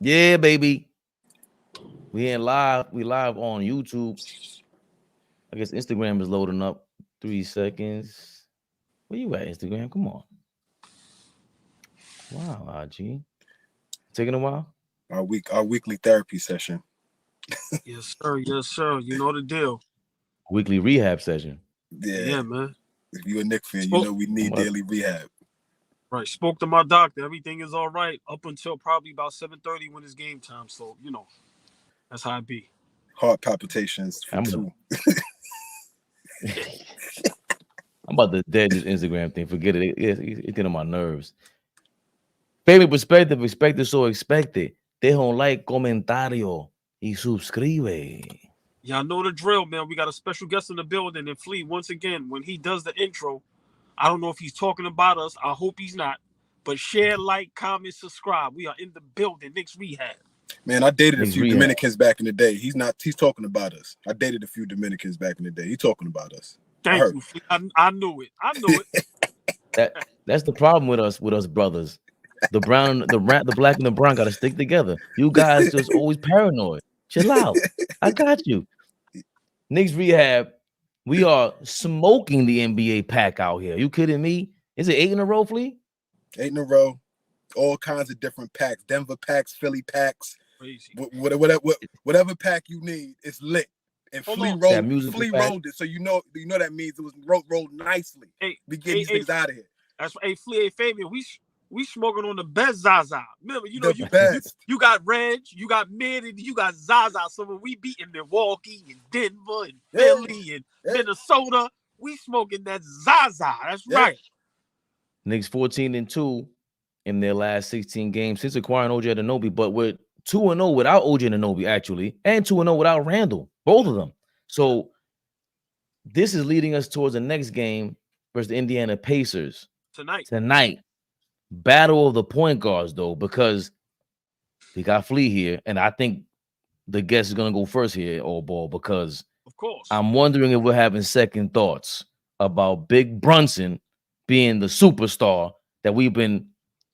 Yeah, baby. We ain't live. We live on YouTube. I guess Instagram is loading up. 3 seconds. Where you at, Instagram? Come on. Wow, IG. Taking a while. Our weekly therapy session. Yes, sir. Yes, sir. You know the deal. Weekly rehab session. Yeah. Yeah, man. If you're a Knicks fan, you Spoke, know we I'm need about, daily rehab. right. Spoke to my doctor. Everything is all right up until probably about 7:30 when it's game time. So, that's how it be. Heart palpitations for I'm about, two. I'm about to dead this Instagram thing. Forget it. It's getting on my nerves. Fabian perspective, expected so expected. Deja un like, comentario y suscribe. Y'all know the drill, man. We got a special guest in the building. And Flea, once again, when he does the intro, I don't know if he's talking about us. I hope he's not. But share, like, comment, subscribe. We are in the building. Knicks Rehab. Man, I dated a Knicks few Rehab. Dominicans back in the day. He's talking about us. I dated a few Dominicans back in the day. He's talking about us. Thank you, Flea. I knew it. I knew it. That's the problem with us brothers. The brown, the black and the brown got to stick together. You guys just always paranoid. Chill out. I got you. Knicks Rehab. We are smoking the NBA pack out here. You kidding me? Is it 8 in a row, Flea? 8 in a row. All kinds of different packs. Denver packs, Philly packs. Crazy. Whatever pack you need, it's lit. And Flea rolled it. So you know that means it was rolled nicely. Hey, we get these things out of here. That's Flea. Hey, Fabian, we smoking on the best Zaza. Remember, you got Reg, you got Mid, and you got Zaza. So when we beat in Milwaukee and Denver and Philly and Minnesota, we smoking that Zaza. That's right. Knicks 14-2 in their last 16 games since acquiring OJ Anunoby, but we're 2-0 without OJ Anunoby, actually, and 2-0 without Randall, both of them. So this is leading us towards the next game versus the Indiana Pacers tonight. Battle of the point guards, though, because we got Flea here, and I think the guest is going to go first here, AllBall, because of course I'm wondering if we're having second thoughts about Big Brunson being the superstar that we've been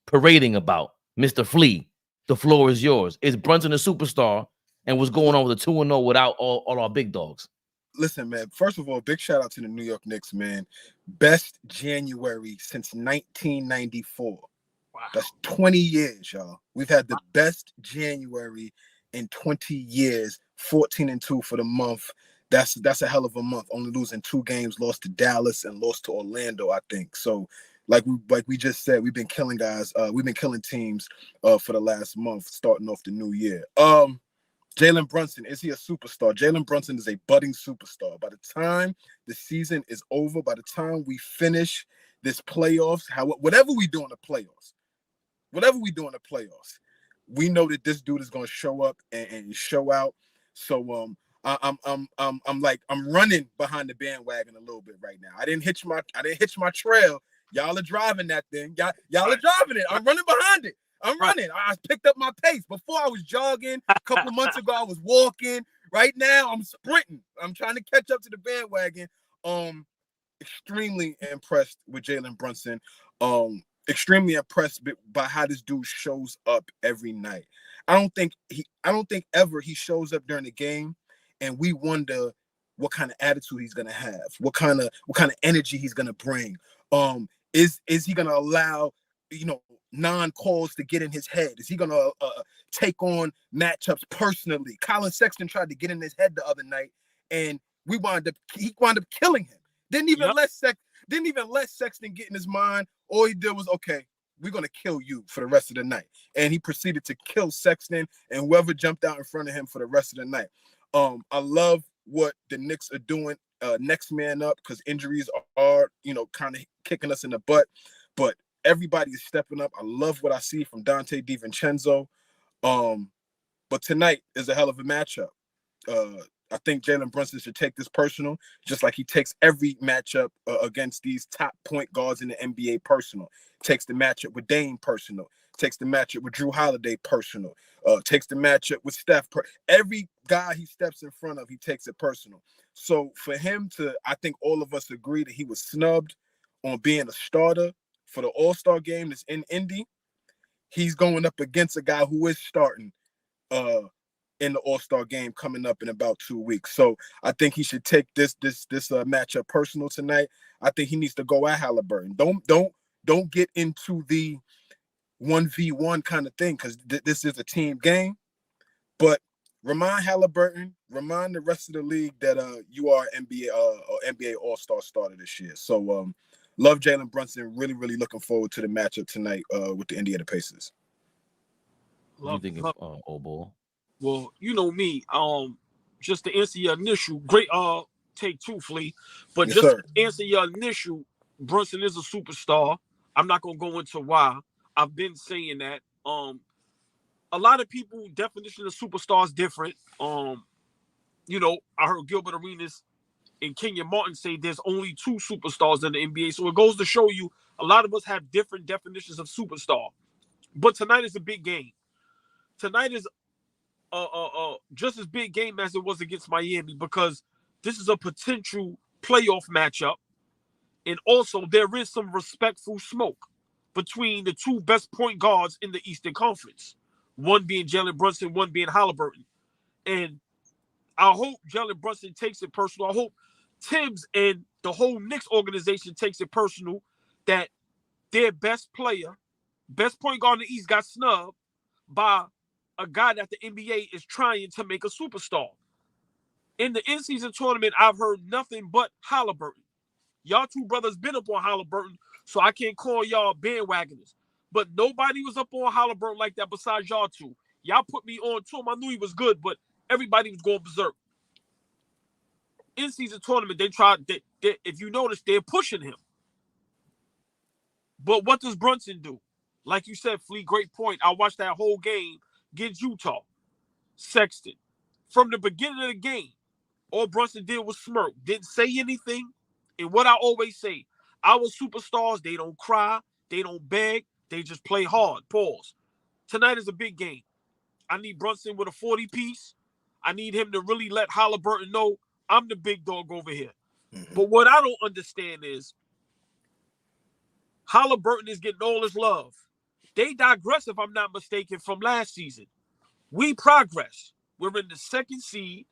parading about. Mr. Flea, the floor is yours. Is Brunson a superstar, and what's going on with the 2-0 without all our big dogs? Listen, man, first of all, big shout out to the New York Knicks, man. Best January since 1994. Wow. That's 20 years, y'all. We've had the best January in 20 years, 14-2 for the month. That's a hell of a month. Only losing 2 games, lost to Dallas and lost to Orlando, I think. So, like we just said, we've been killing guys. We've been killing teams for the last month, starting off the new year. Jalen Brunson, is he a superstar? Jalen Brunson is a budding superstar. By the time the season is over, by the time we finish this playoffs, whatever we do in the playoffs, we know that this dude is going to show up and show out. So I'm running behind the bandwagon a little bit right now. I didn't hitch my trail. Y'all are driving that thing. Y'all are driving it. I'm running behind it. I'm running. I picked up my pace. Before I was jogging. A couple of months ago, I was walking. Right now, I'm sprinting. I'm trying to catch up to the bandwagon. Extremely impressed with Jalen Brunson. Extremely impressed by how this dude shows up every night. I don't think ever he shows up during the game and we wonder what kind of attitude he's gonna have, what kind of energy he's gonna bring. Is he gonna allow non-calls to get in his head? Is he gonna take on matchups personally? Colin Sexton tried to get in his head the other night, and he wound up killing him. Didn't even let Sexton get in his mind. All he did was, okay, we're gonna kill you for the rest of the night, and he proceeded to kill Sexton and whoever jumped out in front of him for the rest of the night. I love what the Knicks are doing. Next man up, because injuries are kind of kicking us in the butt, but everybody is stepping up. I love what I see from Dante DiVincenzo. But tonight is a hell of a matchup. I think Jalen Brunson should take this personal, just like he takes every matchup against these top point guards in the NBA personal. Takes the matchup with Dame personal. Takes the matchup with Drew Holiday personal. Takes the matchup with Steph. Every guy he steps in front of, he takes it personal. So for him to, I think all of us agree that he was snubbed on being a starter for the All-Star game that's in Indy. he's going up against a guy who is starting in the All-Star game coming up in about 2 weeks. So I think he should take this matchup personal tonight. I think he needs to go at Haliburton. Don't get into the 1v1 kind of thing, because this is a team game. But remind Haliburton, remind the rest of the league that you are NBA All-Star starter this year. So love Jalen Brunson. Really, really looking forward to the matchup tonight with the Indiana Pacers. What do you think of AllBall? Well, you know me. Just to answer your initial great take two, Flea. But Yes, just sir. to answer your initial, Brunson is a superstar. I'm not gonna go into why. I've been saying that. A lot of people definition of superstar is different. You know, I heard Gilbert Arenas and Kenyon Martin say there's only 2 superstars in the NBA. So it goes to show you a lot of us have different definitions of superstar. But tonight is a big game. Tonight is just as big game as it was against Miami, because this is a potential playoff matchup. And also there is some respectful smoke between the 2 best point guards in the Eastern Conference. One being Jalen Brunson, one being Haliburton. And I hope Jalen Brunson takes it personal. I hope Tibbs and the whole Knicks organization takes it personal that their best player, best point guard in the East, got snubbed by a guy that the NBA is trying to make a superstar. In the in-season tournament, I've heard nothing but Haliburton. Y'all 2 brothers been up on Haliburton, so I can't call y'all bandwagoners. But nobody was up on Haliburton like that besides y'all 2. Y'all put me on to him. I knew he was good, but everybody was going berserk. In-season tournament, they tried. If you notice, they're pushing him. But what does Brunson do? Like you said, Flea, great point. I watched that whole game against Utah. Sexton. From the beginning of the game, all Brunson did was smirk. Didn't say anything. And what I always say, our superstars, they don't cry. They don't beg. They just play hard. Pause. Tonight is a big game. I need Brunson with a 40-piece. I need him to really let Haliburton know I'm the big dog over here. Mm-hmm. But what I don't understand is Haliburton is getting all his love. They digress, if I'm not mistaken, from last season. We progress. We're in the 2nd seed.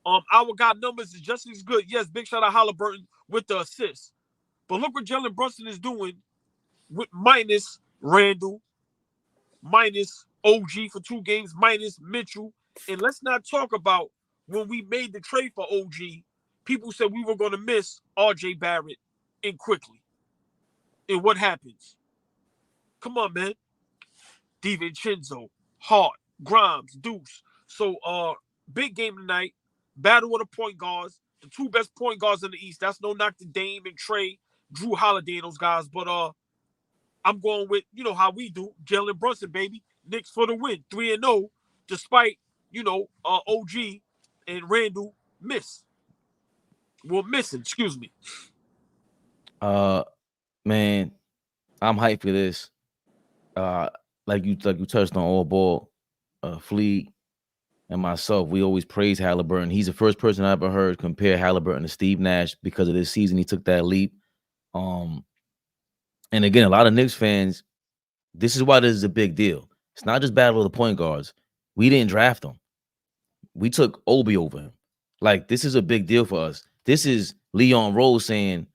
Our guy numbers is just as good. Yes, big shout out Haliburton with the assist. But look what Jalen Brunson is doing with minus Randall, minus OG for 2 games, minus Mitchell. And let's not talk about when we made the trade for OG, people said we were going to miss RJ Barrett and quickly. And what happens? Come on, man. DiVincenzo, Hart, Grimes, Deuce. So big game tonight. Battle of the point guards. The 2 best point guards in the East. That's no knock to Dame and Trey, Drew Holiday and those guys. But I'm going with, you know, how we do. Jalen Brunson, baby. Knicks for the win. 3-0, despite, you know, OG and Randall missing. Excuse me. Man, I'm hyped for this. Like you touched on AllBall, Flea, and myself. We always praise Haliburton. He's the first person I ever heard compare Haliburton to Steve Nash because of this season. He took that leap. And again, a lot of Knicks fans, this is why this is a big deal. It's not just battle of the point guards. We didn't draft him. We took Obi over him. Like, this is a big deal for us. This is Leon Rose saying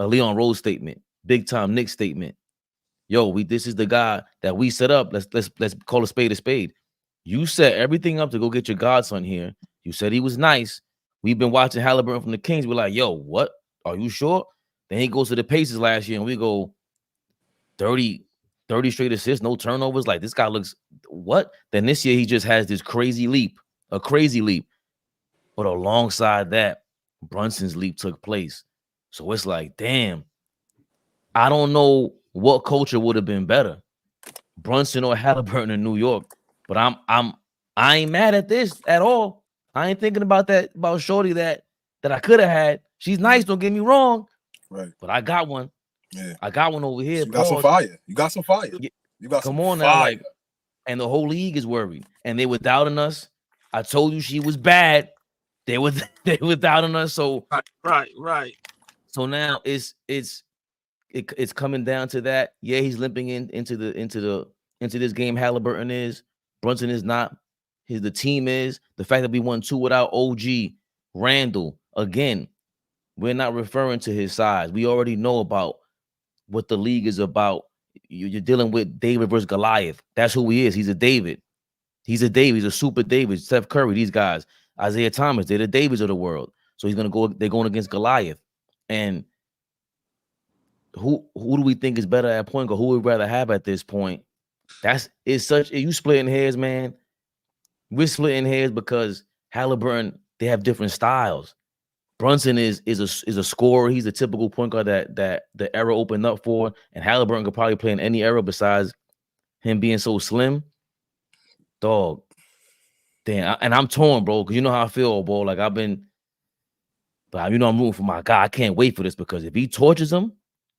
a Leon Rose statement, big time Knicks statement. Yo, this is the guy that we set up. Let's call a spade a spade. You set everything up to go get your godson here. You said he was nice. We've been watching Haliburton from the Kings. We're like, yo, what? Are you sure? Then he goes to the Pacers last year and we go 30 straight assists, no turnovers. Like, this guy looks what? Then this year he just has this crazy leap, a crazy leap. But alongside that, Brunson's leap took place. So it's like, damn, I don't know what culture would have been better, Brunson or Haliburton in New York. But I ain't mad at this at all. I ain't thinking about that, about Shorty that I could have had. She's nice, don't get me wrong. Right. But I got one. Yeah. I got one over here. You got some fire. You got some fire. You got Come some on fire. now, like, and the whole league is worried. And they were doubting us. I told you she was bad. They were doubting us. So right. So now it's coming down to that. Yeah, he's limping into the into this game Haliburton is. Brunson is not. The team is. The fact that we won 2 without OG, Randall. Again, we're not referring to his size. We already know about what the league is about. You're dealing with David versus Goliath. That's who he is. He's a David. He's a David. He's a super David. Steph Curry, these guys. Isaiah Thomas, they're the Davids of the world. So he's gonna go. They're going against Goliath. And who do we think is better at point guard? Who would rather have at this point? You splitting hairs, man. We're splitting hairs because Haliburton, they have different styles. Brunson is a scorer. He's a typical point guard that the era opened up for, and Haliburton could probably play in any era besides him being so slim. Dog, damn, and I'm torn, bro, because you know how I feel, bro. Like I'm rooting for my guy. I can't wait for this because if he torches him,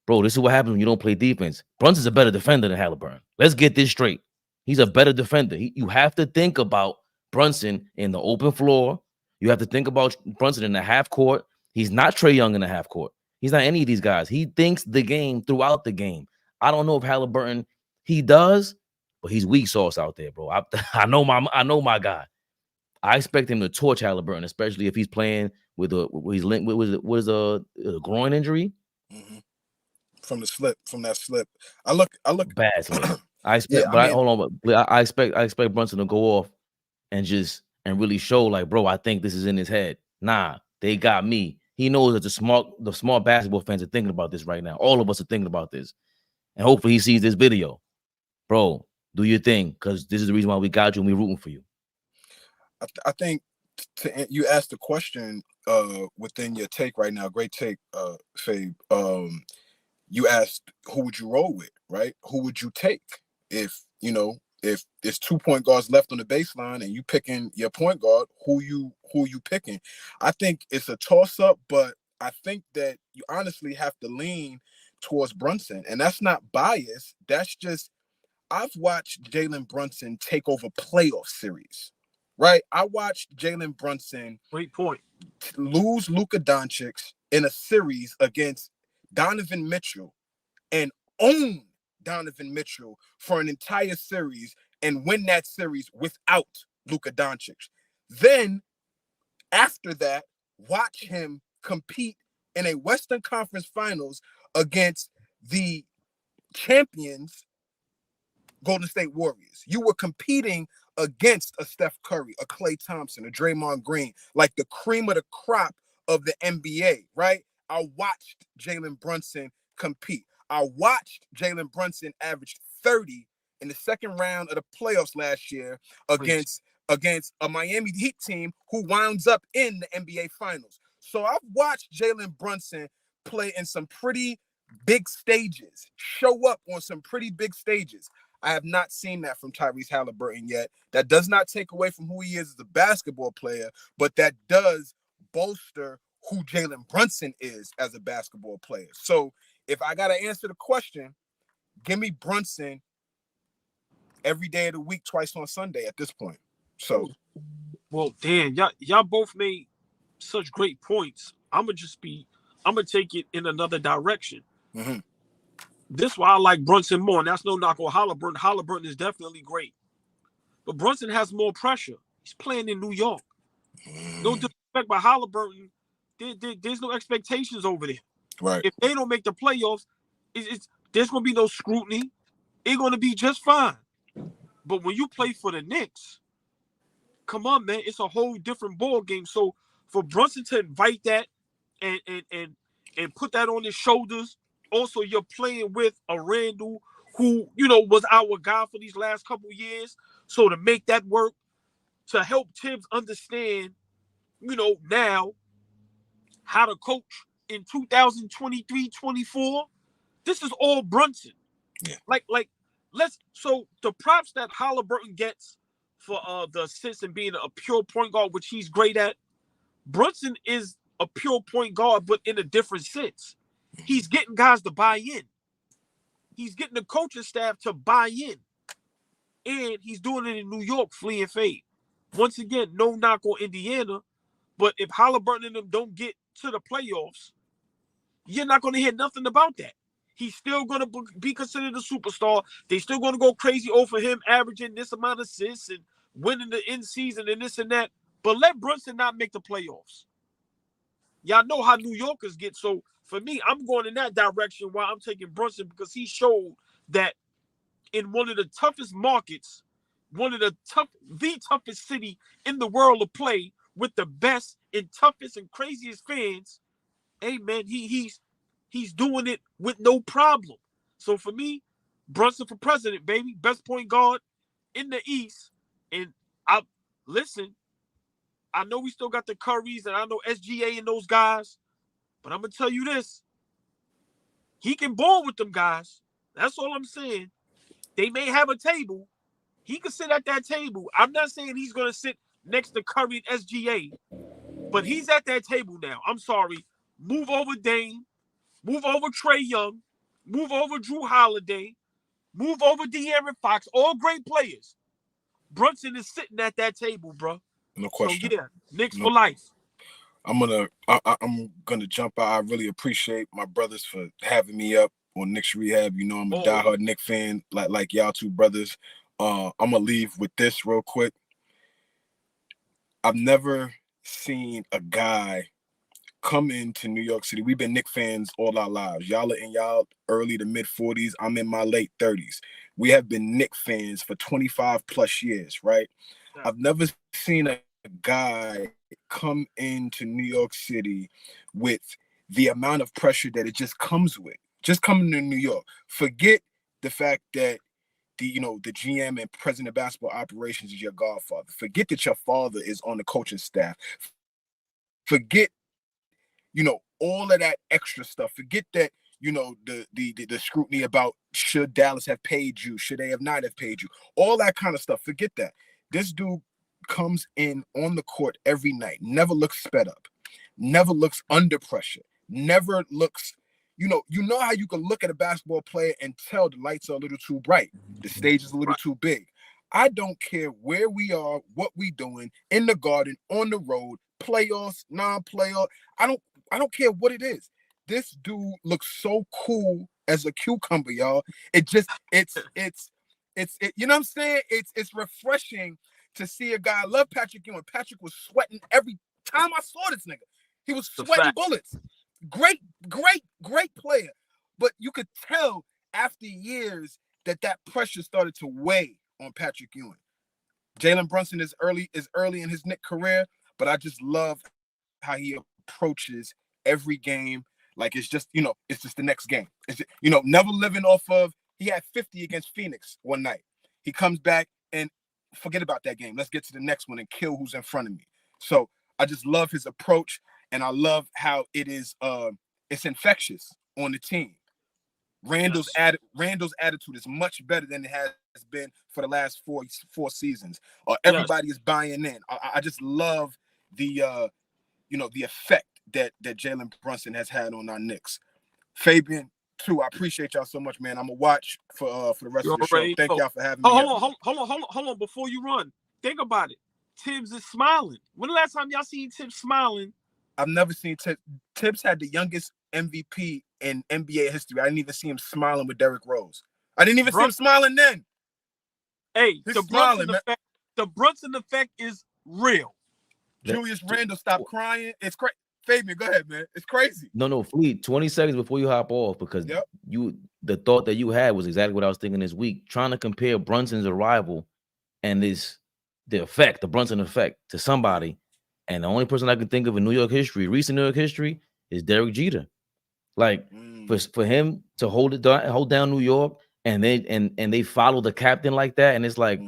bro, this is what happens when you don't play defense. Brunson's a better defender than Haliburton. Let's get this straight. He's a better defender. You have to think about Brunson in the open floor. You have to think about Brunson in the half court. He's not Trae Young in the half court. He's not any of these guys. He thinks the game throughout the game. I don't know if Haliburton, he does, but he's weak sauce out there, bro. I know my guy. I expect him to torch Haliburton, especially if he's playing with he's linked with a groin injury. Mm-hmm. From that slip. I look bad slip. I expect Brunson to go off and really show like, bro, I think this is in his head. Nah, they got me. He knows that the smart basketball fans are thinking about this right now. All of us are thinking about this. And hopefully he sees this video. Bro, do your thing, because this is the reason why we got you and we're rooting for you. I think you asked the question within your take right now. Great take, Fabe. You asked who would you roll with, right? Who would you take if there's 2 point guards left on the baseline and you picking your point guard, who you picking? I think it's a toss up, but I think that you honestly have to lean towards Brunson, and that's not bias. That's just I've watched Jalen Brunson take over playoff series, right? I watched Jalen Brunson lose Luka Doncic in a series against Donovan Mitchell and own Donovan Mitchell for an entire series and win that series without Luka Doncic. Then, after that, watch him compete in a Western Conference Finals against the champions, Golden State Warriors. You were competing against a Steph Curry, a Klay Thompson, a Draymond Green, like the cream of the crop of the NBA, right? I watched Jalen Brunson compete. I watched Jalen Brunson average 30 in the second round of the playoffs last year against a Miami Heat team who winds up in the NBA Finals. So I've watched Jalen Brunson play in some pretty big stages, show up on some pretty big stages. I have not seen that from Tyrese Haliburton yet. That does not take away from who he is as a basketball player, but that does bolster who Jalen Brunson is as a basketball player. So if I got to answer the question, give me Brunson every day of the week, twice on Sunday at this point. So, well, damn, y'all both made such great points. I'm gonna take it in another direction. Mm-hmm. This is why I like Brunson more, and that's no knock on Haliburton. Haliburton is definitely great, but Brunson has more pressure. He's playing in New York. No disrespect by Haliburton. There's no expectations over there. Right. If they don't make the playoffs, there's going to be no scrutiny. It's going to be just fine. But when you play for the Knicks, come on, man, it's a whole different ball game. So for Brunson to invite that and put that on his shoulders, also you're playing with a Randall who, was our guy for these last couple years. So to make that work, to help Tibbs understand, now how to coach in 2023-24, this is all Brunson. Yeah. So the props that Haliburton gets for the assists and being a pure point guard, which he's great at, Brunson is a pure point guard, but in a different sense. He's getting guys to buy in. He's getting the coaching staff to buy in. And he's doing it in New York, Flea and Fade. Once again, no knock on Indiana, but if Haliburton and them don't get to the playoffs, you're not going to hear nothing about that. He's still going to be considered a superstar. They still going to go crazy over him, averaging this amount of assists and winning the end season and this and that. But let Brunson not make the playoffs. Y'all know how New Yorkers get. So for me, I'm going in that direction while I'm taking Brunson because he showed that in one of the toughest markets, one of the toughest city in the world to play with the best and toughest and craziest fans. Hey man, he's doing it with no problem. So for me, Brunson for president, baby, best point guard in the East. And I know we still got the Currys and I know SGA and those guys, but I'm gonna tell you this: he can ball with them guys. That's all I'm saying. They may have a table. He can sit at that table. I'm not saying he's gonna sit next to Curry and SGA, but he's at that table now. I'm sorry. Move over Dame. Move over Trae Young. Move over Drew Holiday. Move over De'Aaron Fox. All great players. Brunson is sitting at that table, bro. No question. So yeah, Knicks for life. I'm gonna jump out. I really appreciate my brothers for having me up on Knicks Rehab. You know, I'm a diehard Knicks fan, like y'all two brothers. I'm gonna leave with this real quick. I've never seen a guy come into New York City. We've been Knicks fans all our lives. Y'all are in y'all early to mid 40s. I'm in my late 30s. We have been Knicks fans for 25 plus years, right? Yeah. I've never seen a guy come into New York City with the amount of pressure that it just comes with. Just coming to New York. Forget the fact that the GM and president of basketball operations is your godfather. Forget that your father is on the coaching staff. Forget all of that extra stuff. Forget that, the scrutiny about should Dallas have paid you, should they have not have paid you, all that kind of stuff. Forget that. This dude comes in on the court every night, never looks sped up, never looks under pressure, never looks, you know how you can look at a basketball player and tell the lights are a little too bright, the stage is a little too big. I don't care where we are, what we doing, in the Garden, on the road, playoffs, non-playoff. I don't care what it is. This dude looks so cool as a cucumber, y'all. It's you know what I'm saying? It's refreshing to see a guy. I love Patrick Ewing. Patrick was sweating every time I saw this nigga. He was sweating bullets. Great player. But you could tell after years that pressure started to weigh on Patrick Ewing. Jalen Brunson is early in his Knicks career, but I just love how he approaches every game like it's just the next game. It's never living off of. He had 50 against Phoenix one night. He comes back and forget about that game. Let's get to the next one and kill who's in front of me. So I just love his approach, and I love how it is. It's infectious on the team. Randall's attitude is much better than it has been for the last four seasons. Everybody is buying in. I just love the effect that Jalen Brunson has had on our Knicks. Fabian, too, I appreciate y'all so much, man. I'm gonna watch for the rest of the show. Thank y'all for having me. Hold on. Before you run, think about it. Tibbs is smiling. When the last time y'all seen Tibbs smiling? I've never seen Tibbs. Tibbs had the youngest MVP in NBA history. I didn't even see him smiling with Derrick Rose. I didn't even see him smiling then. Hey, the Brunson effect is real. Julius Randle stopped crying. It's crazy. Fabian, go ahead, man. It's crazy. No, Fleet, 20 seconds before you hop off, because the thought that you had was exactly what I was thinking this week, trying to compare Brunson's arrival and the Brunson effect to somebody. And the only person I can think of in recent New York history, is Derek Jeter. Like for him to hold down New York, and they follow the captain like that, and it's like,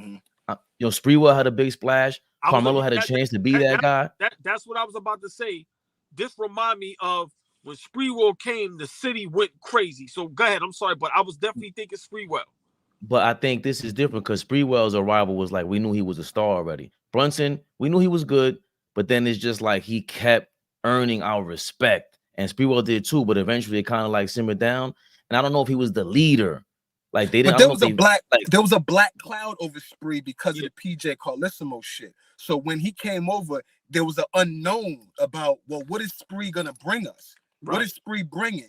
Sprewell had a big splash. Carmelo had a chance to be that guy. That's what I was about to say. This remind me of when Sprewell came, the city went crazy. So go ahead. I'm sorry, but I was definitely thinking Sprewell. But I think this is different because Sprewell's arrival was like, we knew he was a star already. Brunson, we knew he was good, but then it's just like he kept earning our respect. And Sprewell did too, but eventually it kind of like simmered down. And I don't know if he was the leader. Like they didn't. But there was a black cloud over Spree because of the PJ Carlissimo shit. So when he came over, there was an unknown about, well, what is Spree gonna bring us? Right. What is Spree bringing?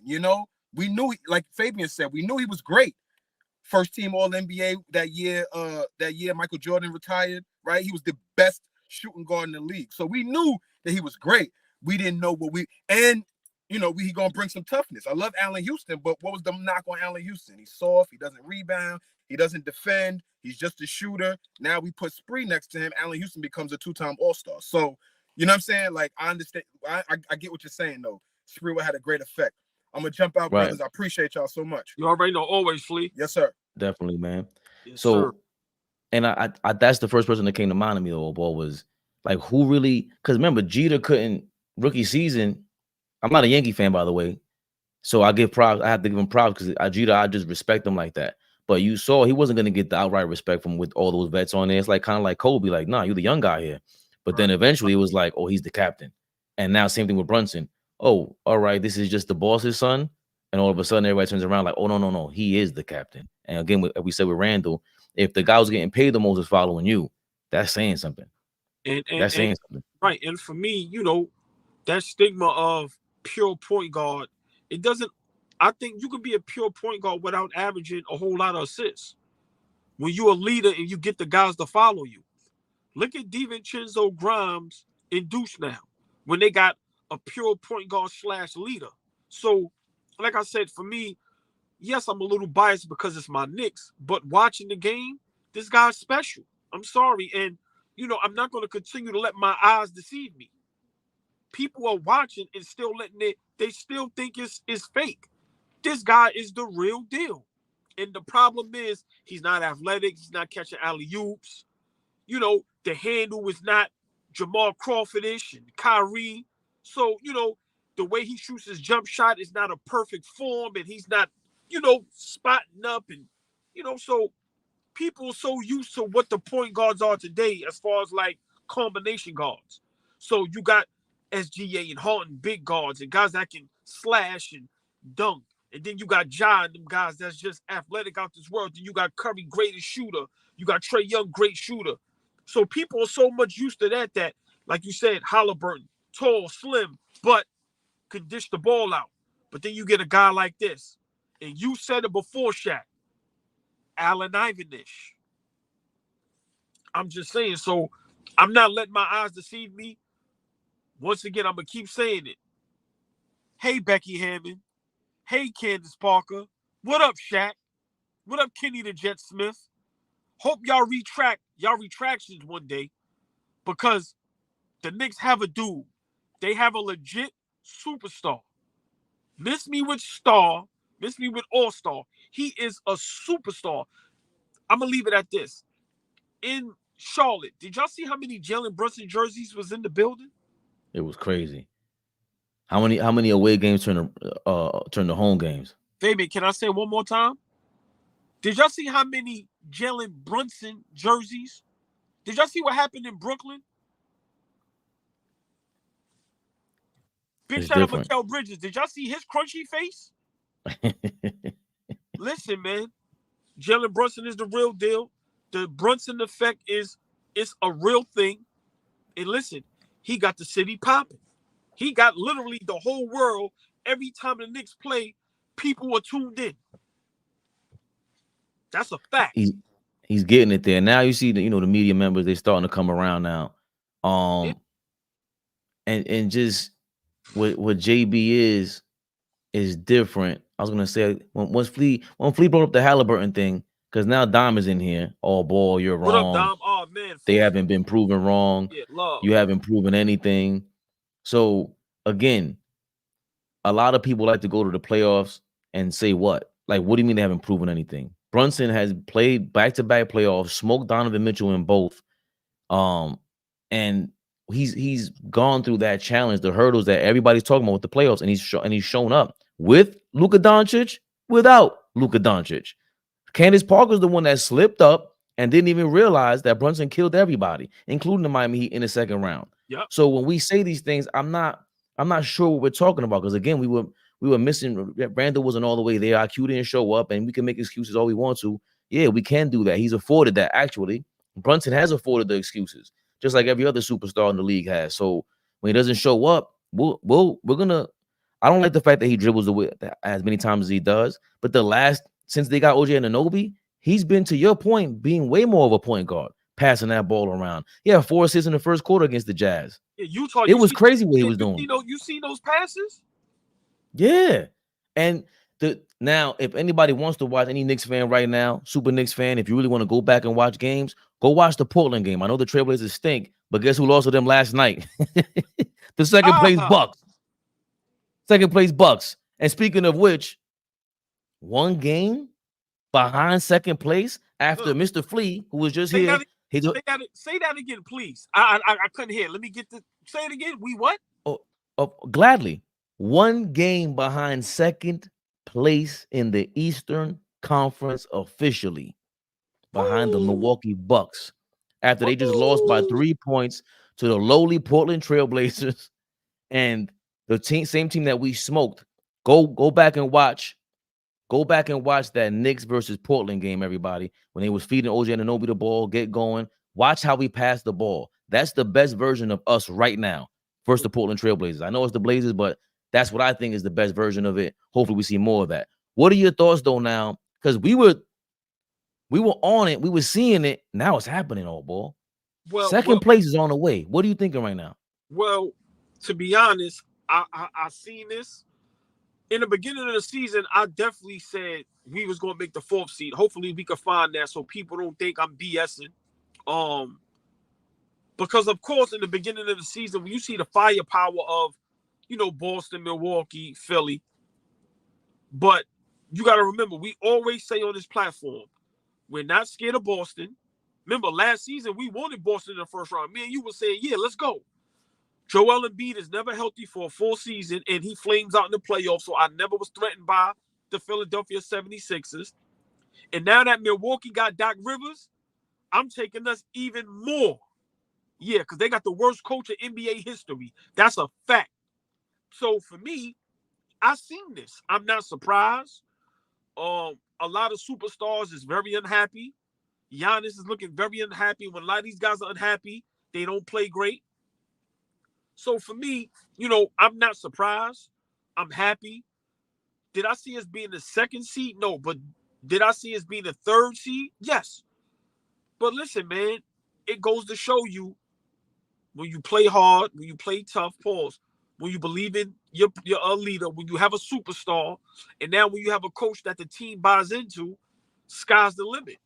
We knew, like Fabian said, we knew he was great. First team All NBA that year. Michael Jordan retired. Right, he was the best shooting guard in the league. So we knew that he was great. We didn't know he gonna bring some toughness. I love Allen Houston, but what was the knock on Allen Houston? He's soft. He doesn't rebound. He doesn't defend. He's just a shooter. Now we put Spree next to him. Allen Houston becomes a 2-time All-Star. So you know what I'm saying? Like, I understand. I get what you're saying though. Spree had a great effect. I'm gonna jump out, brothers. I appreciate y'all so much. You already know, always, Flea. Yes, sir. Definitely, man. Yes, so, sir. And I that's the first person that came to mind of me though, ball was like, who really? Because remember, Jeter couldn't rookie season. I'm not a Yankee fan, by the way, so I give props. I have to give him props because Jeter, I just respect him like that. But you saw he wasn't gonna get the outright respect from with all those vets on there. It's like kind of like Kobe, like, nah, you're the young guy here. But then eventually it was like, oh, he's the captain. And now same thing with Brunson. Oh, all right, this is just the boss's son. And all of a sudden everybody turns around like, oh, no, he is the captain. And again, we said with Randall, if the guy was getting paid the most is following you, that's saying something. That's saying something. Right. And for me, that stigma of pure point guard, it doesn't, I think you can be a pure point guard without averaging a whole lot of assists. When you're a leader and you get the guys to follow you. Look at DiVincenzo, Grimes, and Deuce now, when they got a pure point guard / leader. So, like I said, for me, yes, I'm a little biased because it's my Knicks, but watching the game, this guy's special. I'm sorry. And, I'm not going to continue to let my eyes deceive me. People are watching and still they still think it's fake. This guy is the real deal. And the problem is he's not athletic. He's not catching alley-oops. The handle is not Jamal Crawfordish and Kyrie. So, the way he shoots his jump shot is not a perfect form, and he's not, spotting up. And, so people are so used to what the point guards are today as far as, like, combination guards. So you got SGA and Harden, big guards, and guys that can slash and dunk. And then you got Ja and them guys that's just athletic out this world. Then you got Curry, greatest shooter. You got Trae Young, great shooter. So people are so much used to that, like you said, Haliburton, tall, slim, but can dish the ball out. But then you get a guy like this. And you said it before, Shaq. Allen Iverson-ish. I'm just saying. So I'm not letting my eyes deceive me. Once again, I'm going to keep saying it. Hey, Becky Hammond. Hey, Candace Parker. What up, Shaq? What up, Kenny the Jet Smith? Hope y'all retract y'all retractions one day, because the Knicks have a dude. They have a legit superstar. Miss me with star. Miss me with all-star. He is a superstar. I'm going to leave it at this. In Charlotte, did y'all see how many Jalen Brunson jerseys was in the building? It was crazy. How many away games turned to home games? Fabian, can I say it one more time? Did y'all see how many Jalen Brunson jerseys? Did y'all see what happened in Brooklyn? Big shout out to Mikal Bridges. Did y'all see his crunchy face? Listen, man. Jalen Brunson is the real deal. The Brunson effect it's a real thing. And listen, he got the city popping. He got literally the whole world. Every time the Knicks play, people are tuned in. That's a fact. He's getting it there. Now you see the media members, they're starting to come around now. And just what JB is different. I was gonna say when Flea brought up the Haliburton thing, because now Dom is in here. AllBall, you're wrong. What up, Dom? Oh man, they haven't been proven wrong. Yeah, love. You haven't proven anything. So again, a lot of people like to go to the playoffs and say what? Like, what do you mean they haven't proven anything? Brunson has played back-to-back playoffs, smoked Donovan Mitchell in both. And he's gone through that challenge, the hurdles that everybody's talking about with the playoffs, and he's shown up with Luka Doncic, without Luka Doncic. Candace Parker's the one that slipped up and didn't even realize that Brunson killed everybody, including the Miami Heat in the second round. Yep. So when we say these things, I'm not sure what we're talking about, because again, we were missing. Randall wasn't all the way there. IQ didn't show up, and we can make excuses all we want to. Yeah, we can do that. He's afforded that. Actually, Brunson has afforded the excuses, just like every other superstar in the league has. So when he doesn't show up, we're gonna. I don't like the fact that he dribbles away as many times as he does. But since they got OG Anunoby, he's been, to your point, being way more of a point guard, passing that ball around. Yeah, 4 assists in the first quarter against the Jazz. Yeah, Utah, it was crazy what he was doing. You see those passes? Yeah. And now, if anybody wants to watch, any Knicks fan right now, super Knicks fan, if you really want to go back and watch games, go watch the Portland game. I know the Trailblazers stink, but guess who lost to them last night? The second place Bucks. Second place Bucks. And speaking of which, one game behind second place after Mr. Flea, who was just here. Say that again, please. I couldn't hear. Let me get the say it again. We what? Gladly. One game behind second place in the Eastern Conference officially, behind the Milwaukee Bucks, after they just lost by 3 points to the lowly Portland Trailblazers and the same team that we smoked. Go back and watch. Go back and watch that Knicks versus Portland game, everybody, when they was feeding OG Anunoby the ball, get going. Watch how we pass the ball. That's the best version of us right now versus the Portland Trailblazers. I know it's the Blazers, but that's what I think is the best version of it. Hopefully we see more of that. What are your thoughts, though, now? Because we were on it. We were seeing it. Now it's happening, AllBall. Second place is on the way. What are you thinking right now? Well, to be honest, I seen this. In the beginning of the season, I definitely said we was going to make the 4th seed. Hopefully we could find that so people don't think I'm BSing. Because, of course, in the beginning of the season, when you see the firepower of, Boston, Milwaukee, Philly. But you got to remember, we always say on this platform, we're not scared of Boston. Remember, last season, we wanted Boston in the first round. Me and you were saying, yeah, let's go. Joel Embiid is never healthy for a full season, and he flames out in the playoffs, so I never was threatened by the Philadelphia 76ers. And now that Milwaukee got Doc Rivers, I'm taking us even more. Yeah, because they got the worst coach in NBA history. That's a fact. So for me, I seen this. I'm not surprised. A lot of superstars is very unhappy. Giannis is looking very unhappy. When a lot of these guys are unhappy, they don't play great. So for me, I'm not surprised. I'm happy. Did I see us being the 2nd seed? No, but did I see us being the 3rd seed? Yes. But listen, man, it goes to show you when you play hard, when you play tough, pause, when you believe in your leader, when you have a superstar, and now when you have a coach that the team buys into, sky's the limit.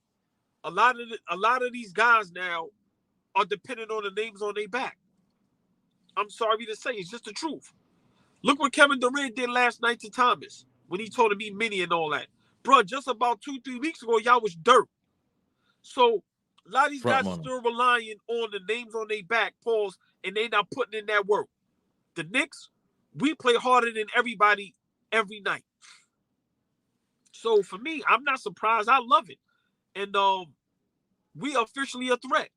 A lot of these guys now are dependent on the names on their back. I'm sorry to say, it's just the truth. Look what Kevin Durant did last night to Thomas when he told him he mini and all that. Bro, just about 2-3 weeks ago, y'all was dirt. So a lot of these guys are still relying on the names on their back, pause, and they not putting in that work. The Knicks, we play harder than everybody every night. So for me, I'm not surprised. I love it. And we officially a threat.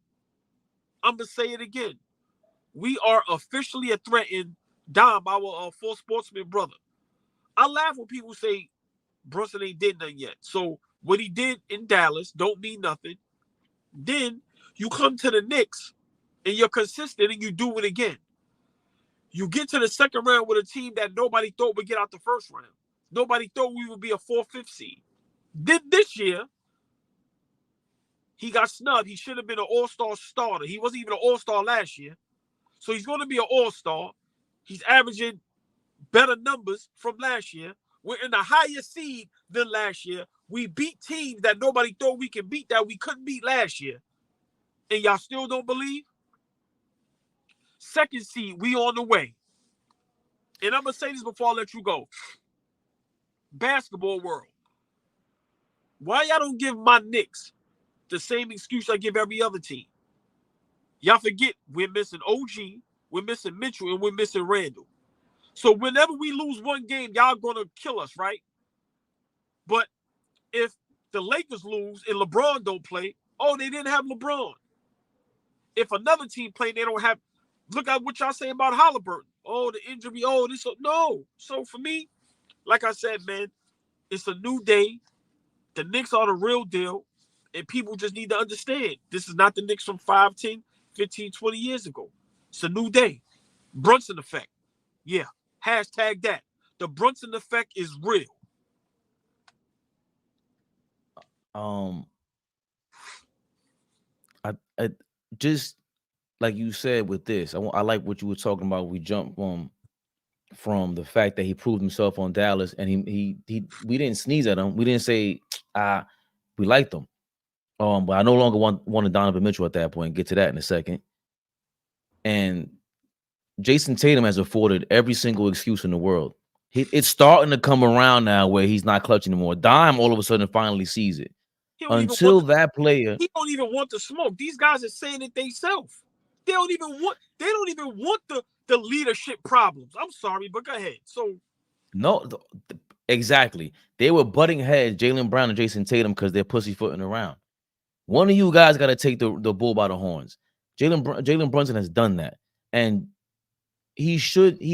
I'm going to say it again. We are officially a threat in Dom, our full sportsman brother. I laugh when people say Brunson ain't did nothing yet. So what he did in Dallas don't mean nothing. Then you come to the Knicks and you're consistent and you do it again. You get to the 2nd round with a team that nobody thought would get out the 1st round. Nobody thought we would be a 4th, 5th seed. Then this year, he got snubbed. He should have been an all-star starter. He wasn't even an all-star last year. So he's going to be an all-star. He's averaging better numbers from last year. We're in a higher seed than last year. We beat teams that nobody thought we could beat that we couldn't beat last year. And y'all still don't believe? 2nd seed, we on the way. And I'm going to say this before I let you go. Basketball world. Why y'all don't give my Knicks the same excuse I give every other team? Y'all forget we're missing OG, we're missing Mitchell, and we're missing Randall. So whenever we lose one game, y'all going to kill us, right? But if the Lakers lose and LeBron don't play, oh, they didn't have LeBron. If another team play, they don't have. Look at what y'all say about Haliburton. Oh, the injury. Oh, this. No. So for me, like I said, man, it's a new day. The Knicks are the real deal. And people just need to understand. This is not the Knicks from 5, 10, 15, 20 years ago. It's a new day. Brunson effect. Yeah. Hashtag that. the Brunson effect is real? I just like you said with this, I like what you were talking about. We jumped from the fact that he proved himself on Dallas, and he we didn't sneeze at him. We didn't say we liked him. But I no longer wanted Donovan Mitchell at that point. Get to that in a second. And Jason Tatum has afforded every single excuse in the world. It's starting to come around now where he's not clutching anymore. Dime all of a sudden finally sees it. Until that player, he don't even want the smoke. These guys are saying it themselves. They don't even want the leadership problems. I'm sorry, but go ahead. So no, exactly. They were butting heads, Jalen Brown and Jason Tatum, because they're pussyfooting around. One of you guys got to take the bull by the horns. Jalen Brunson has done that, and he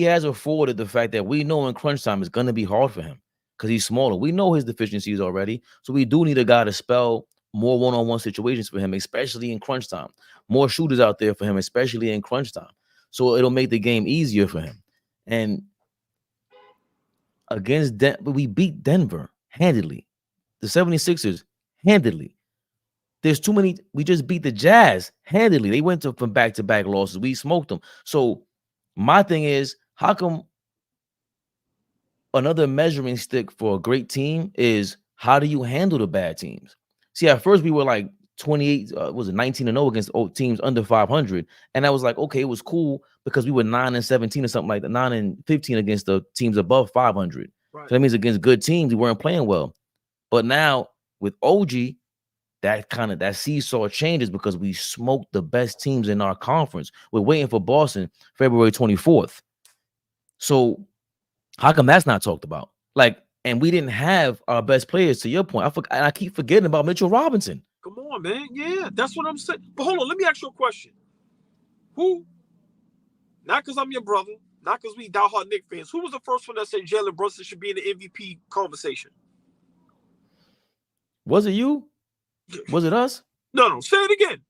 has afforded the fact that we know in crunch time it's going to be hard for him because he's smaller. We know his deficiencies already, so we do need a guy to spell more one-on-one situations for him, especially in crunch time. More shooters out there for him, especially in crunch time. So it'll make the game easier for him. And against we beat Denver handedly. The 76ers handedly. There's too many. We just beat the Jazz handedly. They went from back-to-back losses. We smoked them. So my thing is, how come another measuring stick for a great team is how do you handle the bad teams? See, at first we were like 28, was it 19-0 against teams under 500, and that was like, okay, it was cool because we were 9-17 or something like that, 9-15 against the teams above 500. Right. So that means against good teams we weren't playing well. But now with OG, that seesaw changes because we smoked the best teams in our conference. We're waiting for Boston February 24th. So how come that's not talked about? Like, and we didn't have our best players, to your point. I keep forgetting about Mitchell Robinson. Come on, man. Yeah, that's what I'm saying. But hold on, let me ask you a question. Who, not because I'm your brother, not because we diehard Knicks fans, who was the first one that said Jalen Brunson should be in the MVP conversation? Was it you? Was it us? No, say it again.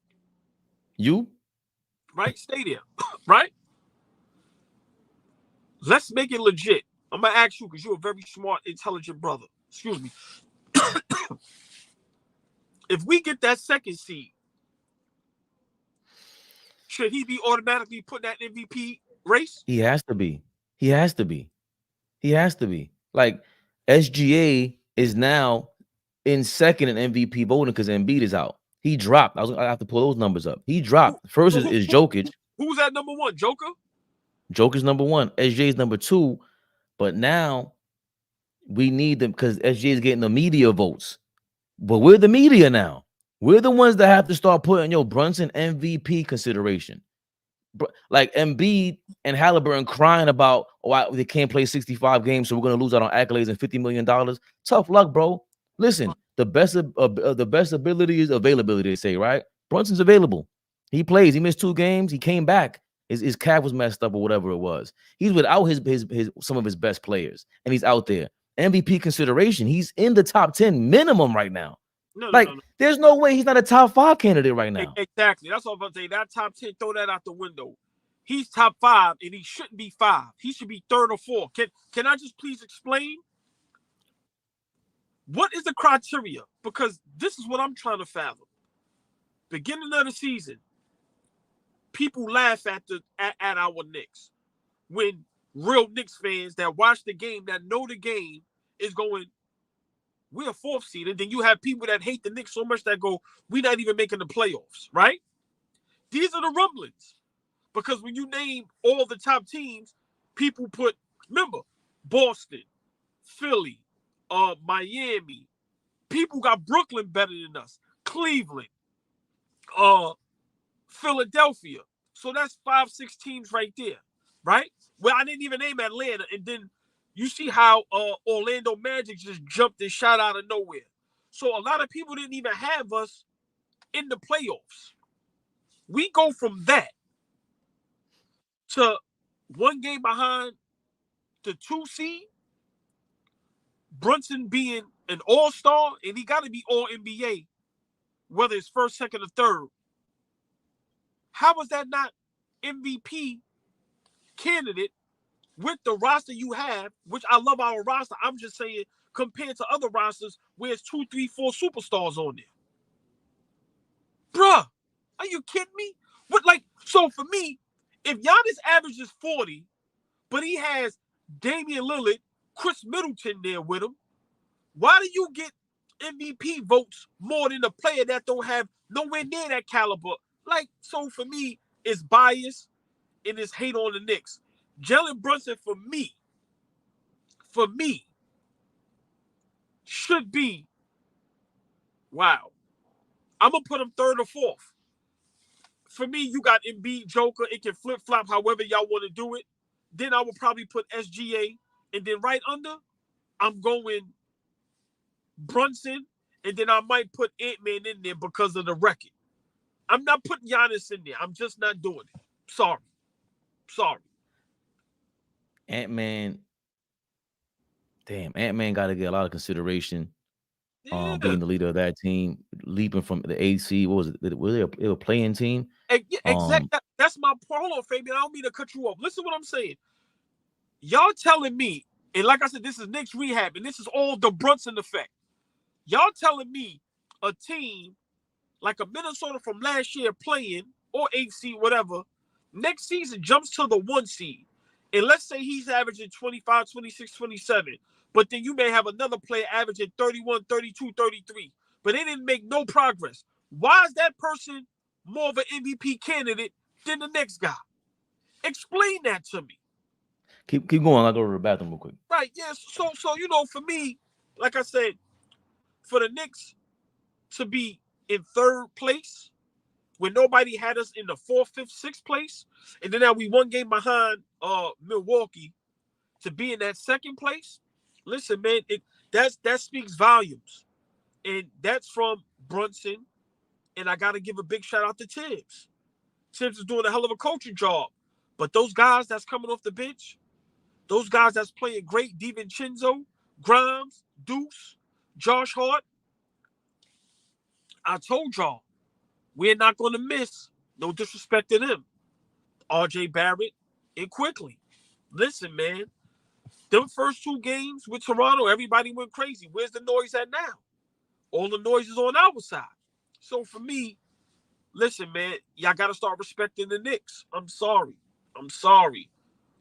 You? Right? Stay there. Right? Let's make it legit. I'm going to ask you because you're a very smart, intelligent brother. Excuse me. If we get that second seed, should he be automatically put that MVP race? He has to be. He has to be. He has to be. Like, SGA is now in second in MVP voting because Embiid is out. He dropped. I have to pull those numbers up. He dropped. First is Jokic. Who's at number one? Joker? Joker's number one. SGA is number two. But now we need them because SGA is getting the media votes. But we're the media now. We're the ones that have to start putting Brunson MVP consideration. Like Embiid and Haliburton crying about, they can't play 65 games, so we're going to lose out on accolades and $50 million. Tough luck, bro. Listen, the best ability is availability, they say, right? Brunson's available. He plays. He missed 2 games. He came back. His calf was messed up or whatever it was. He's without some of his best players, and he's out there. MVP consideration. He's in the top 10 minimum right now. No. There's no way he's not a top 5 candidate right now. Exactly. That's all I'm going to say. That top 10, throw that out the window. He's top 5, and he shouldn't be 5. He should be 3rd or 4th. Can I just please explain? What is the criteria? Because this is what I'm trying to fathom. Beginning of the season, people laugh at our Knicks. When real Knicks fans that watch the game, that know the game, is going, we're a 4th seed. And then you have people that hate the Knicks so much that go, we're not even making the playoffs, right? These are the rumblings. Because when you name all the top teams, people put, remember, Boston, Philly, Miami. People got Brooklyn better than us. Cleveland, Philadelphia. So that's 5-6 teams right there, right? Well, I didn't even name Atlanta. And then you see how Orlando Magic just jumped and shot out of nowhere. So a lot of people didn't even have us in the playoffs. We go from that to 1 game behind the 2 seed, Brunson being an all-star, and he got to be all-NBA, whether it's 1st, 2nd, or 3rd. How was that not MVP candidate with the roster you have, which I love our roster. I'm just saying, compared to other rosters where it's 2, 3, 4 superstars on there. Bruh, are you kidding me? What, like, so for me, if Giannis averages 40, but he has Damian Lillard, Chris Middleton there with him, why do you get MVP votes more than a player that don't have nowhere near that caliber? Like, so for me, it's bias and it's hate on the Knicks. Jalen Brunson, for me, should be, wow, I'm going to put him 3rd or 4th. For me, you got Embiid, Joker. It can flip-flop however y'all want to do it. Then I would probably put SGA. And then right under, I'm going Brunson. And then I might put Ant-Man in there because of the record. I'm not putting Giannis in there. I'm just not doing it. Sorry. Ant-Man. Damn, Ant-Man got to get a lot of consideration. Yeah. Being the leader of that team, leaping from the AC. What was it? Was they a playing team? Yeah, exactly. That's my point. Hold on, Fabian. I don't mean to cut you off. Listen to what I'm saying. Y'all telling me, and like I said, this is Knicks Rehab, and this is all the Brunson effect. Y'all telling me a team like a Minnesota from last year playing, or 8 seed, whatever, next season jumps to the 1 seed. And let's say he's averaging 25, 26, 27. But then you may have another player averaging 31, 32, 33. But they didn't make no progress. Why is that person more of an MVP candidate than the next guy? Explain that to me. Keep going. I'll go to the bathroom real quick. Right, yes. So you know, for me, like I said, for the Knicks to be in 3rd place when nobody had us in the 4th, 5th, 6th place, and then now we 1 game behind Milwaukee to be in that 2nd place. Listen, man, that speaks volumes. And that's from Brunson. And I got to give a big shout out to Tibbs. Tibbs is doing a hell of a coaching job. But those guys that's coming off the bench, those guys that's playing great, DiVincenzo, Grimes, Deuce, Josh Hart, I told y'all, we're not going to miss, no disrespect to them, RJ Barrett and Quickly. Listen, man, them first 2 games with Toronto, everybody went crazy. Where's the noise at now? All the noise is on our side. So for me, listen, man, y'all got to start respecting the Knicks. I'm sorry.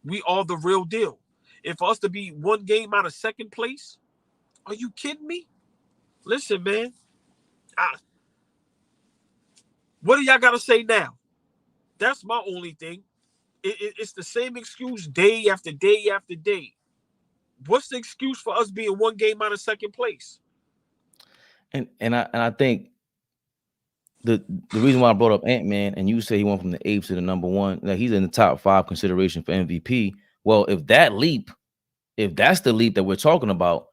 We are the real deal. And for us to be 1 game out of 2nd place, are you kidding me? Listen, man, what do y'all got to say now? That's my only thing. It's the same excuse day after day after day. What's the excuse for us being 1 game out of 2nd place? And I think the reason why I brought up Ant-Man, and you say he went from the 8th to the number 1, that he's in the top 5 consideration for MVP. Well, if that's the leap that we're talking about,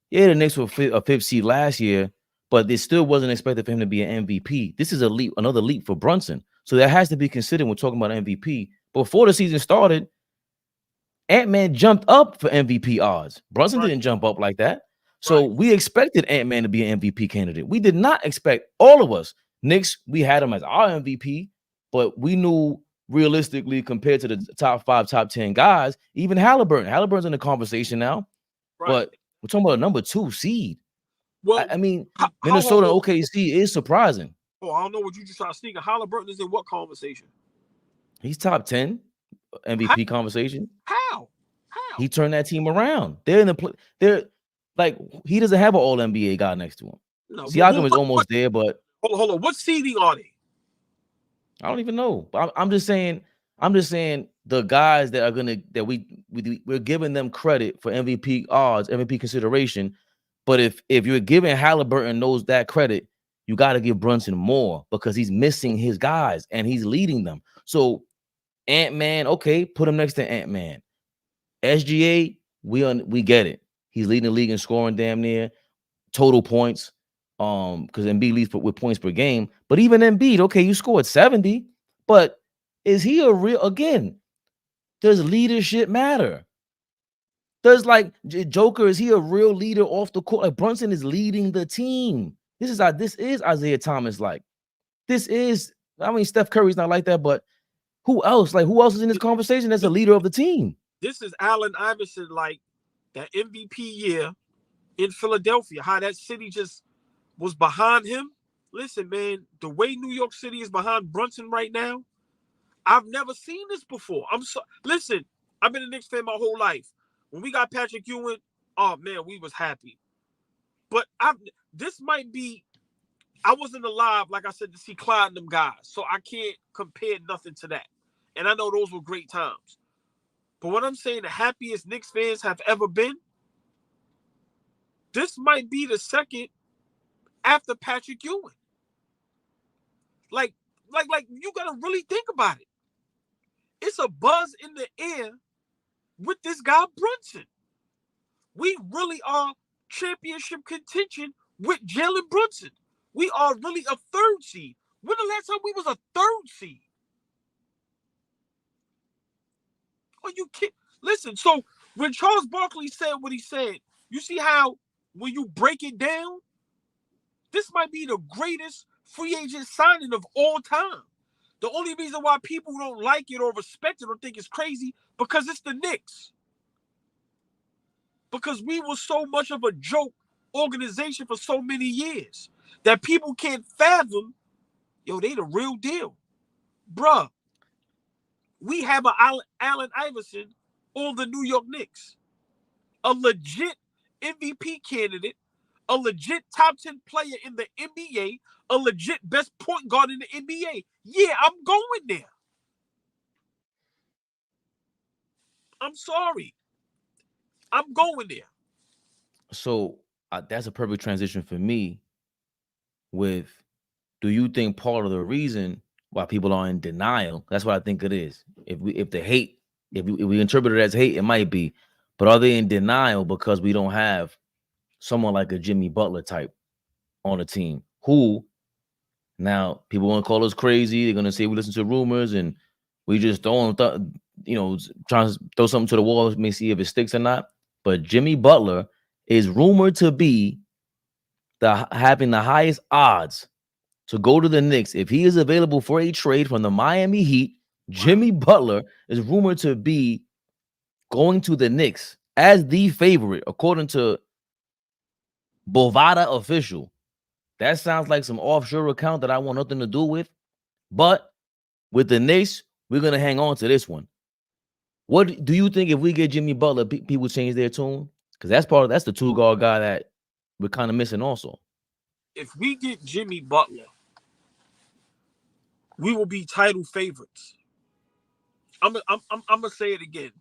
yeah, the Knicks were a 5th seed last year, but it still wasn't expected for him to be an MVP. This is another leap for Brunson. So that has to be considered when we're talking about MVP. Before the season started, Ant-Man jumped up for MVP odds. Brunson didn't jump up like that. So we expected Ant-Man to be an MVP candidate. We did not expect, all of us, Knicks, we had him as our MVP, but we knew realistically compared to the top 5, top 10 guys, even Haliburton's in the conversation now, but we're talking about a number 2 seed. Well, I mean, Minnesota and OKC is surprising. Oh, I don't know what you just trying to sneak. Haliburton is in what conversation? He's top 10 MVP conversation. How? He turned that team around. They're like, he doesn't have an All-NBA guy next to him. No, Siakam is almost there, but hold on. What seeding are they? I don't even know. I'm just saying the guys that are we're giving them credit for MVP odds, MVP consideration. But if you're giving Haliburton that credit, you got to give Brunson more because he's missing his guys and he's leading them. So Ant-Man, okay, put him next to Ant-Man. SGA, we get it. He's leading the league in scoring damn near, total points. Because Embiid leads with points per game. But even Embiid, okay, you scored 70, but is he does leadership matter? Does Joker, is he a real leader off the court? Like Brunson is leading the team. This is Isaiah Thomas like. Steph Curry's not like that, but who else? Like who else is in this conversation that's a leader of the team? This is Allen Iverson, like that MVP year in Philadelphia, how that city just was behind him. Listen, man, the way New York City is behind Brunson right now, I've never seen this before. Listen, I've been a Knicks fan my whole life. When we got Patrick Ewing, oh man, we was happy. But this might be, I wasn't alive, like I said, to see Clyde and them guys, so I can't compare nothing to that. And I know those were great times. But what I'm saying, the happiest Knicks fans have ever been, this might be the second after Patrick Ewing. Like you gotta really think about it. It's a buzz in the air with this guy Brunson. We really are championship contention with Jalen Brunson. We are really a third seed. When the last time we was a third seed? Are you kidding? Listen, so when Charles Barkley said what he said, you see how when you break it down, this might be the greatest free agent signing of all time. The only reason why people don't like it or respect it or think it's crazy, because it's the Knicks. Because we were so much of a joke organization for so many years that people can't fathom, yo, they the real deal. Bruh, we have an Allen Iverson on the New York Knicks. A legit MVP candidate, a legit top 10 player in the NBA, a legit best point guard in the NBA. Yeah, I'm going there. I'm sorry. I'm going there. So that's a perfect transition for me with, do you think part of the reason why people are in denial, that's what I think it is. If we interpret it as hate, it might be. But are they in denial because we don't have someone like a Jimmy Butler type on the team who, now people want to call us crazy. They're going to say we listen to rumors and we just trying to throw something to the wall, may see if it sticks or not. But Jimmy Butler is rumored to be having the highest odds to go to the Knicks. If he is available for a trade from the Miami Heat, Jimmy Butler is rumored to be going to the Knicks as the favorite, according to Bovada official. That sounds like some offshore account that I want nothing to do with. But with the Knicks, we're going to hang on to this one. What do you think if we get Jimmy Butler, people change their tune? Because that's the two-guard guy that we're kind of missing also. If we get Jimmy Butler, we will be title favorites. I'm gonna say it again.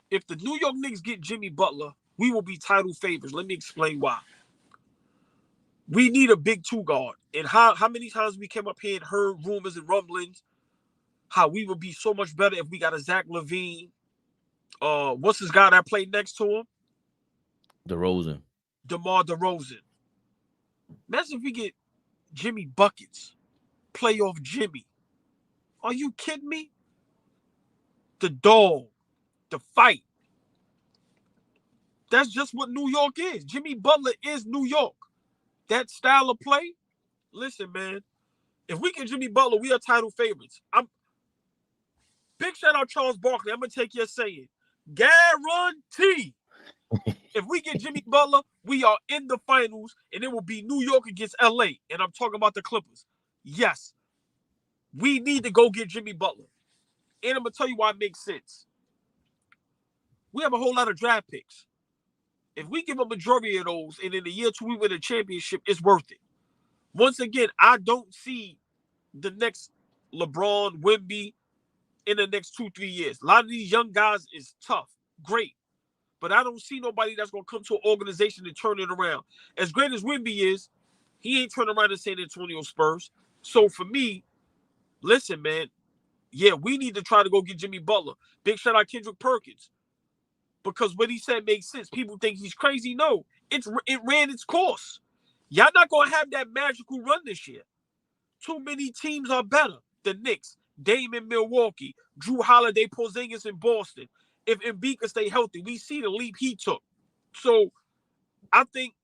If the New York Knicks get Jimmy Butler, we will be title favorites. Let me explain why. We need a big two guard. And how many times we came up here and heard rumors and rumblings how we would be so much better if we got a Zach LaVine. What's this guy that played next to him? DeRozan. DeMar DeRozan. Imagine if we get Jimmy Buckets, playoff Jimmy. Are you kidding me? The dog, the fight. That's just what New York is. Jimmy Butler is New York. That style of play, listen, man. If we get Jimmy Butler, we are title favorites. Big shout out Charles Barkley. I'm gonna take your saying. Guarantee. If we get Jimmy Butler, we are in the finals, and it will be New York against LA. And I'm talking about the Clippers. Yes, we need to go get Jimmy Butler. And I'm gonna tell you why it makes sense. We have a whole lot of draft picks. If we give a majority of those, and in the year 2 we win a championship, it's worth it. Once again, I don't see the next LeBron, Wemby in the next 2-3 years. A lot of these young guys is tough, great, but I don't see nobody that's gonna come to an organization and turn it around. As great as Wemby is, he ain't turning around the San Antonio Spurs. So for me, listen, man, yeah, we need to try to go get Jimmy Butler. Big shout out Kendrick Perkins. Because what he said makes sense. People think he's crazy. No, it ran its course. Y'all not going to have that magical run this year. Too many teams are better. The Knicks, Dame in Milwaukee, Drew Holiday, Porzingis in Boston. If Embiid can stay healthy, we see the leap he took. So I think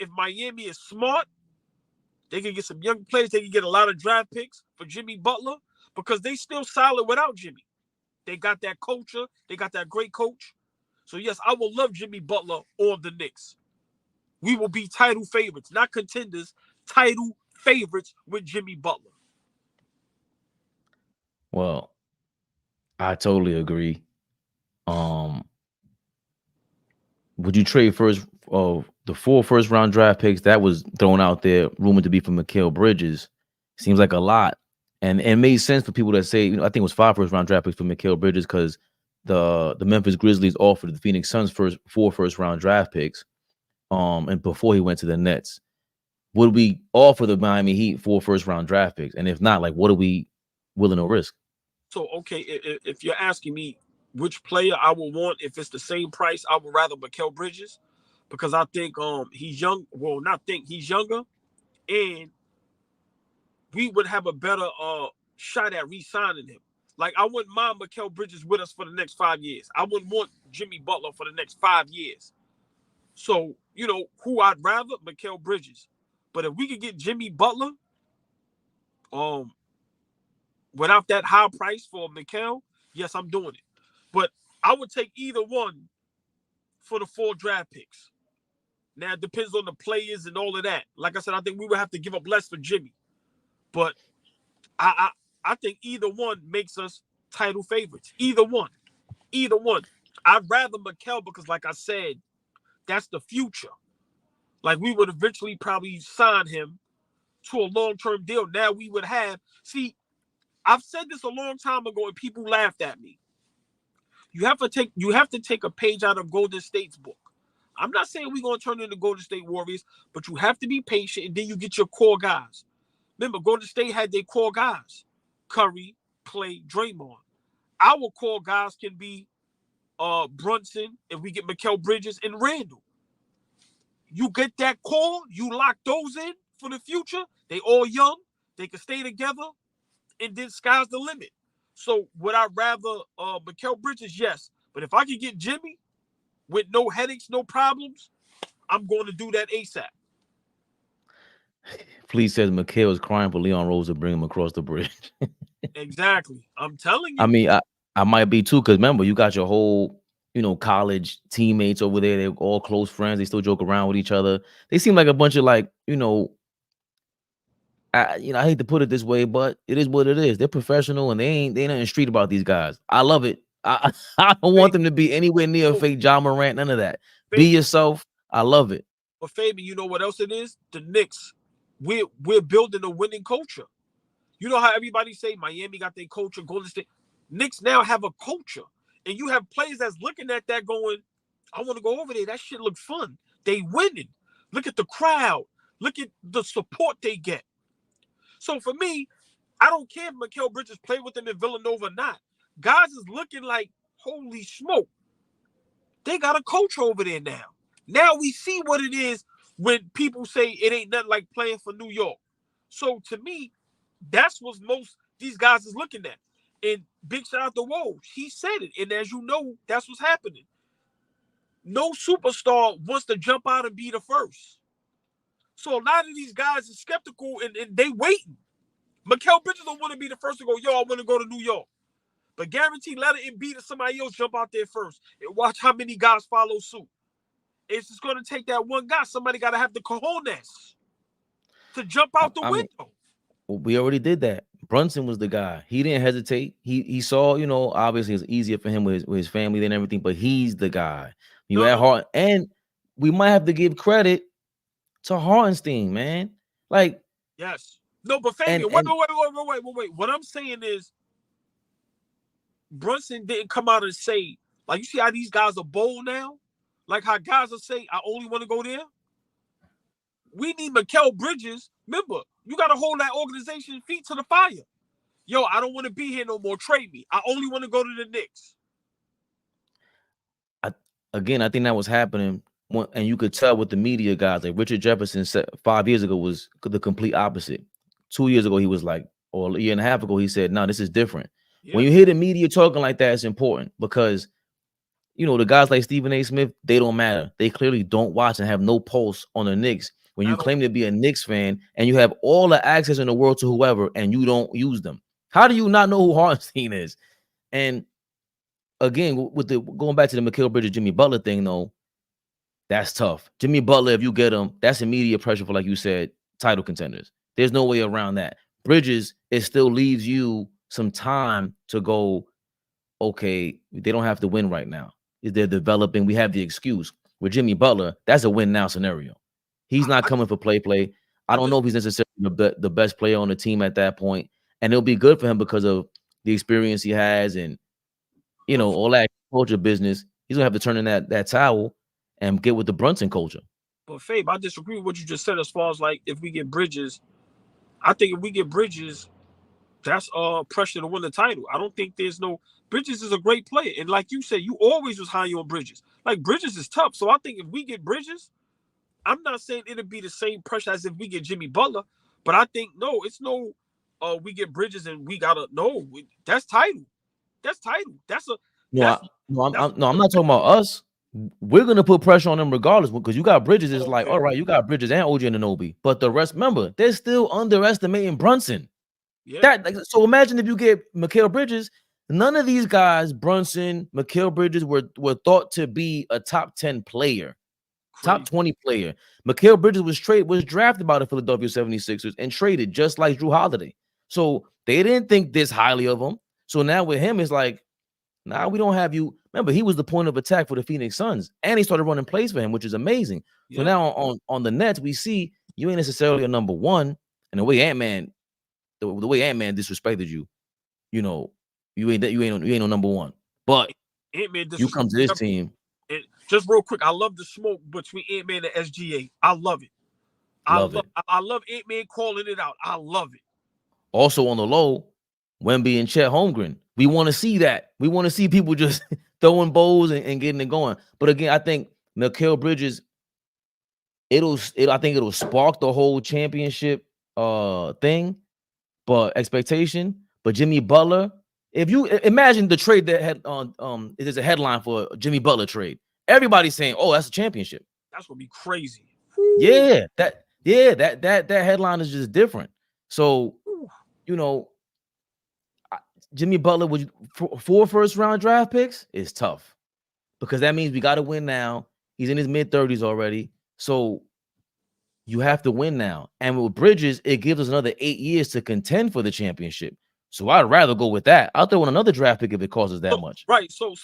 if Miami is smart, they can get some young players. They can get a lot of draft picks for Jimmy Butler because they still solid without Jimmy. They got that culture. They got that great coach. So, yes, I will love Jimmy Butler on the Knicks. We will be title favorites, not contenders, title favorites with Jimmy Butler. Well, I totally agree. Would you trade the 4 first-round draft picks that was thrown out there, rumored to be from Mikal Bridges? Seems like a lot. And it made sense for people that say, I think it was 5 first-round draft picks for Mikal Bridges because the Memphis Grizzlies offered the Phoenix Suns 4 first-round draft picks. And before he went to the Nets, would we offer the Miami Heat 4 first-round draft picks? And if not, like, what are we willing to risk? So, okay, if you're asking me which player I would want, if it's the same price, I would rather Mikal Bridges because I think he's young. Well, he's younger, and we would have a better shot at re-signing him. Like, I wouldn't mind Mikal Bridges with us for the next 5 years. I wouldn't want Jimmy Butler for the next 5 years. So, who I'd rather? Mikal Bridges. But if we could get Jimmy Butler, without that high price for Mikal, yes, I'm doing it. But I would take either one for the 4 draft picks. Now, it depends on the players and all of that. Like I said, I think we would have to give up less for Jimmy. But I think either one makes us title favorites. Either one. I'd rather Mikal because, like I said, that's the future. Like, we would eventually probably sign him to a long-term deal. Now we would have... See, I've said this a long time ago and people laughed at me. You have to take a page out of Golden State's book. I'm not saying we're going to turn into Golden State Warriors, but you have to be patient and then you get your core guys. Remember, Golden State had their core guys. Curry, Clay, Draymond. Our core guys can be Brunson, if we get Mikal Bridges, and Randall. You get that core, you lock those in for the future. They all young. They can stay together, and then sky's the limit. So would I rather Mikal Bridges? Yes. But if I could get Jimmy with no headaches, no problems, I'm going to do that ASAP. Please says Mikal is crying for Leon Rose to bring him across the bridge. Exactly. I'm telling you. I mean, I might be too, because remember, you got your whole, college teammates over there. They're all close friends. They still joke around with each other. They seem like a bunch of I hate to put it this way, but it is what it is. They're professional and they ain't nothing street about these guys. I love it. I don't want them to be anywhere near fake John Morant. None of that. Be yourself. I love it. But Fabian, you know what else it is? The Knicks. We're building a winning culture. You know how everybody say Miami got their culture, Golden State. Knicks now have a culture. And you have players that's looking at that going, I want to go over there. That shit looks fun. They winning. Look at the crowd. Look at the support they get. So for me, I don't care if Mikal Bridges played with them in Villanova or not. Guys is looking like, holy smoke. They got a coach over there now. Now we see what it is when people say it ain't nothing like playing for New York. So to me, that's what most these guys is looking at. And big shout out to Woj. He said it. And as you know, that's what's happening. No superstar wants to jump out and be the first. So a lot of these guys are skeptical and they waiting. Mikal Bridges don't want to be the first to go, yo, I want to go to New York. But guarantee let it be that somebody else jump out there first and watch how many guys follow suit. It's just going to take that one guy. Somebody got to have the cojones to jump out the window. We already did that. Brunson was the guy. He didn't hesitate. He saw, obviously it's easier for him with his family than everything, but he's the guy. You at heart, and we might have to give credit to Hartenstein, man. Like, yes. No, but Fabian, wait. What I'm saying is Brunson didn't come out and say, like, you see how these guys are bold now? Like how guys will say, I only want to go there. We need Mikal Bridges. Remember, you got to hold that organization's feet to the fire. Yo, I don't want to be here no more. Trade me. I only want to go to the Knicks. I think that was happening. And you could tell with the media guys, like Richard Jefferson said 5 years ago was the complete opposite. 2 years ago, he was like, or a year and a half ago, he said, no, this is different. Yeah. When you hear the media talking like that, it's important because, the guys like Stephen A. Smith, they don't matter. They clearly don't watch and have no pulse on the Knicks. When you claim to be a Knicks fan and you have all the access in the world to whoever and you don't use them. How do you not know who Hartenstein is? And again, with the going back to the Mikal Bridges, Jimmy Butler thing, though, that's tough. Jimmy Butler, if you get him, that's immediate pressure for, like you said, title contenders. There's no way around that. Bridges, it still leaves you some time to go, okay, they don't have to win right now. They're developing. We have the excuse. With Jimmy Butler, that's a win now scenario. He's not coming for play. I don't know if he's necessarily the best player on the team at that point. And it'll be good for him because of the experience he has and, you know, all that culture business. He's going to have to turn in that towel and get with the Brunson culture. But Fabe, I disagree with what you just said as far as like if we get Bridges. I think if we get Bridges, that's pressure to win the title. I don't think there's no Bridges is a great player. And like you said, you always was high on Bridges. Like Bridges is tough. So I think if we get Bridges, I'm not saying it'll be the same pressure as if we get Jimmy Butler, but I think no, it's no we get Bridges and we gotta that's title. That's title. That's a I'm not talking about us. We're gonna put pressure on them regardless because you got Bridges. It's like, all right, you got Bridges and OG Anunoby, but the rest, remember, they're still underestimating Brunson. Yeah. So imagine if you get Mikal Bridges. None of these guys, Brunson, Mikal Bridges, were thought to be a top 10 player, top 20 player. Mikal Bridges was drafted by the Philadelphia 76ers and traded just like Drew Holiday. So they didn't think this highly of him. So now with him, it's like, nah, we don't have you. Remember, he was the point of attack for the Phoenix Suns, and he started running plays for him, which is amazing. Yeah. So now on the Nets, we see you ain't necessarily a number one, and the way Ant-Man disrespected you, you know, you ain't no number one. But you come to this team. And just real quick, I love the smoke between Ant-Man and SGA. I love it. I love Ant-Man calling it out. I love it. Also on the low, Wemby and Chet Holmgren. We want to see that. We want to see people just throwing bowls and getting it going. But again, I think Mikal Bridges, I think it'll spark the whole championship thing, but expectation. But Jimmy Butler, if you imagine the trade that had there's a headline for a Jimmy Butler trade. Everybody's saying, "Oh, that's a championship." That's gonna be crazy. Yeah, that headline is just different. So, you know, Jimmy Butler with 4 first-round draft picks is tough because that means we got to win now. He's in his mid-30s already, so you have to win now. And with Bridges, it gives us another 8 years to contend for the championship. So I'd rather go with that. I'll throw in another draft pick if it costs us that much. Right. So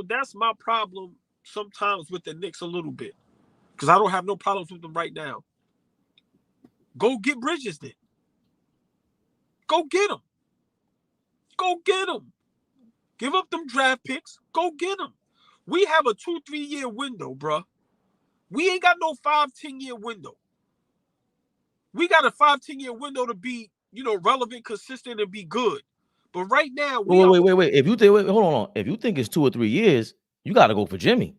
that's my problem sometimes with the Knicks a little bit because I don't have no problems with them right now. Go get Bridges then. Go get him. Go get him. Give up them draft picks. Go get him. We have a 2-3 year window, bruh. We ain't got no 5-10 year window. We got a 5-10 year window to be, you know, relevant, consistent, and be good. But right now, wait. If you think, hold on. If you think it's 2 or 3 years, you got to go for Jimmy.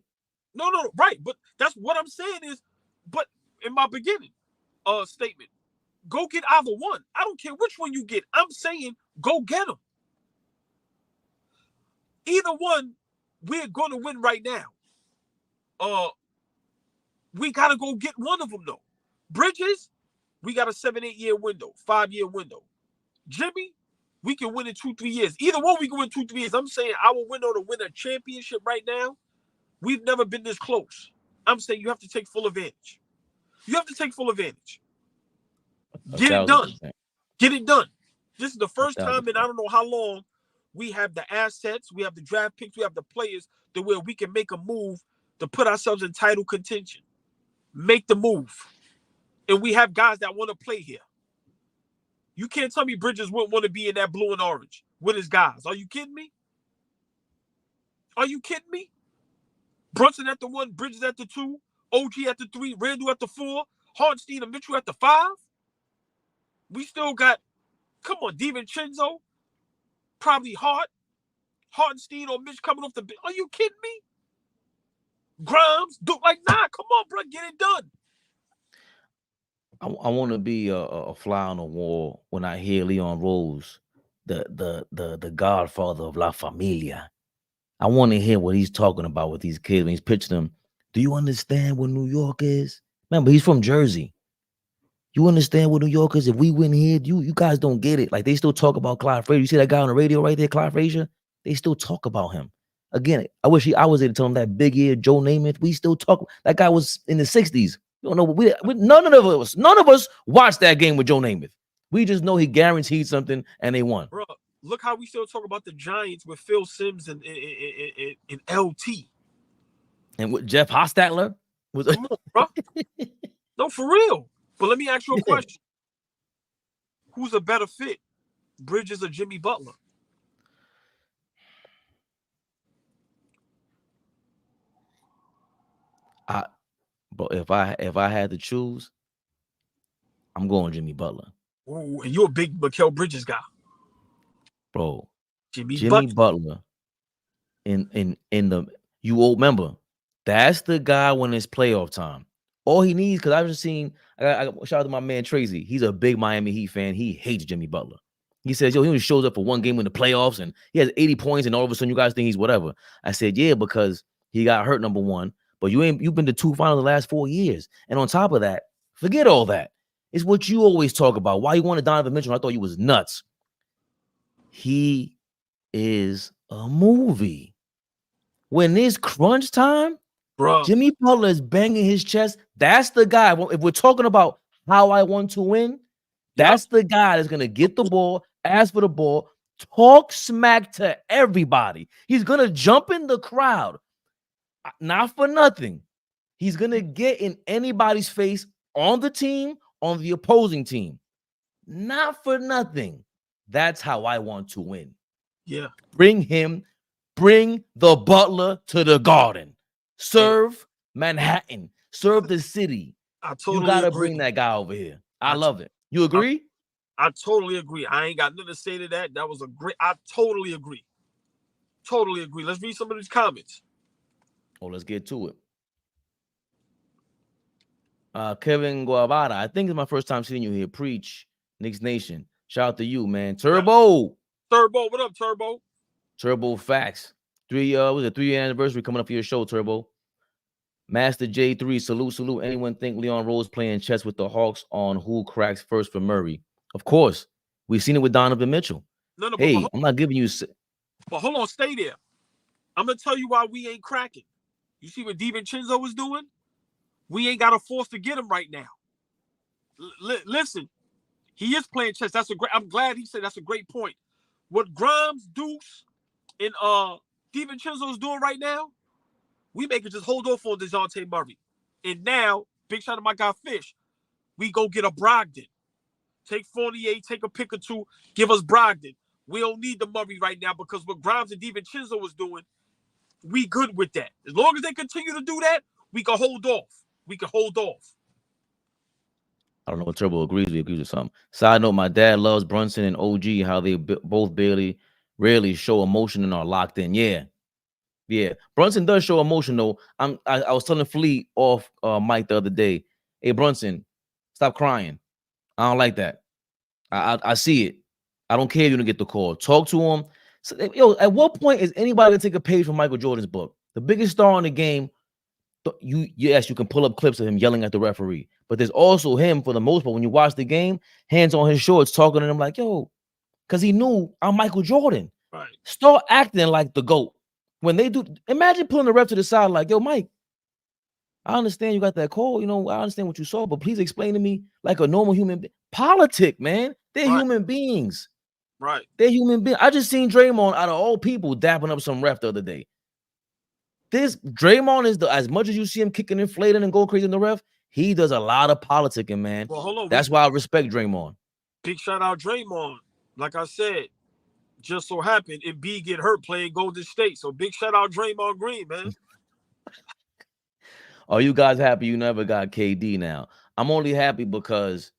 No, right. But that's what I'm saying is, but in my beginning statement, go get either one. I don't care which one you get. I'm saying go get them. Either one, we're going to win right now. We got to go get one of them, though. Bridges, we got a 7-8 year window, 5-year window. Jimmy, we can win in 2-3 years. Either one, we can win 2-3 years. I'm saying our window to win a championship right now, we've never been this close. I'm saying you have to take full advantage. You have to take full advantage. Get it done. Get it done. This is the first time in I don't know how long we have the assets, we have the draft picks, we have the players to where we can make a move to put ourselves in title contention. Make the move. And we have guys that want to play here. You can't tell me Bridges wouldn't want to be in that blue and orange with his guys. Are you kidding me? Are you kidding me? Brunson at the 1, Bridges at the 2, OG at the 3, Randall at the 4, Hartenstein and Mitchell at the 5. We still got, come on, DiVincenzo, probably Hartenstein or Mitch coming off the bench. Are you kidding me? Grimes, come on, bro, get it done. I want to be a fly on the wall when I hear Leon Rose, the godfather of La Familia. I want to hear what he's talking about with these kids when he's pitching them. Do you understand what New York is? Remember, he's from Jersey. You understand what New York is? If we win here, you guys don't get it. Like, they still talk about Clyde Frazier. You see that guy on the radio right there, Clyde Frazier? They still talk about him. Again, I wish I was there to tell him that big ear Joe Namath. We still talk. That guy was in the 60s. You don't know. We none of us watched that game with Joe Namath. We just know he guaranteed something and they won. Bro, look how we still talk about the Giants with Phil Simms and LT. And with Jeff Hostetler was. Come on, bro. No, for real. But let me ask you a question. Who's a better fit, Bridges or Jimmy Butler? But if I had to choose, I'm going Jimmy Butler. Ooh, and you're a big Mikal Bridges guy, bro. Jimmy Butler. In the you old member, that's the guy when it's playoff time. All he needs, because I've just seen. I shout out to my man Tracy. He's a big Miami Heat fan. He hates Jimmy Butler. He says, yo, he only shows up for one game in the playoffs and he has 80 points, and all of a sudden you guys think he's whatever. I said, yeah, because he got hurt, number one. But you've been to 2 finals the last 4 years. And on top of that, forget all that. It's what you always talk about. Why you wanted Donovan Mitchell? I thought you was nuts. He is a movie. When it's crunch time, bro, Jimmy Butler is banging his chest. That's the guy. If we're talking about how I want to win, that's the guy that's going to get the ball, ask for the ball, talk smack to everybody. He's going to jump in the crowd. Not for nothing. He's going to get in anybody's face on the team, on the opposing team. Not for nothing. That's how I want to win. Yeah. Bring the Butler to the Garden. Serve Manhattan. Serve the city. You got to bring that guy over here. I love it. You agree? I totally agree. I ain't got nothing to say to that. That was I totally agree. Totally agree. Let's read some of these comments. Oh, let's get to it. Kevin Guavara, I think it's my first time seeing you here. Preach, Knicks Nation. Shout out to you, man. Turbo, what up, Turbo? Turbo facts. 3-year anniversary coming up for your show, Turbo. Master J3, salute. Anyone think Leon Rose playing chess with the Hawks on who cracks first for Murray? Of course. We've seen it with Donovan Mitchell. No, hey, I'm not giving you. But hold on, stay there. I'm gonna tell you why we ain't cracking. You see what DiVincenzo was doing? We ain't got a force to get him right now. Listen, he is playing chess. I'm glad he said that's a great point. What Grimes, Deuce, and DiVincenzo is doing right now, we make it just hold off on DeJounte Murray. And now, big shout out to my guy Fish, we go get a Brogdon. Take Fournier, take a pick or two, give us Brogdon. We don't need the Murray right now because what Grimes and DiVincenzo was doing, we good with that. As long as they continue to do that, we can hold off. I don't know what Turbo agrees with something. Side note, my dad loves Brunson and OG, how they both rarely show emotion and are locked in. Yeah. Brunson does show emotion, though. I was telling Fleet off mic the other day, hey, Brunson, stop crying. I don't like that. I see it. I don't care if you don't get the call. Talk to him. So, at what point is anybody going to take a page from Michael Jordan's book? The biggest star in the game, yes, you can pull up clips of him yelling at the referee. But there's also him, for the most part, when you watch the game, hands on his shorts, talking to him like, yo, because he knew I'm Michael Jordan. Right. Start acting like the GOAT. When they do, imagine pulling the ref to the side like, yo, Mike, I understand you got that call. I understand what you saw, but please explain to me like a normal human being. Politic, man. They're human beings. Right. They're human beings. I just seen Draymond, out of all people, dapping up some ref the other day. This Draymond is as much as you see him kicking and flating and go crazy in the ref, he does a lot of politicking, man. Well, hold on. That's why I respect Draymond. Big shout out Draymond. Like I said, just so happened Embiid get hurt playing Golden State. So big shout out Draymond Green, man. Are you guys happy you never got KD now? I'm only happy because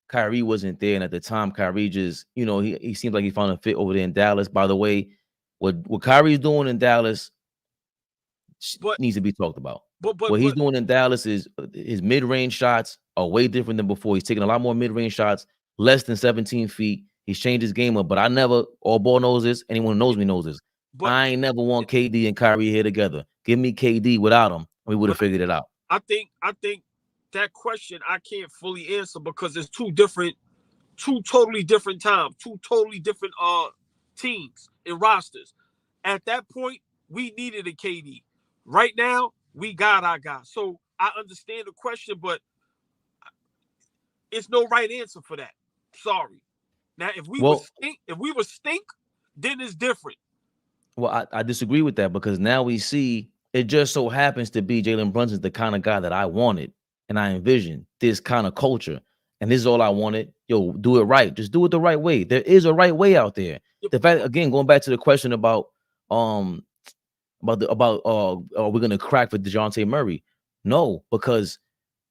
Kyrie wasn't there. And at the time, Kyrie just, he seems like he found a fit over there in Dallas. By the way, what Kyrie's doing in Dallas needs to be talked about. What he's doing in Dallas is his mid-range shots are way different than before. He's taking a lot more mid-range shots, less than 17 feet. He's changed his game up, but I never, AllBall knows this. Anyone who knows me knows this. I ain't never want KD and Kyrie here together. Give me KD without him. We would have figured it out. I think that question I can't fully answer because it's two totally different times, two totally different teams and rosters. At that point, we needed a KD. Right now, we got our guy. So I understand the question, but it's no right answer for that. Sorry. Now, if we were stink, then it's different. Well, I disagree with that because now we see it just so happens to be Jalen Brunson's the kind of guy that I wanted and I envisioned this kind of culture. And this is all I wanted. Yo, do it right. Just do it the right way. There is a right way out there. The fact, again, going back to the question about are we gonna crack for DeJounte Murray? No, because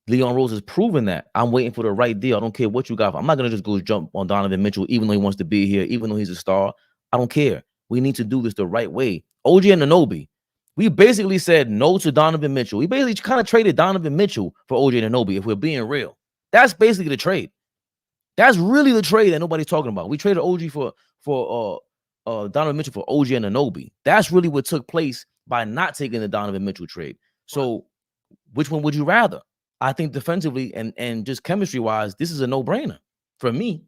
Leon Rose has proven that. I'm waiting for the right deal. I don't care what you got. I'm not gonna just go jump on Donovan Mitchell, even though he wants to be here, even though he's a star. I don't care. We need to do this the right way. OG Anunoby, we basically said no to Donovan Mitchell. We basically kind of traded Donovan Mitchell for OG Anunoby, if we're being real. That's basically the trade. That's really the trade that nobody's talking about. We traded OG for Donovan Mitchell for OG Anunoby. That's really what took place by not taking the Donovan Mitchell trade. So which one would you rather? I think defensively and just chemistry-wise, this is a no-brainer for me.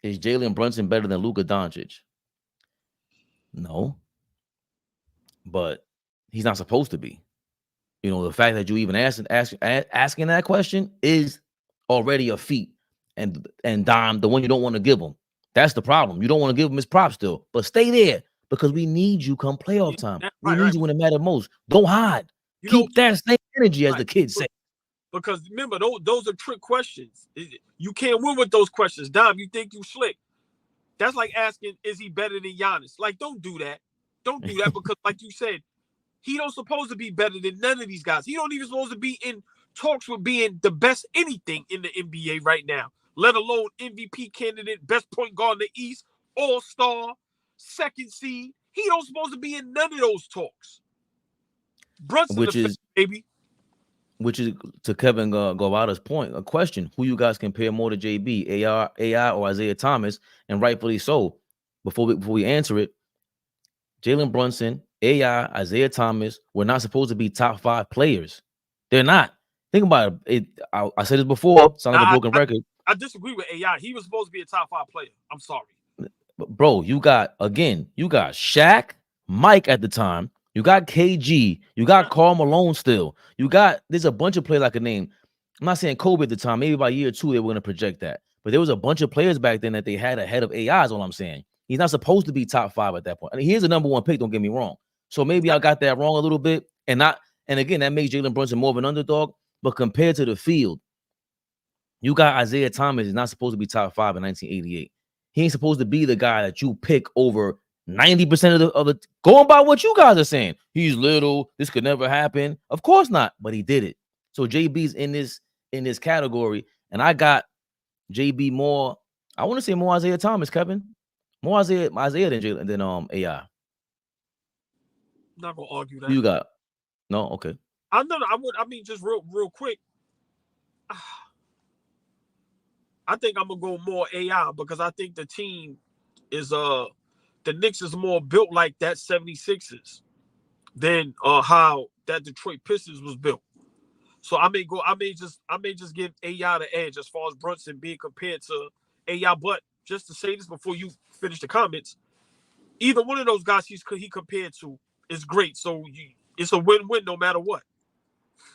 Is Jalen Brunson better than Luka Doncic? No. But he's not supposed to be. You know, the fact that you even asking that question is already a feat. And Dom, the one you don't want to give him. That's the problem. You don't want to give him his props still. But stay there because we need you come playoff time. We need you when it matters most. Don't hide. Keep that same energy, as the kids say. Because remember, those are trick questions. You can't win with those questions. Dom, you think you slick. That's like asking, is he better than Giannis? Like, don't do that. Don't do that because, like you said, he don't supposed to be better than none of these guys. He don't even supposed to be in talks with being the best anything in the NBA right now, let alone MVP candidate, best point guard in the East, all-star, second seed. He don't supposed to be in none of those talks. Brunson, which is to Kevin Govada's point, a question: who you guys compare more to JB, AI, or Isaiah Thomas? And rightfully so. Before we answer it, Jalen Brunson, AI, Isaiah Thomas were not supposed to be top 5 players. They're not. Think about it. I said this before. Sound like a broken record. I disagree with AI. He was supposed to be a top 5 player. I'm sorry. But bro, you got Shaq, Mike at the time. You got KG. You got Karl Malone still. There's a bunch of players I could name. I'm not saying Kobe at the time. Maybe by year 2 they were going to project that. But there was a bunch of players back then that they had ahead of AI is all I'm saying. He's not supposed to be top 5 at that point. I mean, he is a number 1 pick, don't get me wrong. So maybe I got that wrong a little bit. And again, that makes Jalen Brunson more of an underdog. But compared to the field, you got Isaiah Thomas is not supposed to be top 5 in 1988. He ain't supposed to be the guy that you pick over 90% of the going by what you guys are saying. He's little. This could never happen. Of course not, but he did it. So JB's in this category, and I got JB more. I want to say more Isaiah Thomas, Kevin. More Isaiah than AI. I'm not gonna argue that. Who you got? No, okay. I mean, just real quick. I think I'm gonna go more AI because I think the team is the Knicks is more built like that 76ers than how that Detroit Pistons was built. So I may just give AI the edge as far as Brunson being compared to AI. But just to say this before you finish the comments, either one of those guys he compared to is great. So it's a win-win no matter what.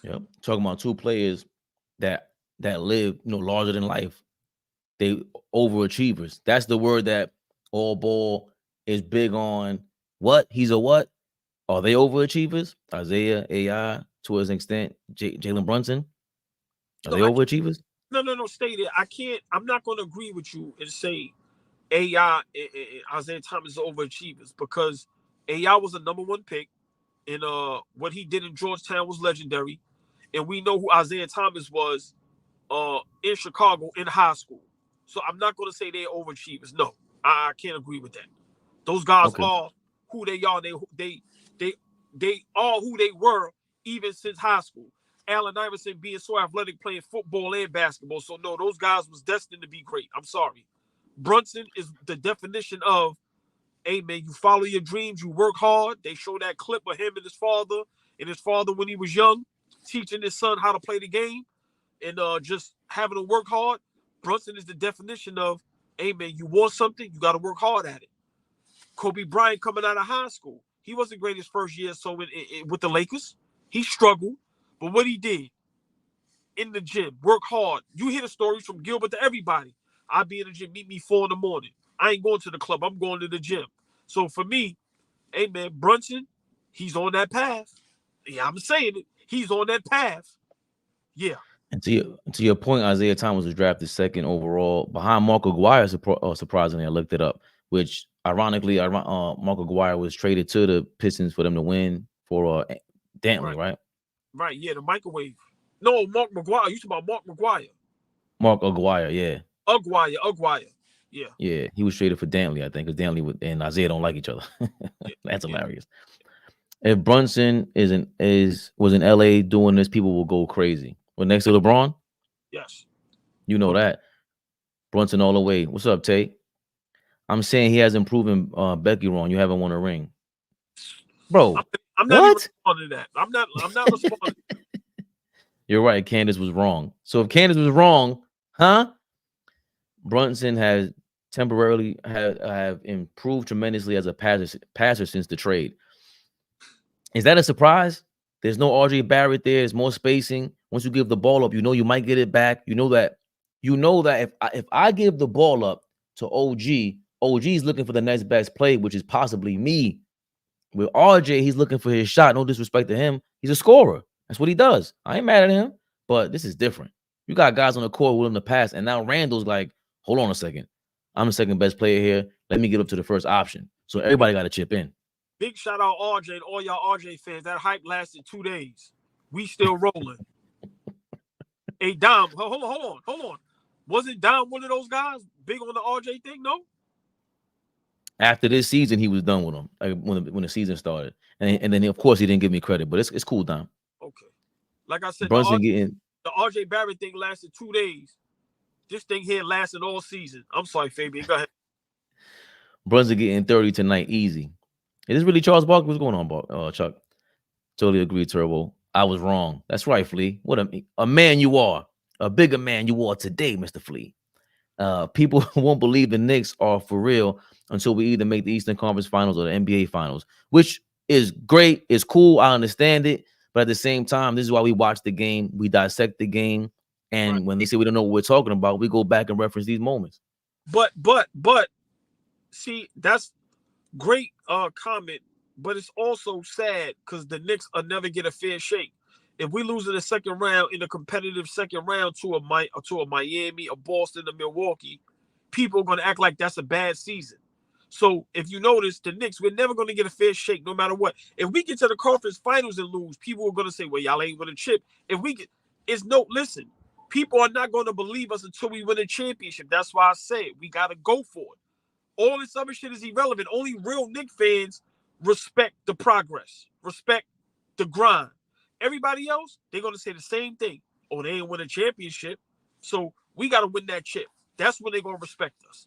Yep. Talking about 2 players that live, larger than life. They overachievers. That's the word that AllBall is big on. What? He's a what? Are they overachievers? Isaiah, AI, to an extent, Jalen Brunson. Are they overachievers? No, stay there. I'm not going to agree with you and say AI and Isaiah Thomas are overachievers because AI was a number 1 pick, and what he did in Georgetown was legendary, and we know who Isaiah Thomas was in Chicago in high school. So I'm not going to say they're overachievers. No, I can't agree with that. Those guys are who they are. They are who they were even since high school. Allen Iverson being so athletic, playing football and basketball. So no, those guys was destined to be great. I'm sorry. Brunson is the definition of, hey man, you follow your dreams, you work hard. They show that clip of him and his father when he was young, teaching his son how to play the game and just having to work hard. Brunson is the definition of, hey man, you want something, you got to work hard at it. Kobe Bryant coming out of high school. He wasn't great his first year, so with the Lakers, he struggled. But what he did in the gym, work hard. You hear the stories from Gilbert to everybody. I be in the gym, meet me 4 a.m. I ain't going to the club. I'm going to the gym. So for me, hey man, Brunson, he's on that path. Yeah, I'm saying it. He's on that path. Yeah. And to your point, Isaiah Thomas was drafted 2nd overall behind Mark Aguirre. Surprisingly, I looked it up. Which ironically, Mark Aguirre was traded to the Pistons for them to win for Dantley, right? Right. Yeah, the microwave. No, Mark McGuire. You talking about Mark McGuire? Mark Aguirre, yeah. Aguirre. Yeah. Yeah, he was traded for Dantley, I think, because Dantley and Isaiah don't like each other. That's hilarious. If Brunson was in LA doing this, people will go crazy. But next to LeBron, yes, you know that. Brunson all the way. What's up, Tate? I'm saying he hasn't proven Becky wrong. You haven't won a ring, bro. I'm not even responding to that. I'm not responding. You're right. Candace was wrong. So if Candace was wrong, Brunson has temporarily have improved tremendously as a passer since the trade. Is that a surprise? There's no RJ Barrett there. There's more spacing. Once you give the ball up, you know you might get it back. You know that if I give the ball up to OG is looking for the next best play, which is possibly me. With RJ, he's looking for his shot. No disrespect to him. He's a scorer. That's what he does. I ain't mad at him, but this is different. You got guys on the court willing to pass, and now Randall's like, hold on a second. I'm the second best player here. Let me get up to the first option. So everybody got to chip in. Big shout out RJ and all y'all RJ fans. That hype lasted 2 days. We still rolling. Hey, Dom, hold on. Wasn't Dom one of those guys big on the RJ thing? No. After this season, he was done with him. Like when the season started, and then of course he didn't give me credit, but it's cool, Dom. Okay. Like I said, Brunson the RJ Barrett thing lasted 2 days. This thing here lasted all season. I'm sorry, Fabian. Go ahead. Brunson getting 30 tonight, easy. Is this really Charles Barkley? What's going on, Chuck? Totally agree, Turbo. I was wrong. That's right, Flea. What a man you are. A bigger man you are today, Mr. Flea. People won't believe the Knicks are for real until we either make the Eastern Conference Finals or the NBA Finals, which is great. It's cool. I understand it. But at the same time, this is why we watch the game. We dissect the game. And when they say we don't know what we're talking about, we go back and reference these moments. But see, that's great comment, but it's also sad because the Knicks will never get a fair shake. If we lose in the second round, in a competitive second round to a Miami, a Boston, a Milwaukee, people are going to act like that's a bad season. So if you notice, the Knicks, we're never going to get a fair shake no matter what. If we get to the conference finals and lose, people are going to say, well, y'all ain't going to chip. Listen, people are not going to believe us until we win a championship. That's why I say it. We got to go for it. All this other shit is irrelevant. Only real Knicks fans respect the progress, respect the grind. Everybody else, they're going to say the same thing. Oh, they ain't win a championship. So we got to win that chip. That's when they're going to respect us.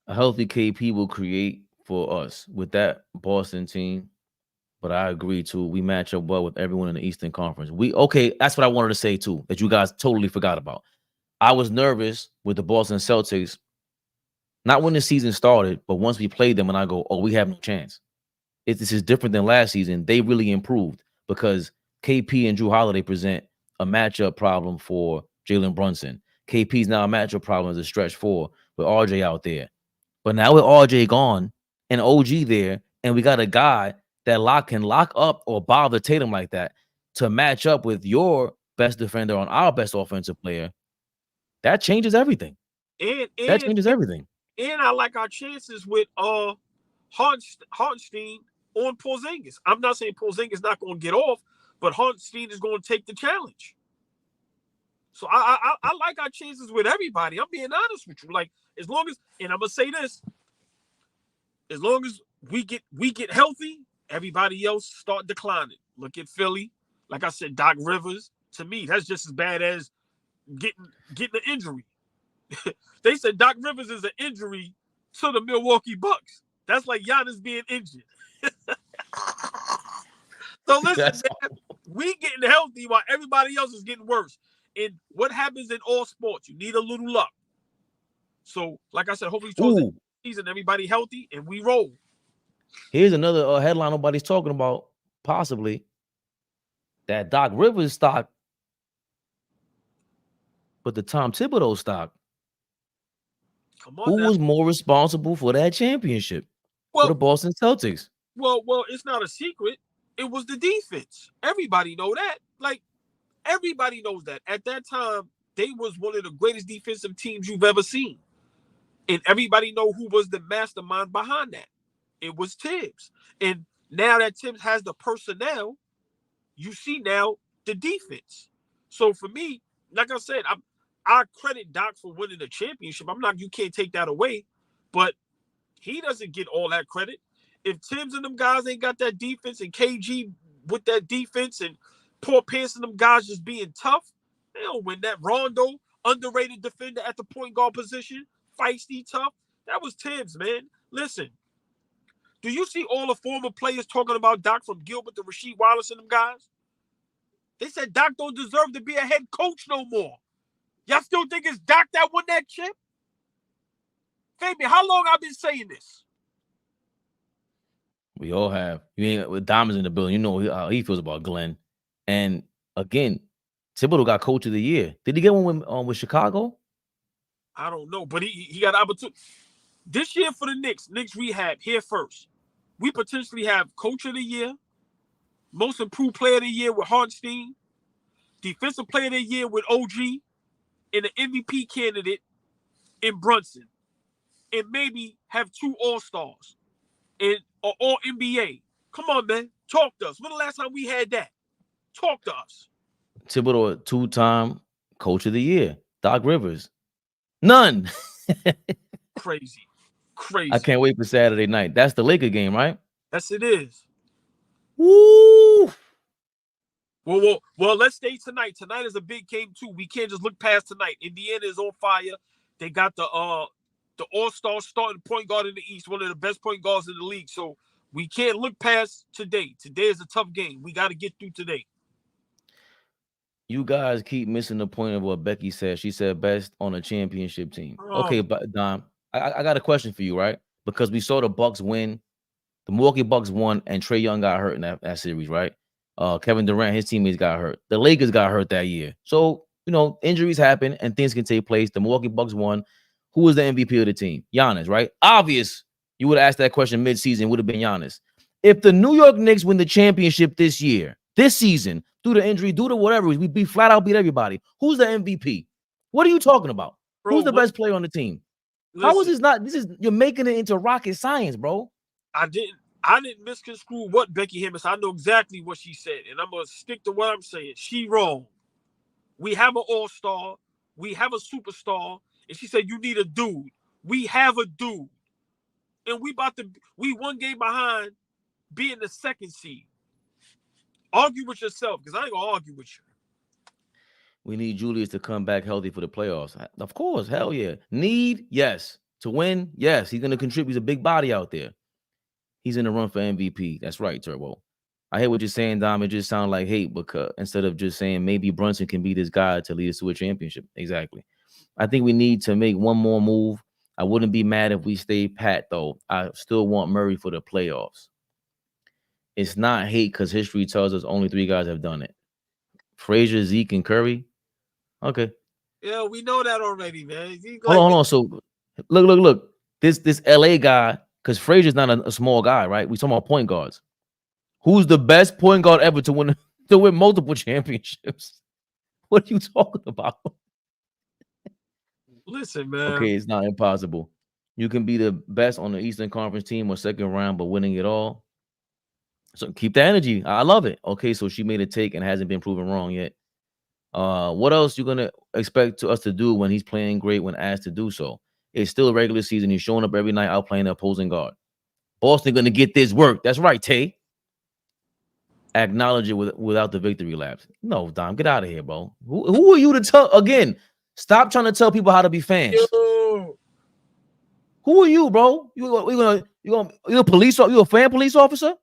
A healthy KP will create for us with that Boston team. But I agree, too. We match up well with everyone in the Eastern Conference. That's what I wanted to say, too, that you guys totally forgot about. I was nervous with the Boston Celtics, not when the season started, but once we played them and I go, oh, we have no chance. This is different than last season. They really improved because KP and Drew Holiday present a matchup problem for Jalen Brunson. KP's now a matchup problem as a stretch 4 with RJ out there. But now with RJ gone and OG there, and we got a guy that can lock up or bother Tatum like that to match up with your best defender on our best offensive player, that changes everything. That changes everything. And I like our chances with Hartenstein on Porzingis. I'm not saying Porzingis not going to get off, but Hartenstein is going to take the challenge. So I like our chances with everybody. I'm being honest with you. Like, as long as, and I'm going to say this, as long as we get healthy, everybody else start declining. Look at Philly. Like I said, Doc Rivers, to me, that's just as bad as getting an injury. They said Doc Rivers is an injury to the Milwaukee Bucks. That's like Giannis being injured. So listen, man, we getting healthy while everybody else is getting worse. And what happens in all sports? You need a little luck. So, like I said, hopefully, season, everybody healthy, and we roll. Here's another headline nobody's talking about, possibly. That Doc Rivers stock, but the Tom Thibodeau stock. Come on, who was more responsible for that championship for the Boston Celtics? Well, it's not a secret. It was the defense. Everybody know that. Like, everybody knows that. At that time, they was one of the greatest defensive teams you've ever seen. And everybody know who was the mastermind behind that. It was Tibbs. And now that Tibbs has the personnel, you see now the defense. So for me, like I said, I credit Doc for winning the championship. You can't take that away, but he doesn't get all that credit. If Tibbs and them guys ain't got that defense and KG with that defense and Paul Pierce and them guys just being tough, they don't win that. Rondo, underrated defender at the point guard position, feisty, tough. That was Tibbs, man. Listen, do you see all the former players talking about Doc, from Gilbert to Rasheed Wallace and them guys? They said Doc don't deserve to be a head coach no more. Y'all still think it's Doc that won that chip? Fabian, how long I've been saying this? We all have. You ain't with Diamonds in the building. You know how he feels about Glenn. And again, Thibodeau got Coach of the Year. Did he get one with Chicago? I don't know, but he got opportunity. This year for the Knicks Rehab here first. We potentially have Coach of the Year, Most Improved Player of the Year with Hartenstein, Defensive Player of the Year with OG, and an MVP candidate in Brunson. And maybe have 2 All-Stars and All NBA. Come on, man. Talk to us. When the last time we had that? Talk to us. Thibodeau, 2-time Coach of the Year. Doc Rivers. None. Crazy. Crazy. I can't wait for Saturday night. That's the Laker game, right? Yes, it is. Woo! Well, let's stay tonight. Tonight is a big game, too. We can't just look past tonight. Indiana is on fire. They got the All-Star starting point guard in the East, one of the best point guards in the league. So we can't look past today. Today is a tough game. We got to get through today. You guys keep missing the point of what Becky said. She said best on a championship team. Okay, but Dom, I got a question for you, right? Because we saw the Bucks win. The Milwaukee Bucks won, and Trae Young got hurt in that series, right? Kevin Durant, his teammates got hurt. The Lakers got hurt that year. So, injuries happen and things can take place. The Milwaukee Bucks won. Who was the MVP of the team? Giannis, right? Obvious. You would have asked that question mid-season, would have been Giannis. If the New York Knicks win the championship this season, due to injury, due to whatever, we flat out beat everybody. Who's the MVP? What are you talking about? Bro, who's the best player on the team? Listen, how is this not? You're making it into rocket science, bro. I didn't misconstrue what Becky Hammond said. I know exactly what she said, and I'm gonna stick to what I'm saying. She wrong. We have an all-star, we have a superstar, and she said you need a dude. We have a dude, and we 1 game behind being the 2nd seed. Argue with yourself, because I ain't gonna argue with you. We need Julius to come back healthy for the playoffs. Of course, hell yeah. Need, yes. To win, yes. He's gonna contribute. He's a big body out there. He's in the run for MVP. That's right, Turbo. I hear what you're saying, Dom. It just sounds like hate, because instead of just saying maybe Brunson can be this guy to lead us to a championship. Exactly. I think we need to make one more move. I wouldn't be mad if we stay pat, though. I still want Murray for the playoffs. It's not hate because history tells us only 3 guys have done it. Frazier, Zeke, and Curry. Okay. Yeah, we know that already, man. Hold on. So, look. This LA guy, because Frazier's not a small guy, right? We talking about point guards. Who's the best point guard ever to win multiple championships? What are you talking about? Listen, man. Okay, it's not impossible. You can be the best on the Eastern Conference team or 2nd round, but winning it all. So keep the energy. I love it. Okay, so she made a take and hasn't been proven wrong yet. What else you gonna expect us to do when he's playing great when asked to do so? It's still a regular season. He's showing up every night out playing the opposing guard. Boston gonna get this work. That's right, Tay. Acknowledge it without the victory laps. No, Dom, get out of here, bro. Who are you to tell? Again, stop trying to tell people how to be fans. Yo. Who are you, bro? You a police? You a fan police officer?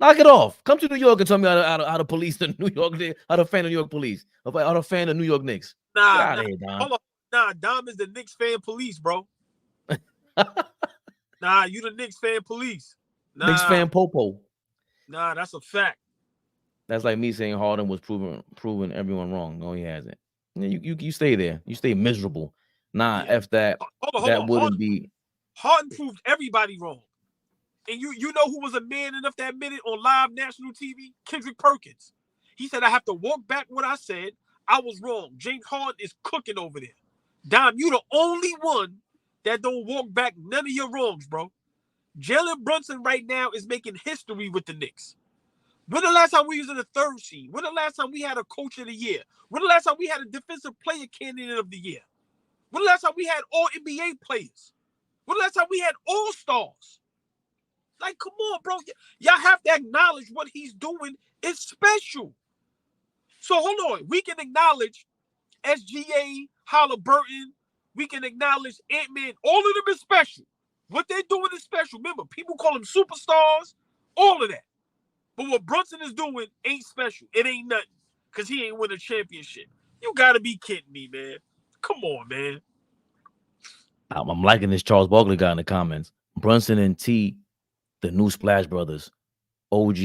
Knock it off. Come to New York and tell me how to police the New York, how to fan the New York police, how to fan the New York Knicks. Get out of here, Dom. Hold on. Nah, Dom is the Knicks fan police, bro. Nah, you the Knicks fan police. Nah. Knicks fan popo. Nah, that's a fact. That's like me saying Harden was proving everyone wrong. No, he hasn't. You stay there. You stay miserable. Nah, Yeah. F that. Hold on. Wouldn't be. Harden proved everybody wrong. And you know who was a man enough to admit it on live national TV? Kendrick Perkins. He said, I have to walk back what I said. I was wrong. James Harden is cooking over there. Dom, you the only one that don't walk back none of your wrongs, bro. Jalen Brunson right now is making history with the Knicks. When the last time we was in the 3rd seed? When the last time we had a coach of the year? When the last time we had a defensive player candidate of the year? When the last time we had all NBA players? When the last time we had all-stars? Like, come on, bro. Y'all have to acknowledge what he's doing is special. So hold on. We can acknowledge SGA, Haliburton. We can acknowledge Ant-Man. All of them is special. What they're doing is special. Remember, people call them superstars. All of that. But what Brunson is doing ain't special. It ain't nothing. Because he ain't win a championship. You got to be kidding me, man. Come on, man. I'm liking this Charles Barkley guy in the comments. Brunson and T, the new Splash Brothers. OG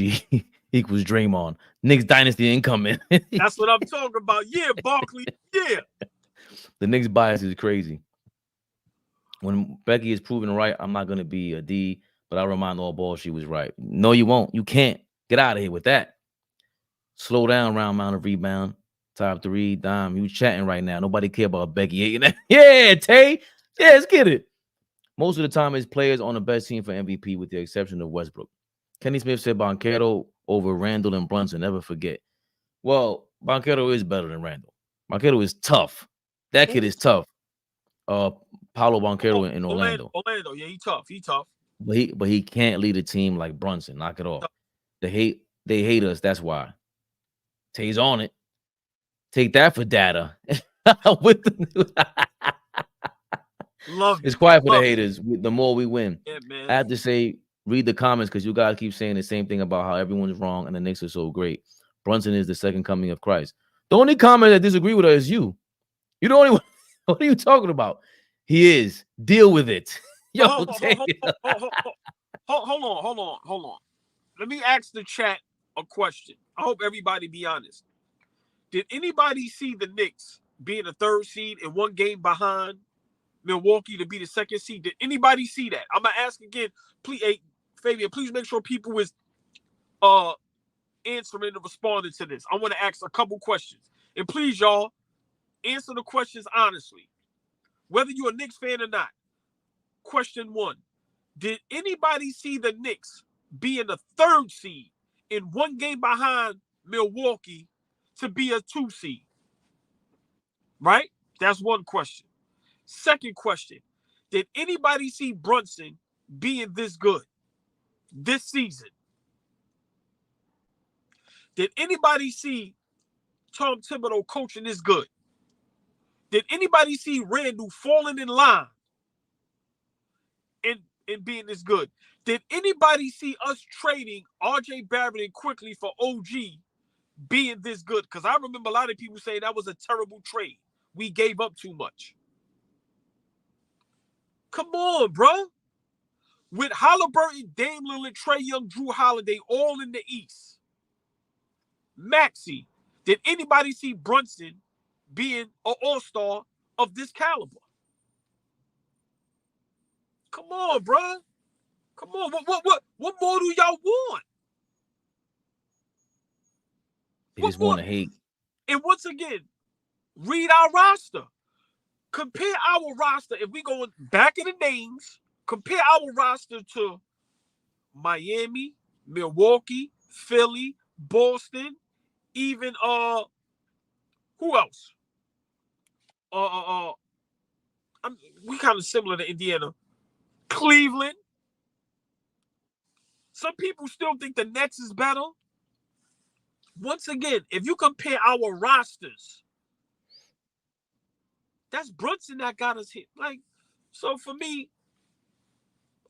equals Draymond. Knicks dynasty incoming. That's what I'm talking about. Yeah, Barkley. Yeah. The Knicks bias is crazy. When Becky is proven right, I'm not going to be a D, but I'll remind AllBall she was right. No, you won't. You can't. Get out of here with that. Slow down, round amount of rebound. Top 3, Dime. You chatting right now. Nobody care about Becky. Yeah, Tay. Yeah, let's get it. Most of the time, it's players on the best team for MVP with the exception of Westbrook. Kenny Smith said Banchero over Randall and Brunson. Never forget. Well, Banchero is better than Randall. Banchero is tough. That kid is tough. Paulo Banchero in Orlando. Orlando, yeah, he tough. He tough. But he can't lead a team like Brunson. Knock it off. They hate us. That's why. Tay's on it. Take that for data. With the Love it's quiet for the haters. The more we win. Yeah, man. I have to say, read the comments because you guys keep saying the same thing about how everyone's wrong and the Knicks are so great. Brunson is the second coming of Christ. The only comment that disagree with her is you. You're the only one. What are you talking about? He is. Deal with it. Yo, hold on. Let me ask the chat a question. I hope everybody be honest. Did anybody see the Knicks being the 3rd seed and 1 game behind Milwaukee to be the 2nd seed? Did anybody see that? I'm gonna ask again. Please, hey, Fabian, please make sure people is answering and responding to this. I want to ask a couple questions. And please, y'all, answer the questions honestly. Whether you're a Knicks fan or not. Question 1. Did anybody see the Knicks being the 3rd seed in 1 game behind Milwaukee to be a 2 seed? Right? That's one question. Second question. Did anybody see Brunson being this good this season? Did anybody see Tom Thibodeau coaching this good? Did anybody see Randall falling in line and being this good? Did anybody see us trading RJ Barrett and quickly for OG being this good? Because I remember a lot of people saying that was a terrible trade. We gave up too much. Come on, bro. With Haliburton, Dame Lillard, Trae Young, Drew Holiday, all in the East. Maxey, did anybody see Brunson being an all-star of this caliber? Come on, bro. Come on. What more do y'all want? They just want to hate. And once again, read our roster. Compare our roster. If we go back in the names, compare our roster to Miami, Milwaukee, Philly, Boston, even who else? We kind of similar to Indiana. Cleveland. Some people still think the Nets is better. Once again, if you compare our rosters, that's Brunson that got us hit. Like, so for me,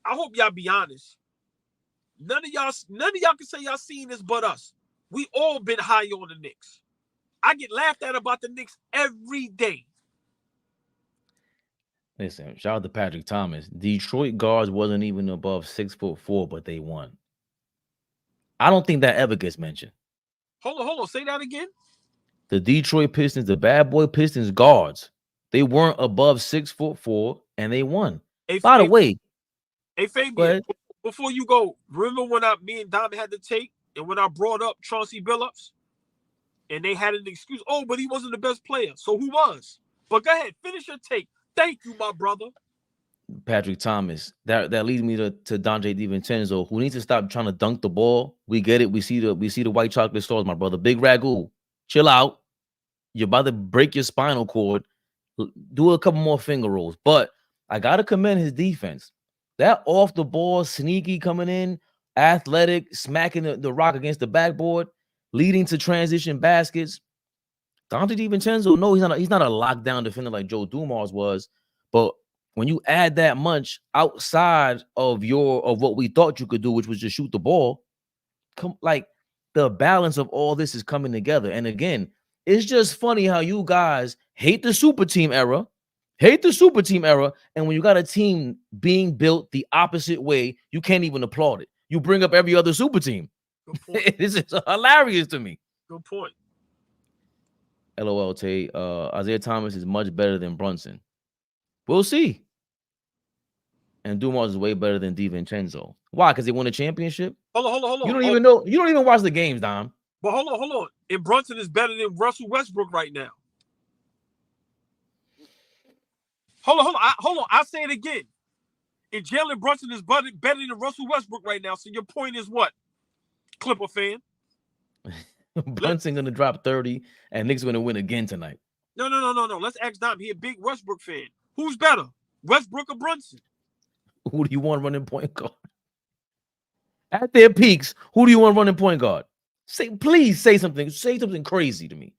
I hope y'all be honest. None of y'all can say y'all seen this but us. We all been high on the Knicks. I get laughed at about the Knicks every day. Listen, shout out to Patrick Thomas. Detroit guards wasn't even above 6'4", but they won. I don't think that ever gets mentioned. Hold on. Say that again. The Detroit Pistons, the bad boy Pistons guards, they weren't above 6'4", and they won. By the way, hey Fabian, before you go, remember when me and Dom had the take, and when I brought up Chauncey Billups, and they had an excuse. Oh, but he wasn't the best player. So who was? But go ahead, finish your take. Thank you, my brother. Patrick Thomas. That leads me to Dante DiVincenzo, who needs to stop trying to dunk the ball. We get it. We see the white chocolate stars, my brother. Big Ragu, chill out. You're about to break your spinal cord. Do a couple more finger rolls. But I gotta commend his defense. That off the ball, sneaky coming in, athletic, smacking the rock against the backboard, leading to transition baskets. Dante DiVincenzo, no, he's not a lockdown defender like Joe Dumars was, but when you add that much outside of what we thought you could do, which was just shoot the ball, like the balance of all this is coming together. And again, it's just funny how you guys hate the super team era, and when you got a team being built the opposite way, you can't even applaud it. You bring up every other super team. This is hilarious to me. Good point. LOL, Tay. Isaiah Thomas is much better than Brunson. We'll see. And Dumars is way better than DiVincenzo. Why? Because they won a championship? Hold on. You don't even know. You don't even watch the games, Dom. But hold on. And Brunson is better than Russell Westbrook right now. Hold on. I'll say it again. And Jalen Brunson is better than Russell Westbrook right now. So your point is what? Clipper fan. Brunson gonna drop 30, and Knicks gonna win again tonight. No. Let's ask Dom. He a big Westbrook fan. Who's better, Westbrook or Brunson? Who do you want running point guard? At their peaks, who do you want running point guard? Please say something. Say something crazy to me.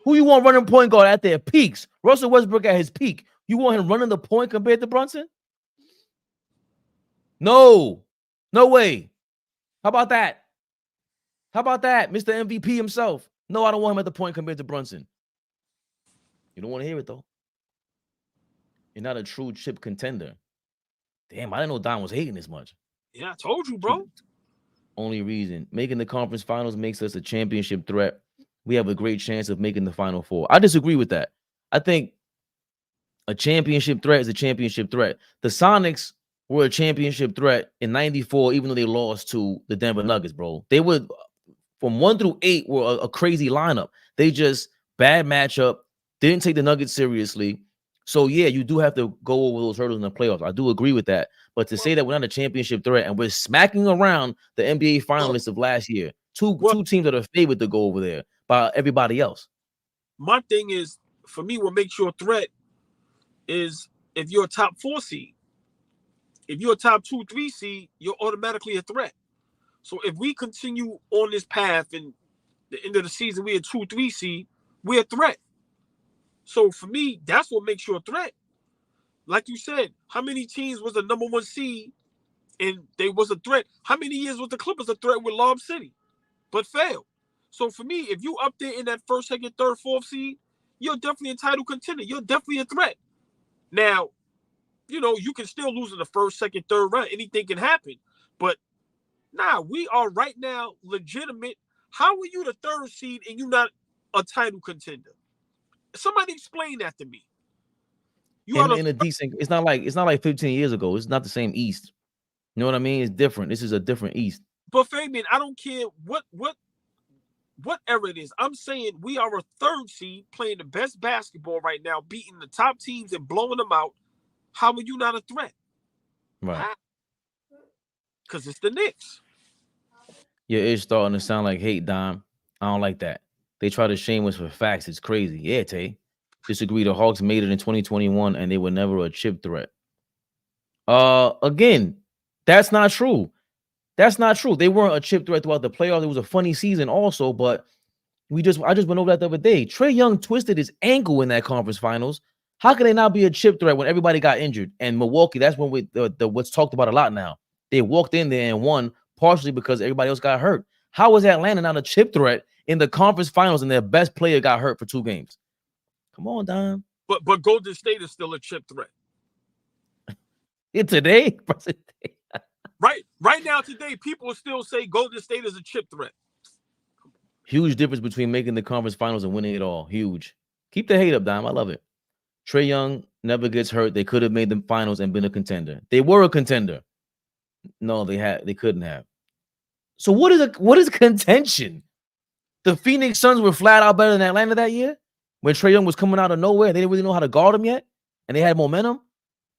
Who you want running point guard at their peaks? Russell Westbrook at his peak. You want him running the point compared to Brunson? No way. How about that? Mr. MVP himself. No, I don't want him at the point compared to Brunson. You don't want to hear it, though. You're not a true chip contender. Damn, I didn't know Don was hating this much. Yeah, I told you, bro. Only reason. Making the conference finals makes us a championship threat. We have a great chance of making the Final Four. I disagree with that. I think a championship threat is a championship threat. The Sonics were a championship threat in '94, even though they lost to the Denver Nuggets, bro. They were, from 1 through 8, were a crazy lineup. They just, bad matchup, didn't take the Nuggets seriously. So, yeah, you do have to go over those hurdles in the playoffs. I do agree with that. But to say that we're not a championship threat and we're smacking around the NBA finalists of last year, two teams that are favored to go over there by everybody else. My thing is, for me, what makes you a threat is if you're a top 4 seed. If you're a top 2, 3 seed, you're automatically a threat. So if we continue on this path and the end of the season, we're a 2, 3 seed, we're a threat. So for me, that's what makes you a threat. Like you said, how many teams was the number 1 seed and they was a threat? How many years was the Clippers a threat with Lob City, but failed? So for me, if you up there in that 1st, 2nd, 3rd, 4th seed, you're definitely a title contender. You're definitely a threat. Now, you can still lose in the 1st, 2nd, 3rd round. Anything can happen. But we are right now legitimate. How are you the 3rd seed and you not a title contender? Somebody explain that to me. In a decent, it's not like 15 years ago. It's not the same East. You know what I mean? It's different. This is a different East. But Fabian, I don't care what era it is. I'm saying we are a 3rd seed playing the best basketball right now, beating the top teams and blowing them out. How are you not a threat? Right. Because it's the Knicks. Yeah, it's starting to sound like hate, Dom. I don't like that. They try to shame us for facts. It's crazy. Yeah, Tay. Disagree. The Hawks made it in 2021 and they were never a chip threat. Again, that's not true. They weren't a chip threat throughout the playoffs. It was a funny season also, but I just went over that the other day. Trae Young twisted his ankle in that conference finals. How can they not be a chip threat when everybody got injured? And Milwaukee, that's when what's talked about a lot now. They walked in there and won partially because everybody else got hurt. How was Atlanta not a chip threat in the conference finals and their best player got hurt for 2 games? Come on, Dom. But Golden State is still a chip threat. Today, present day. Right now, today, people still say Golden State is a chip threat. Huge difference between making the conference finals and winning it all. Huge. Keep the hate up, Dime. I love it. Trae Young never gets hurt. They could have made the finals and been a contender. They were a contender. No, they couldn't have. So what is contention? The Phoenix Suns were flat out better than Atlanta that year when Trae Young was coming out of nowhere. They didn't really know how to guard him yet, and they had momentum.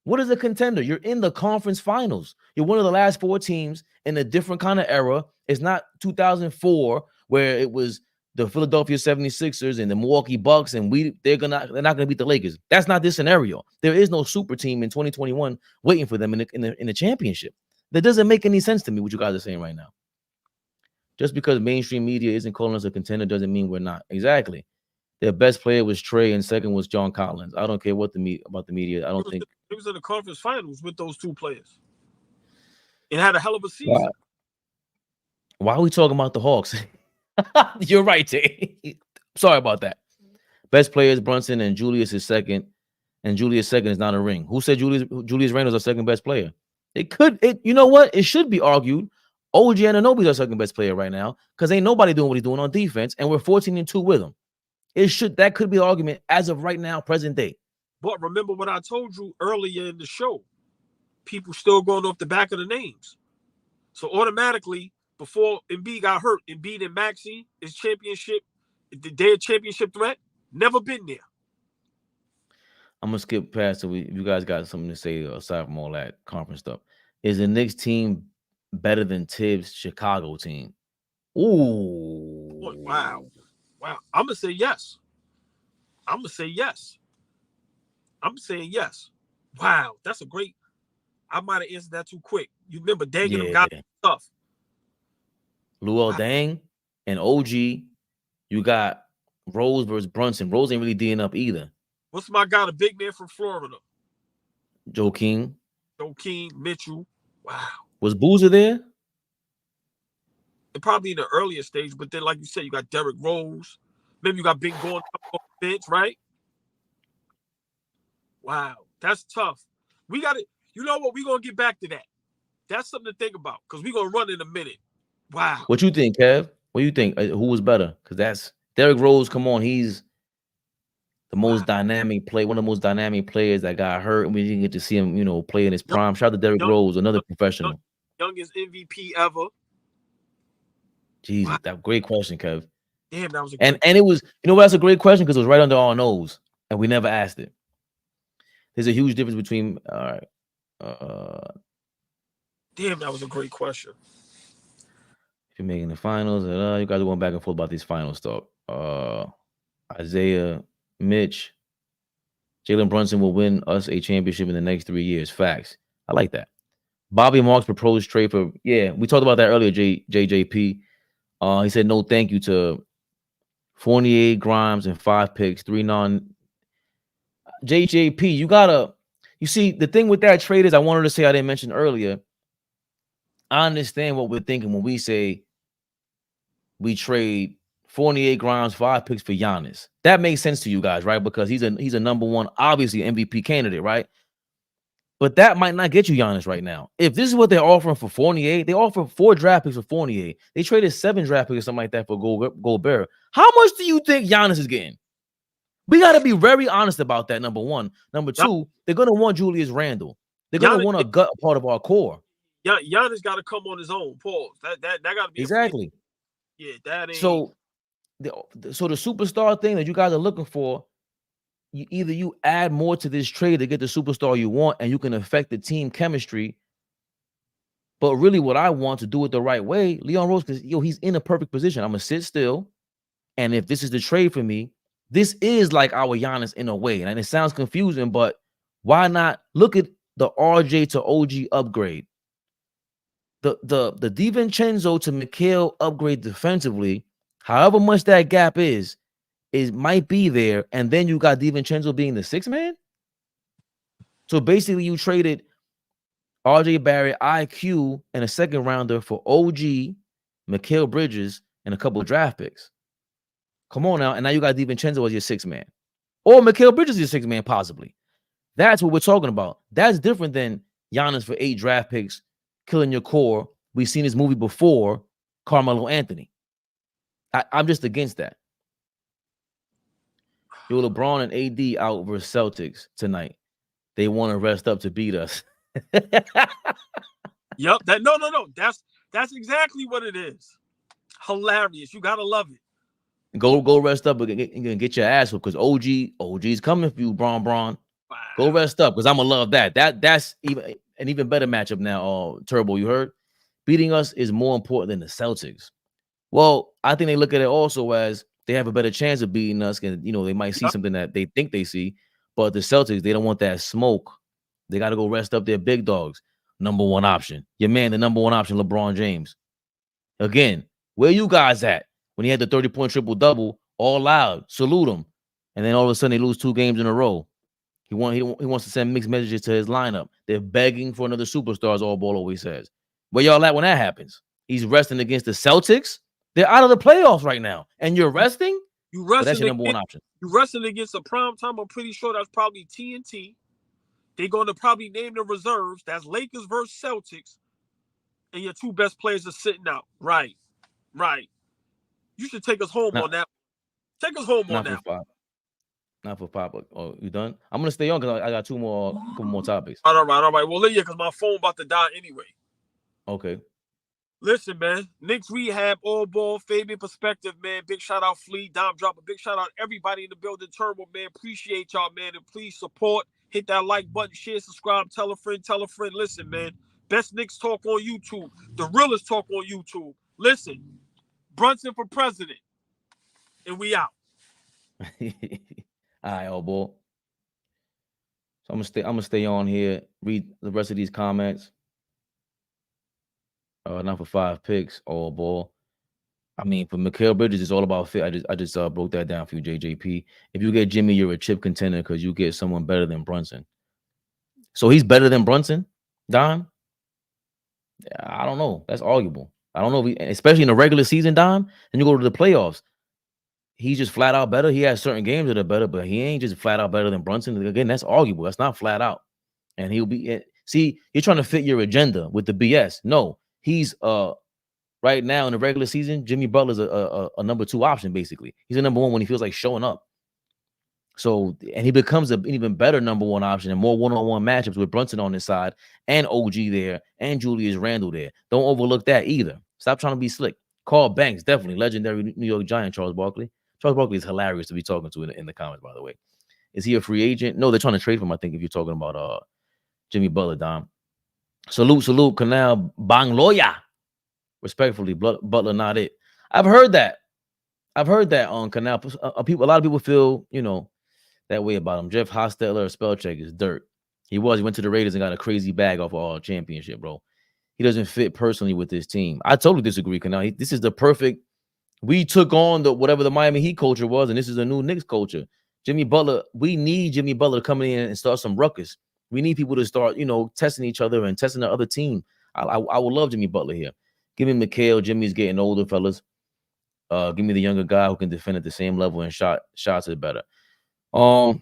What is a contender? You're in the conference finals. You're one of the last 4 teams in a different kind of era. It's not 2004 where it was the Philadelphia 76ers and the Milwaukee Bucks, and they're not gonna beat the Lakers. That's not this scenario. There is no super team in 2021 waiting for them in the championship. That doesn't make any sense to me. What you guys are saying right now. Just because mainstream media isn't calling us a contender doesn't mean we're not. Exactly. Their best player was Trae, and second was John Collins. I don't care what about the media. I don't think it was in the conference finals with those 2 players. It had a hell of a season. Why are we talking about the Hawks? You're right, Jay. Sorry about that. Best player is Brunson, and Julius is second. And Julius second is not a ring. Who said Julius Randle's our second best player? You know what? It should be argued. OG Anunoby's our second best player right now because ain't nobody doing what he's doing on defense, and we're 14-2 with him. That could be the argument as of right now, present day. But remember what I told you earlier in the show. People still going off the back of the names. So automatically, before Embiid got hurt, Embiid and Maxey is championship, their championship threat, never been there. I'm gonna skip past it. You guys got something to say aside from all that conference stuff. Is the Knicks team better than Tibbs' Chicago team? Ooh. Wow. I'm gonna say yes. I'm saying yes. Wow, that's a great. I might have answered that too quick. You remember Dang and them got tough. Luol Deng and OG. You got Rose versus Brunson. Rose ain't really D'ing up either. What's my guy, the big man from Florida? Joakim Mitchell. Wow. Was Boozer there? And probably in the earlier stage, but then, like you said, you got Derrick Rose. Maybe you got Big Gordon off the bench, right? Wow, that's tough. We got it. You know what? We're going to get back to that. That's something to think about because we're going to run in a minute. Wow. What you think, Kev? What do you think? Who was better? Because that's Derrick Rose. Come on, he's the most dynamic play, one of the most dynamic players that got hurt, and we didn't get to see him, play in his prime. Shout out to Derrick Rose, another professional. Youngest MVP ever. Jesus, that great question, Kev. Damn, that was a and it was, that's a great question because it was right under our nose, and we never asked it. There's a huge difference between. All right. Damn, that was a great question. If you're making the finals, you guys are going back and forth about these final stuff. Isaiah, Mitch, Jalen Brunson will win us a championship in the next 3 years. Facts. I like that. Bobby Marks proposed trade for. Yeah, we talked about that earlier. JJP. He said no, thank you to Fournier, Grimes, and 5 picks, 3 non. JJP, you see, the thing with that trade is I wanted to say I didn't mention earlier. I understand what we're thinking when we say we trade Fournier, Grimes, 5 picks for Giannis. That makes sense to you guys, right? Because he's a number one, obviously MVP candidate, right? But that might not get you Giannis right now. If this is what they're offering for Fournier, they offer 4 draft picks for Fournier. They traded 7 draft picks or something like that for Gobert. How much do you think Giannis is getting? We got to be very honest about that, number one. Number two, they're going to want Julius Randle. They're going to want a gut part of our core. Giannis got to come on his own. Pause. That got to be exactly. Yeah, that ain't. So the superstar thing that you guys are looking for, you add more to this trade to get the superstar you want, and you can affect the team chemistry. But really, what I want to do it the right way, Leon Rose, because he's in a perfect position. I'm gonna sit still, and if this is the trade for me, this is like our Giannis in a way. And it sounds confusing, but why not look at the RJ to OG upgrade? The DiVincenzo to Mikal upgrade defensively, however much that gap is, it might be there. And then you got DiVincenzo being the 6th man. So basically you traded RJ Barrett, IQ, and a 2nd rounder for OG, Mikal Bridges, and a couple of draft picks. Come on now. And now you got DiVincenzo as your 6th man. Or Mikal Bridges is your 6th man, possibly. That's what we're talking about. That's different than Giannis for 8 draft picks, killing your core. We've seen this movie before, Carmelo Anthony. I'm just against that. Yo, LeBron and AD out versus Celtics tonight. They want to rest up to beat us. Yep. No. That's exactly what it is. Hilarious. You gotta love it. Go rest up and get your ass whooped because OG's coming for you, Bron. Wow. Go rest up because I'm gonna love that. That's an even better matchup now. Turbo, you heard? Beating us is more important than the Celtics. Well, I think they look at it also as they have a better chance of beating us, and they might see something that they think they see. But the Celtics, they don't want that smoke. They got to go rest up their big dogs. Number one option, your man, the number one option, LeBron James. Again, where you guys at when he had the 30-point triple-double, all loud, salute him, and then all of a sudden they lose 2 games in a row. He wants to send mixed messages to his lineup. They're begging for another superstar, as AllBall always says. Where y'all at when that happens? He's resting against the Celtics. They're out of the playoffs right now, and you're resting. That's your number one option. You're resting against a prime time. I'm pretty sure that's probably TNT. They're going to probably name the reserves. That's Lakers versus Celtics, and your 2 best players are sitting out. Right. You should take us home on that. Take us home on that. Not for Papa. Oh, you done? I'm gonna stay on because I got couple more topics. All right. Well, yeah, because my phone about to die anyway. Okay. Listen, man. Knicks Rehab, AllBall, Fabian PerspecTV, man. Big shout out, Flea, Dom Drop. A big shout out everybody in the building. Turbo, man. Appreciate y'all, man. And please support. Hit that like button, share, subscribe, tell a friend. Listen, man. Best Knicks talk on YouTube. The realest talk on YouTube. Listen, Brunson for president. And we out. All right, AllBall. So I'm gonna stay on here, read the rest of these comments. Not for 5 picks, AllBall. I mean, for Mikal Bridges, it's all about fit. I just broke that down for you, JJP. If you get Jimmy, you're a chip contender because you get someone better than Brunson. So he's better than Brunson, Don? I don't know. That's arguable. I don't know, especially in the regular season, Don, and you go to the playoffs. He's just flat out better. He has certain games that are better, but he ain't just flat out better than Brunson. Again, that's arguable. That's not flat out. And he'll be see, you're trying to fit your agenda with the BS. No, he's right now in the regular season, Jimmy Butler's a number 2 option, basically. He's a number 1 when he feels like showing up. So, and he becomes an even better number 1 option and more one-on-one matchups with Brunson on his side and OG there and Julius Randle there. Don't overlook that either. Stop trying to be slick. Carl Banks, definitely legendary New York Giant, Charles Barkley. Charles Barkley is hilarious to be talking to in the comments, by the way. Is he a free agent? No, they're trying to trade for him, I think, if you're talking about Jimmy Butler, Dom. Salute, Canal Bangloya. Respectfully, Butler not it. I've heard that on Canal. A lot of people feel, that way about him. Jeff Hostetler, spell check is dirt. He went to the Raiders and got a crazy bag off of all championship, bro. He doesn't fit personally with this team. I totally disagree, Canal. This is the perfect. We took on whatever the Miami Heat culture was, and this is a new Knicks culture. Jimmy Butler, we need Jimmy Butler to come in and start some ruckus. We need people to start, testing each other and testing the other team. I would love Jimmy Butler here. Give me Mikal. Jimmy's getting older, fellas. Give me the younger guy who can defend at the same level and shots are better. I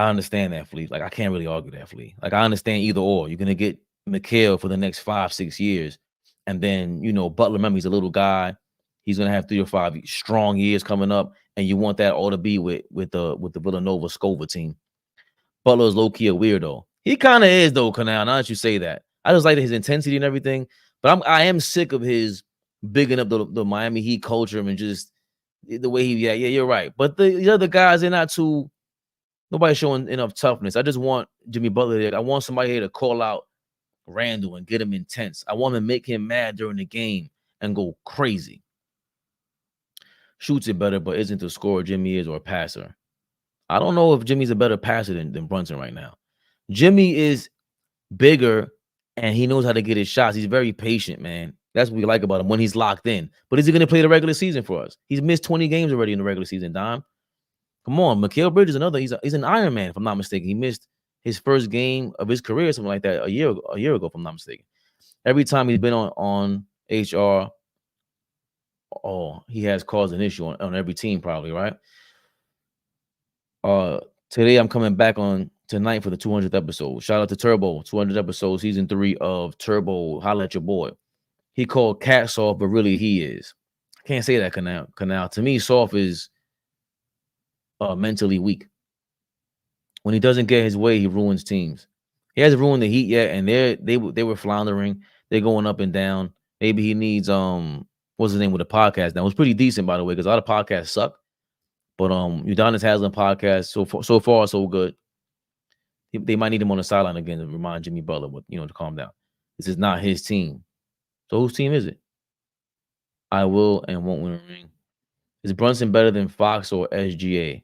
understand that, Flea. Like, I can't really argue that, Flea. Like, I understand either or. You're gonna get Mikal for the next 5-6 years, and then Butler. Remember, he's a little guy. He's gonna have 3 or 5 strong years coming up, and you want that all to be with the Villanova Scova team. Butler is low key a weirdo. He kind of is though, Canal. Now that you say that, I just like his intensity and everything. But I am sick of his bigging up the Miami Heat culture and just the way he. Yeah, you're right. But the other guys, they're not too. Nobody's showing enough toughness. I just want Jimmy Butler there. I want somebody here to call out Randle and get him intense. I want to make him mad during the game and go crazy. Shoots it better, but isn't the scorer Jimmy is or a passer. I don't know if Jimmy's a better passer than Brunson right now. Jimmy is bigger and he knows how to get his shots. He's very patient, man. That's what we like about him when he's locked in. But is he going to play the regular season for us? He's missed 20 games already in the regular season, Dom. Come on, Mikal Bridges, he's an Iron Man, if I'm not mistaken. He missed his first game of his career, something like that, a year ago, if I'm not mistaken. Every time he's been on HR, he has caused an issue on every team, probably, right? Today I'm coming back on tonight for the 200th episode. Shout out to Turbo, 200 episodes, season 3 of Turbo. Holla at your boy. He called Cat soft, but really he is. I can't say that, Canal. To me, soft is mentally weak. When he doesn't get his way, he ruins teams. He hasn't ruined the Heat yet, and they were floundering. They're going up and down. Maybe he needs what's his name with the podcast now? It was pretty decent, by the way, because a lot of podcasts suck. But Udonis Haslem podcast so far so good. They might need him on the sideline again to remind Jimmy Butler to calm down. This is not his team. So whose team is it? I will and won't win a ring. Is Brunson better than Fox or SGA?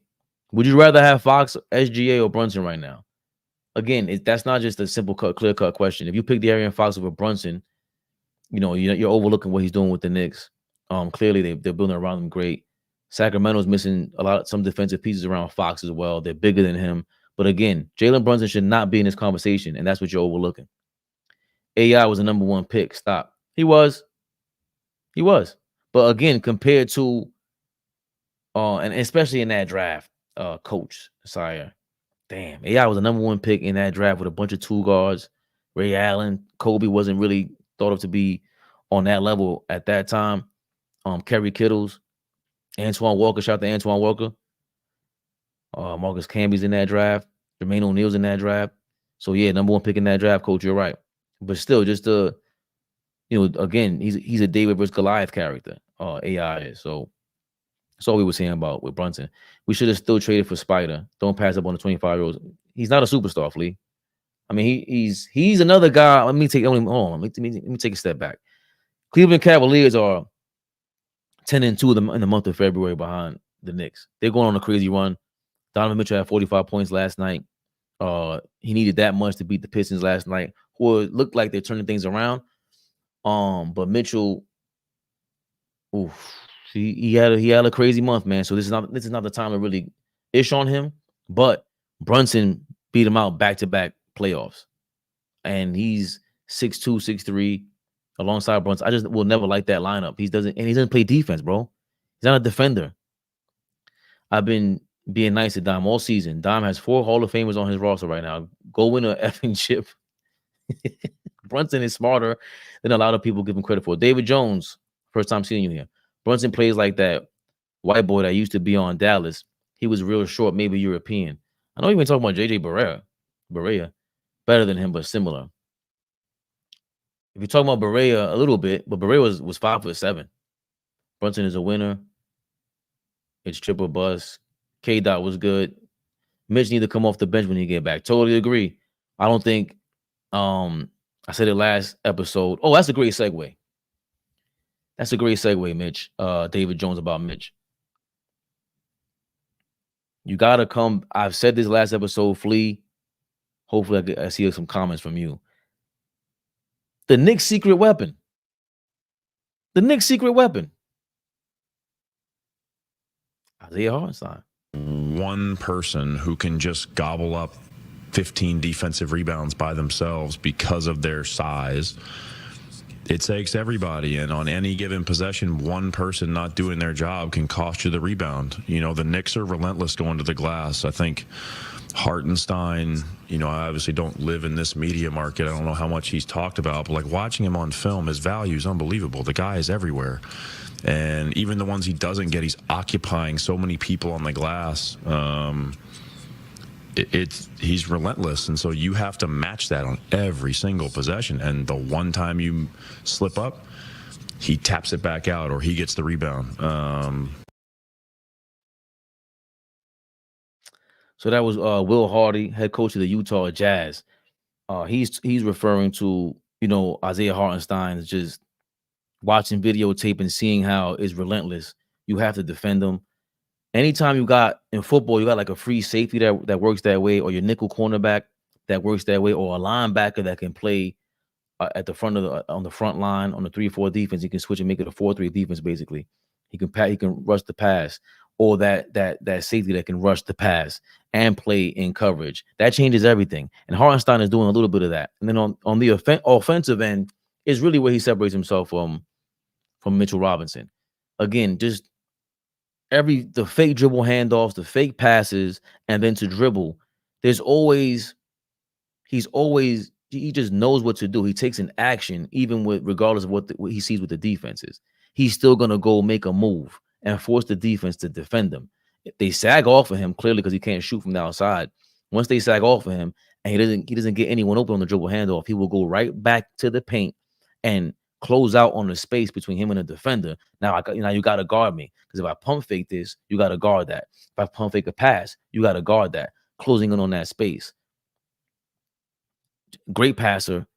Would you rather have Fox, SGA, or Brunson right now? Again, that's not just a simple clear-cut question. If you pick De'Aaron Fox over Brunson, you're overlooking what he's doing with the Knicks. Clearly they're building around him great. Sacramento's missing some defensive pieces around Fox as well. They're bigger than him. But again, Jalen Brunson should not be in this conversation, and that's what you're overlooking. AI was the number 1 pick. Stop. He was. But again, compared to and especially in that draft, Coach Sire. Damn, AI was the number 1 pick in that draft with a bunch of 2 guards. Ray Allen, Kobe wasn't really thought of to be on that level at that time. Kerry Kittles, Antoine Walker, shout out to Antoine Walker. Marcus Camby's in that draft. Jermaine O'Neal's in that draft. So yeah, number 1 pick in that draft, Coach. You're right. But still, just again, he's a David versus Goliath character. AI is. So that's all we were saying about with Brunson. We should have still traded for Spider. Don't pass up on the 25-year-olds. He's not a superstar, Flea. I mean, he's another guy. Let me take a step back. Cleveland Cavaliers are 10-2 in the month of February behind the Knicks. They're going on a crazy run. Donovan Mitchell had 45 points last night. He needed that much to beat the Pistons last night, who looked like they're turning things around. But Mitchell, he had a crazy month, man. So this is not the time to really ish on him. But Brunson beat him out back-to-back playoffs, and he's 6'2", 6'3", alongside Brunson. I just will never like that lineup. He doesn't play defense, bro. He's not a defender. I've been being nice to Dom all season. Dom has 4 Hall of Famers on his roster right now. Go win a effing chip. Brunson is smarter than a lot of people give him credit for. David Jones, first time seeing you here. Brunson plays like that white boy that used to be on Dallas. He was real short, maybe European. I know you've been talking about JJ Barea. Better than him, but similar. If you're talking about Barea a little bit, but Barea was 5'7". Brunson is a winner. It's triple bust. K-Dot was good. Mitch need to come off the bench when he get back. Totally agree. I don't think I said it last episode. Oh, that's a great segue. Mitch. David Jones about Mitch. You gotta come. I've said this last episode, Flea. Hopefully I see some comments from you. The Knicks' secret weapon. Isaiah Hartenstein. One person who can just gobble up 15 defensive rebounds by themselves because of their size. It takes everybody, and on any given possession, one person not doing their job can cost you the rebound. The Knicks are relentless going to the glass. I think Hartenstein, I obviously don't live in this media market. I don't know how much he's talked about, but like watching him on film, his value is unbelievable. The guy is everywhere. And even the ones he doesn't get, he's occupying so many people on the glass. He's relentless, and so you have to match that on every single possession. And the one time you slip up, he taps it back out or he gets the rebound. So that was Will Hardy, head coach of the Utah Jazz. He's referring to Isaiah Hartenstein is just watching videotape and seeing how it's relentless. You have to defend him. Anytime you got in football, you got like a free safety that works that way, or your nickel cornerback that works that way, or a linebacker that can play at the front on the front line on the 3-4 defense. He can switch and make it a 4-3 defense. Basically, he can rush the pass, or that safety that can rush the pass and play in coverage. That changes everything. And Hartenstein is doing a little bit of that. And then on the offensive end is really where he separates himself from Mitchell Robinson. Again, just the fake dribble handoffs, the fake passes, and then to dribble. He's always, he just knows what to do. He takes an action, even with regardless of what he sees with the defenses. He's still gonna go make a move and force the defense to defend him. If they sag off of him clearly because he can't shoot from the outside. Once they sag off of him and he doesn't get anyone open on the dribble handoff, he will go right back to the paint and close out on the space between him and the defender. Now you got to guard me, because if I pump fake this, you got to guard that. If I pump fake a pass, you got to guard that. Closing in on that space. Great passer.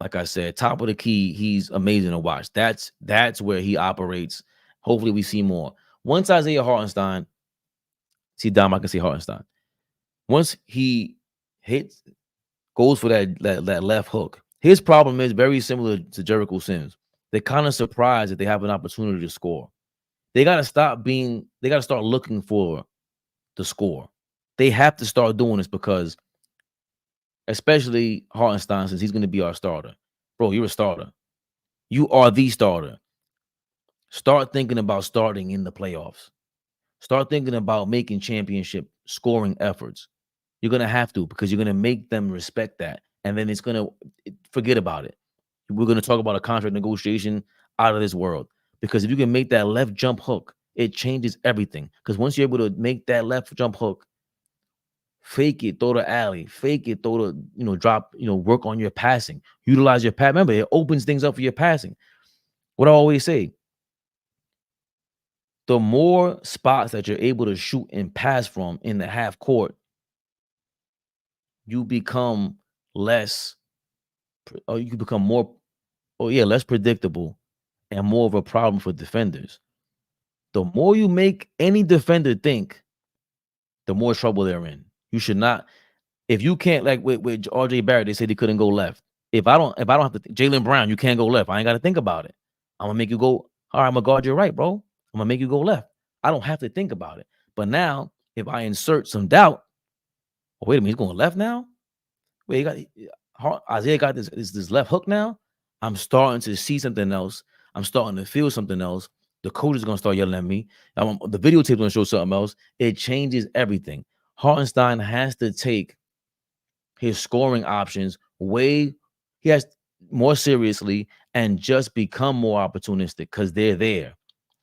Like I said, top of the key. He's amazing to watch. That's where he operates. Hopefully we see more. Once Isaiah Hartenstein, see Dom, I can see Hartenstein. Once he goes for that left hook, his problem is very similar to Jericho Sims. They're kind of surprised that they have an opportunity to score. They got to start looking for the score. They have to start doing this, because especially Hartenstein, since he's going to be our starter. Bro, you're a starter. You are the starter. Start thinking about starting in the playoffs. Start thinking about making championship scoring efforts. You're going to have to, because you're going to make them respect that. And then it's going to forget about it. We're going to talk about a contract negotiation out of this world. Because if you can make that left jump hook, it changes everything. Because once you're able to make that left jump hook, fake it, throw the alley, fake it, throw the, drop, work on your passing, utilize your pass. Remember, it opens things up for your passing. What I always say, the more spots that you're able to shoot and pass from in the half court, you become less predictable and more of a problem for defenders. The more you make any defender think, the more trouble they're in. You should not, if you can't, like with RJ Barrett, they said he couldn't go left. If I don't have to, Jalen Brown, you can't go left. I ain't got to think about it. I'm gonna make you go. All right, I'm gonna guard your right, bro. I'm gonna make you go left. I don't have to think about it. But now, if I insert some doubt, oh, wait a minute, he's going left now. Wait, Isaiah got this left hook now. I'm starting to see something else. I'm starting to feel something else. The coach is gonna start yelling at me. The videotape gonna show something else. It changes everything. Hartenstein has to take his scoring options he has more seriously and just become more opportunistic, because they're there.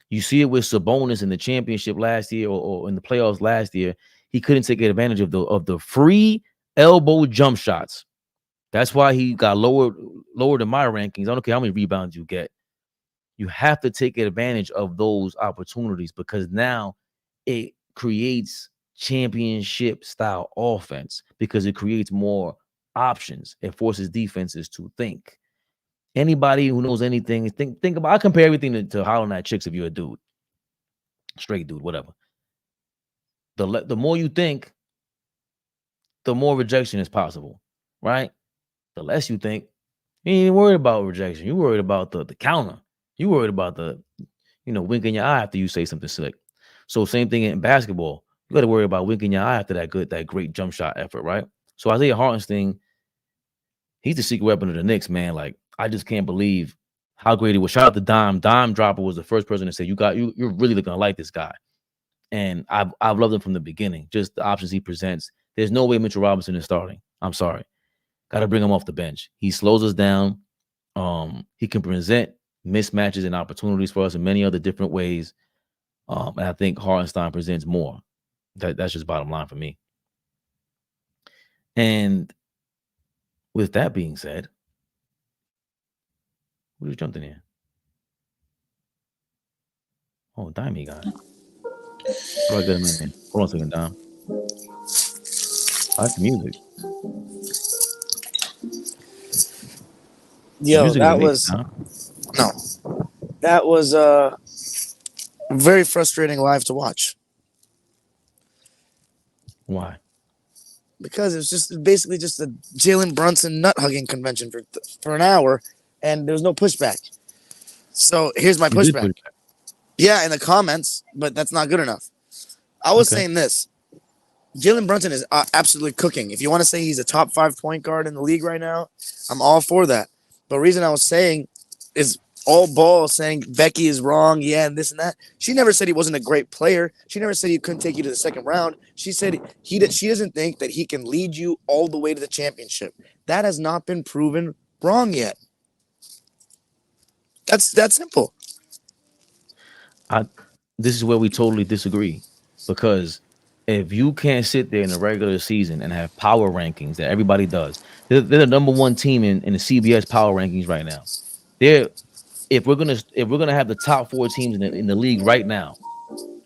You see it with Sabonis in the championship last year, or in the playoffs last year. He couldn't take advantage of the free elbow jump shots. That's why he got lower in my rankings. I don't care how many rebounds you get. You have to take advantage of those opportunities, because now it creates championship style offense, because it creates more options. It forces defenses to think. Anybody who knows anything, think about. I compare everything to hollering at chicks if you're a dude, straight dude, whatever. The more you think, the more rejection is possible, right? The less you think, you ain't worried about rejection. You worried about the counter. You worried about the, wink in your eye after you say something slick. So same thing in basketball. You got to worry about winking your eye after that great jump shot effort, right? So Isaiah Hartenstein, he's the secret weapon of the Knicks, man. Like, I just can't believe how great he was. Shout out to Dime. Dime Dropper was the first person to say, you're really looking to like this guy. And I've loved him from the beginning. Just the options he presents. There's no way Mitchell Robinson is starting. I'm sorry. Got to bring him off the bench. He slows us down. He can present mismatches and opportunities for us in many other different ways. And I think Hartenstein presents more. That's just bottom line for me. And with that being said, who just jumped in here? Oh, Dimey guy. Hold on a second, Dime. I like the music. Yo, that was very frustrating live to watch. Why? Because it's basically just a Jalen Brunson nut hugging convention for an hour, and there was no pushback. So here's my pushback. Yeah, in the comments, but that's not good enough. I was saying this. Jalen Brunson is absolutely cooking. If you want to say he's a top 5 point guard in the league right now, I'm all for that. But the reason I was saying is AllBall saying Becky is wrong, yeah, and this and that. She never said he wasn't a great player. She never said he couldn't take you to the second round. She said she doesn't think that he can lead you all the way to the championship. That has not been proven wrong yet. That's simple. This is where we totally disagree, because if you can't sit there in the regular season and have power rankings that everybody does, they're the number one team in the CBS power rankings right now. If we're gonna have the top 4 teams in the league right now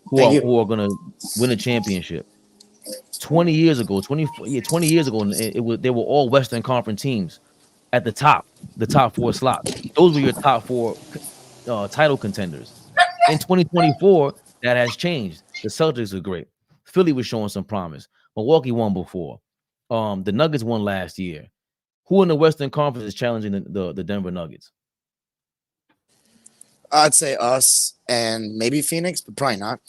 who are gonna win a championship, 20 years ago, they were all Western Conference teams at the top 4 slots. Those were your top 4 title contenders. In 2024, that has changed. The Celtics are great. Philly was showing some promise. Milwaukee won before. The Nuggets won last year. Who in the Western Conference is challenging the Denver Nuggets? I'd say us and maybe Phoenix, but probably not.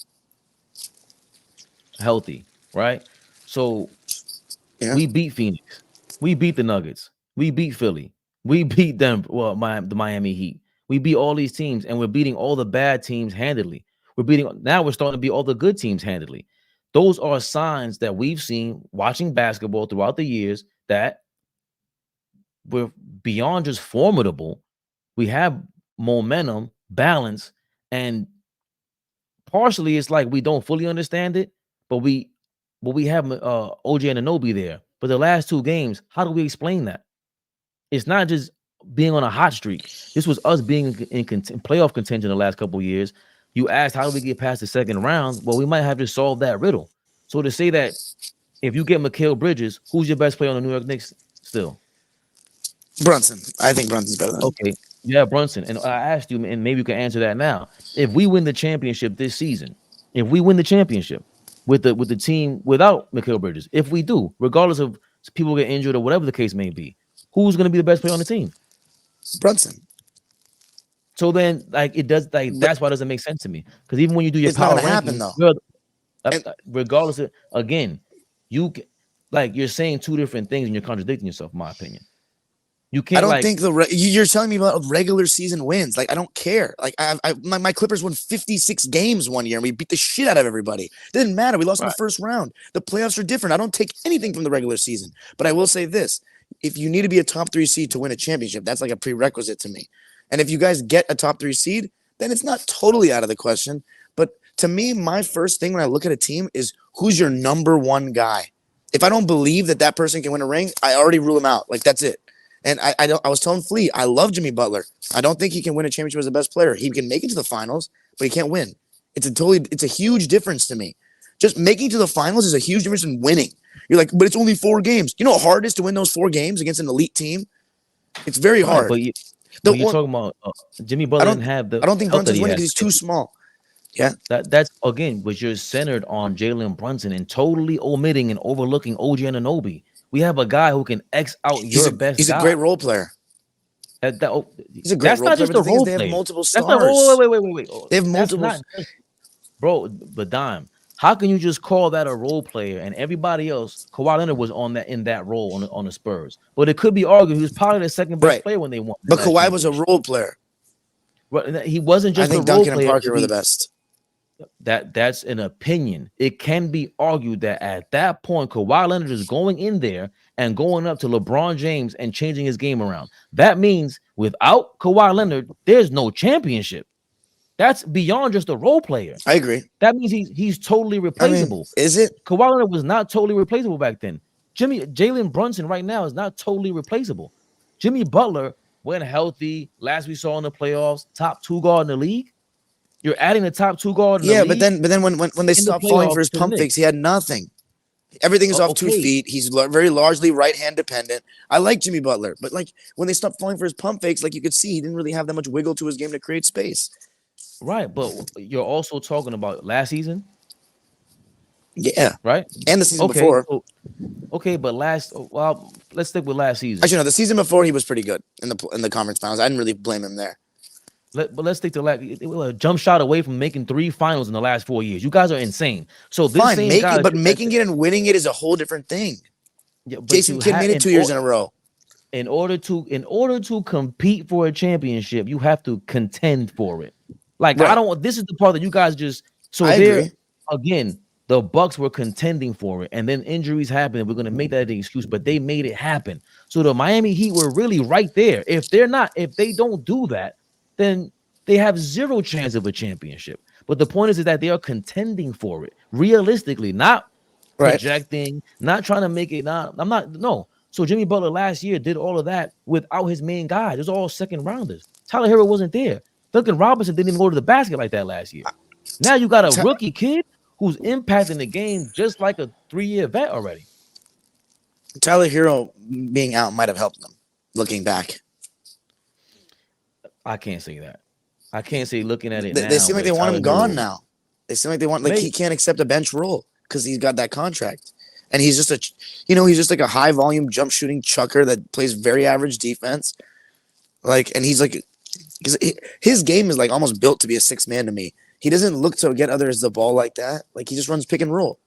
Healthy, right? So we beat Phoenix. We beat the Nuggets. We beat Philly. We beat them. Well, the Miami Heat. We beat all these teams, and we're beating all the bad teams handedly. Now we're starting to beat all the good teams handedly. Those are signs that we've seen watching basketball throughout the years that we're beyond just formidable. We have momentum, balance, and partially it's like we don't fully understand it, but we have OG Anunoby there. But the last 2 games, how do we explain that? It's not just being on a hot streak. This was us being in playoff contention the last couple of years. You asked, how do we get past the second round? Well, we might have to solve that riddle. So to say that if you get Mikal Bridges, who's your best player on the New York Knicks still? Brunson. I think Brunson's better than him. Okay. Yeah, Brunson. And I asked you, and maybe you can answer that now. If we win the championship this season, with the team without Mikal Bridges, if we do, regardless of people get injured or whatever the case may be, who's going to be the best player on the team? Brunson. So then, that's why it doesn't make sense to me. Because even when you do your power rankings, regardless of, again, you're saying 2 different things and you're contradicting yourself, in my opinion. You can't. I don't think you're telling me about regular season wins. Like, I don't care. Like, my Clippers won 56 games one year and we beat the shit out of everybody. It didn't matter. We lost in the first round. The playoffs are different. I don't take anything from the regular season. But I will say this: if you need to be a top 3 seed to win a championship, that's like a prerequisite to me. And if you guys get a top 3 seed, then it's not totally out of the question. But to me, my first thing when I look at a team is who's your number 1 guy. If I don't believe that person can win a ring, I already rule him out. Like, that's it. And I was telling Flea, I love Jimmy Butler. I don't think he can win a championship as the best player. He can make it to the finals, but he can't win. It's a huge difference to me. Just making it to the finals is a huge difference in winning. You're like, but it's only 4 games. You know how hard it is to win those 4 games against an elite team? It's very hard. But you're talking about Jimmy Butler didn't have the. I don't think Brunson's winning because he's too small. Yeah, that's again, but you're centered on Jalen Brunson and totally omitting and overlooking OG Anunoby. We have a guy who can X out your best. He's a great role player. He's a great that's role not player. just a role player. They have multiple stars. Wait. They have multiple. Bro, but Dime, how can you just call that a role player and everybody else? Kawhi Leonard was in that role on the Spurs, but it could be argued he was probably the second best player when they won. But Kawhi was a role player. He wasn't just. I think a role Duncan player. and Parker were the best. That's an opinion. It can be argued that at that point, Kawhi Leonard is going in there and going up to LeBron James and changing his game around. That means without Kawhi Leonard, there's no championship. That's beyond just a role player. I agree. That means he's totally replaceable. Is it? Kawhi Leonard was not totally replaceable back then. Jalen Brunson right now is not totally replaceable. Jimmy Butler, when healthy, last we saw in the playoffs, top 2 guard in the league. You're adding the top 2 guard in the league. But then when they stopped falling for his pump fakes, he had nothing. Everything is off 2 feet. He's very largely right-hand dependent. I like Jimmy Butler, but like when they stopped falling for his pump fakes, like you could see, he didn't really have that much wiggle to his game to create space. Right, but you're also talking about last season. Yeah, right, and the season before. But let's stick with last season. Actually, no, the season before he was pretty good in the conference finals. I didn't really blame him there. But let's stick to a jump shot away from making 3 finals in the last 4 years. You guys are insane. So this making it and winning it is a whole different thing. Yeah, but Jason Kidd made it 2 years in a row. in order to compete for a championship, you have to contend for it. Like Right. I don't. This is the part that you guys just. So I there agree. again, the Bucks were contending for it, and then injuries happened. We're gonna make that the excuse, but they made it happen. So the Miami Heat were really right there. If they don't do that, then they have zero chance of a championship. But the point is that they are contending for it realistically, not Right. projecting, not trying to make it. No. So Jimmy Butler last year did all of that without his main guy. It was all second rounders. Tyler Hero wasn't there. Duncan Robinson didn't even go to the basket like that last year. Now you got a rookie kid who's impacting the game just like a 3-year vet already. Tyler Hero being out might have helped them. Looking back, I can't say that. I can't say looking at it. They seem like they want him gone now. They seem like they want Maybe. he can't accept a bench role because he's got that contract, and he's just he's just like a high volume jump shooting chucker that plays very average defense. Like, and he's like, his game is like almost built to be a 6-man to me. He doesn't look to get others the ball like that. Like he just runs pick and roll.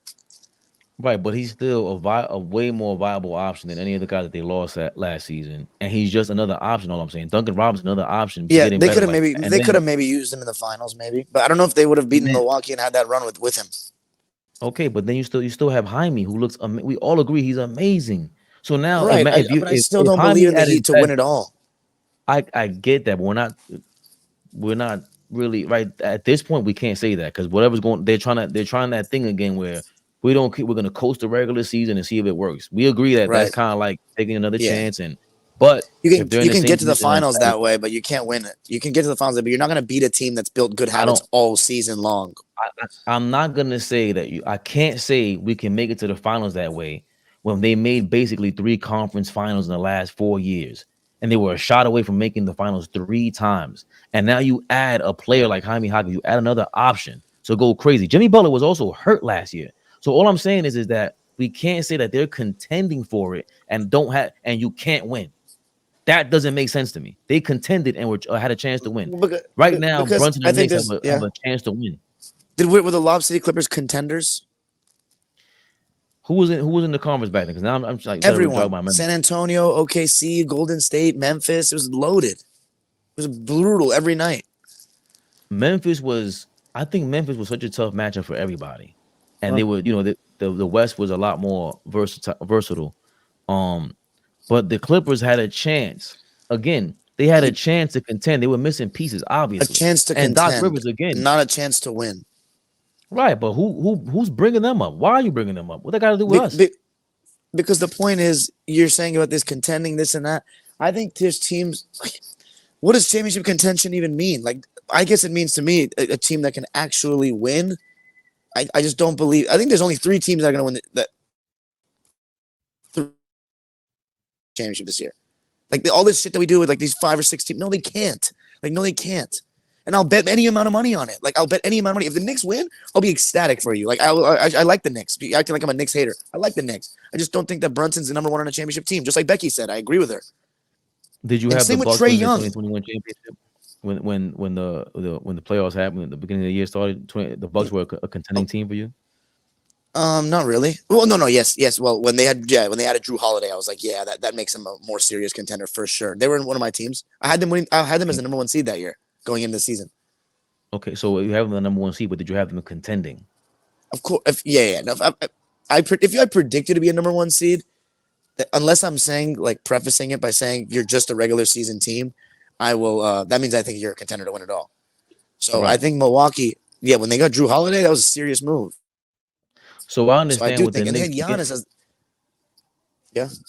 Right, but he's still a way more viable option than any of the guys that they lost at last season, and he's just another option. All I'm saying, Duncan Robinson, another option. Yeah, they could have maybe used him in the finals, maybe, but I don't know if they would have beaten Milwaukee and had that run with him. Okay, but then you still have Jaime, who looks. We all agree he's amazing. So now, right, but I still don't believe in the Heat to win it all. I get that, but we're not really right at this point. We can't say that because whatever's going, they're trying that thing again where. We're going to coast the regular season and see if it works. We agree that that's kind of like taking another chance. But you can get to the finals that way, but you can't win it. You can get to the finals, but you're not going to beat a team that's built good habits all season long. I'm not going to say that I can't say we can make it to the finals that way when they made basically 3 conference finals in the last 4 years. And they were a shot away from making the finals 3 times. And now you add a player like Jaime Jaquez, you add another option. So go crazy. Jimmy Butler was also hurt last year. So all I'm saying is that we can't say that they're contending for it and you can't win. That doesn't make sense to me. They contended and had a chance to win. Right now, Brunson and Knicks have a chance to win. Were the Lob City Clippers contenders? Who was in the conference back then? Because now I'm like everyone. San Antonio, OKC, Golden State, Memphis. It was loaded. It was brutal every night. I think Memphis was such a tough matchup for everybody. And they were, the West was a lot more versatile. But the Clippers had a chance. Again, they had a chance to contend. They were missing pieces, obviously. A chance to contend. Doc Rivers again. Not a chance to win. Right, but who's bringing them up? Why are you bringing them up? What they got to do with us? Because the point is, you're saying about this contending, this and that. I think there's teams. What does championship contention even mean? Like, I guess it means to me a team that can actually win. I just don't believe. I think there's only 3 teams that are going to win the championship this year. Like all this shit that we do with like these 5 or 6 teams. No, they can't. No, they can't. And I'll bet any amount of money on it. Like I'll bet any amount of money. If the Knicks win, I'll be ecstatic for you. Like I like the Knicks. Be acting like I'm a Knicks hater. I like the Knicks. I just don't think that Brunson's the number 1 on a championship team. Just like Becky said, I agree with her. Did you have the Bucks Trae win Young? The 2021 championship? When the playoffs happened at the beginning of the year started, the Bucks were a contending team for you? Not really. Well, no. Yes. Well, when they added Drew Holiday, I was like, yeah, that makes them a more serious contender for sure. They were in one of my teams. I had them as the number 1 seed that year going into the season. Okay, so you have them the number 1 seed, but did you have them contending? Of course. No, if I predicted to be a number 1 seed, unless I'm saying like prefacing it by saying you're just a regular season team, I will. That means I think you're a contender to win it all. So I think Milwaukee. Yeah, when they got Drew Holiday, that was a serious move. So I understand. So I do think, and they had Giannis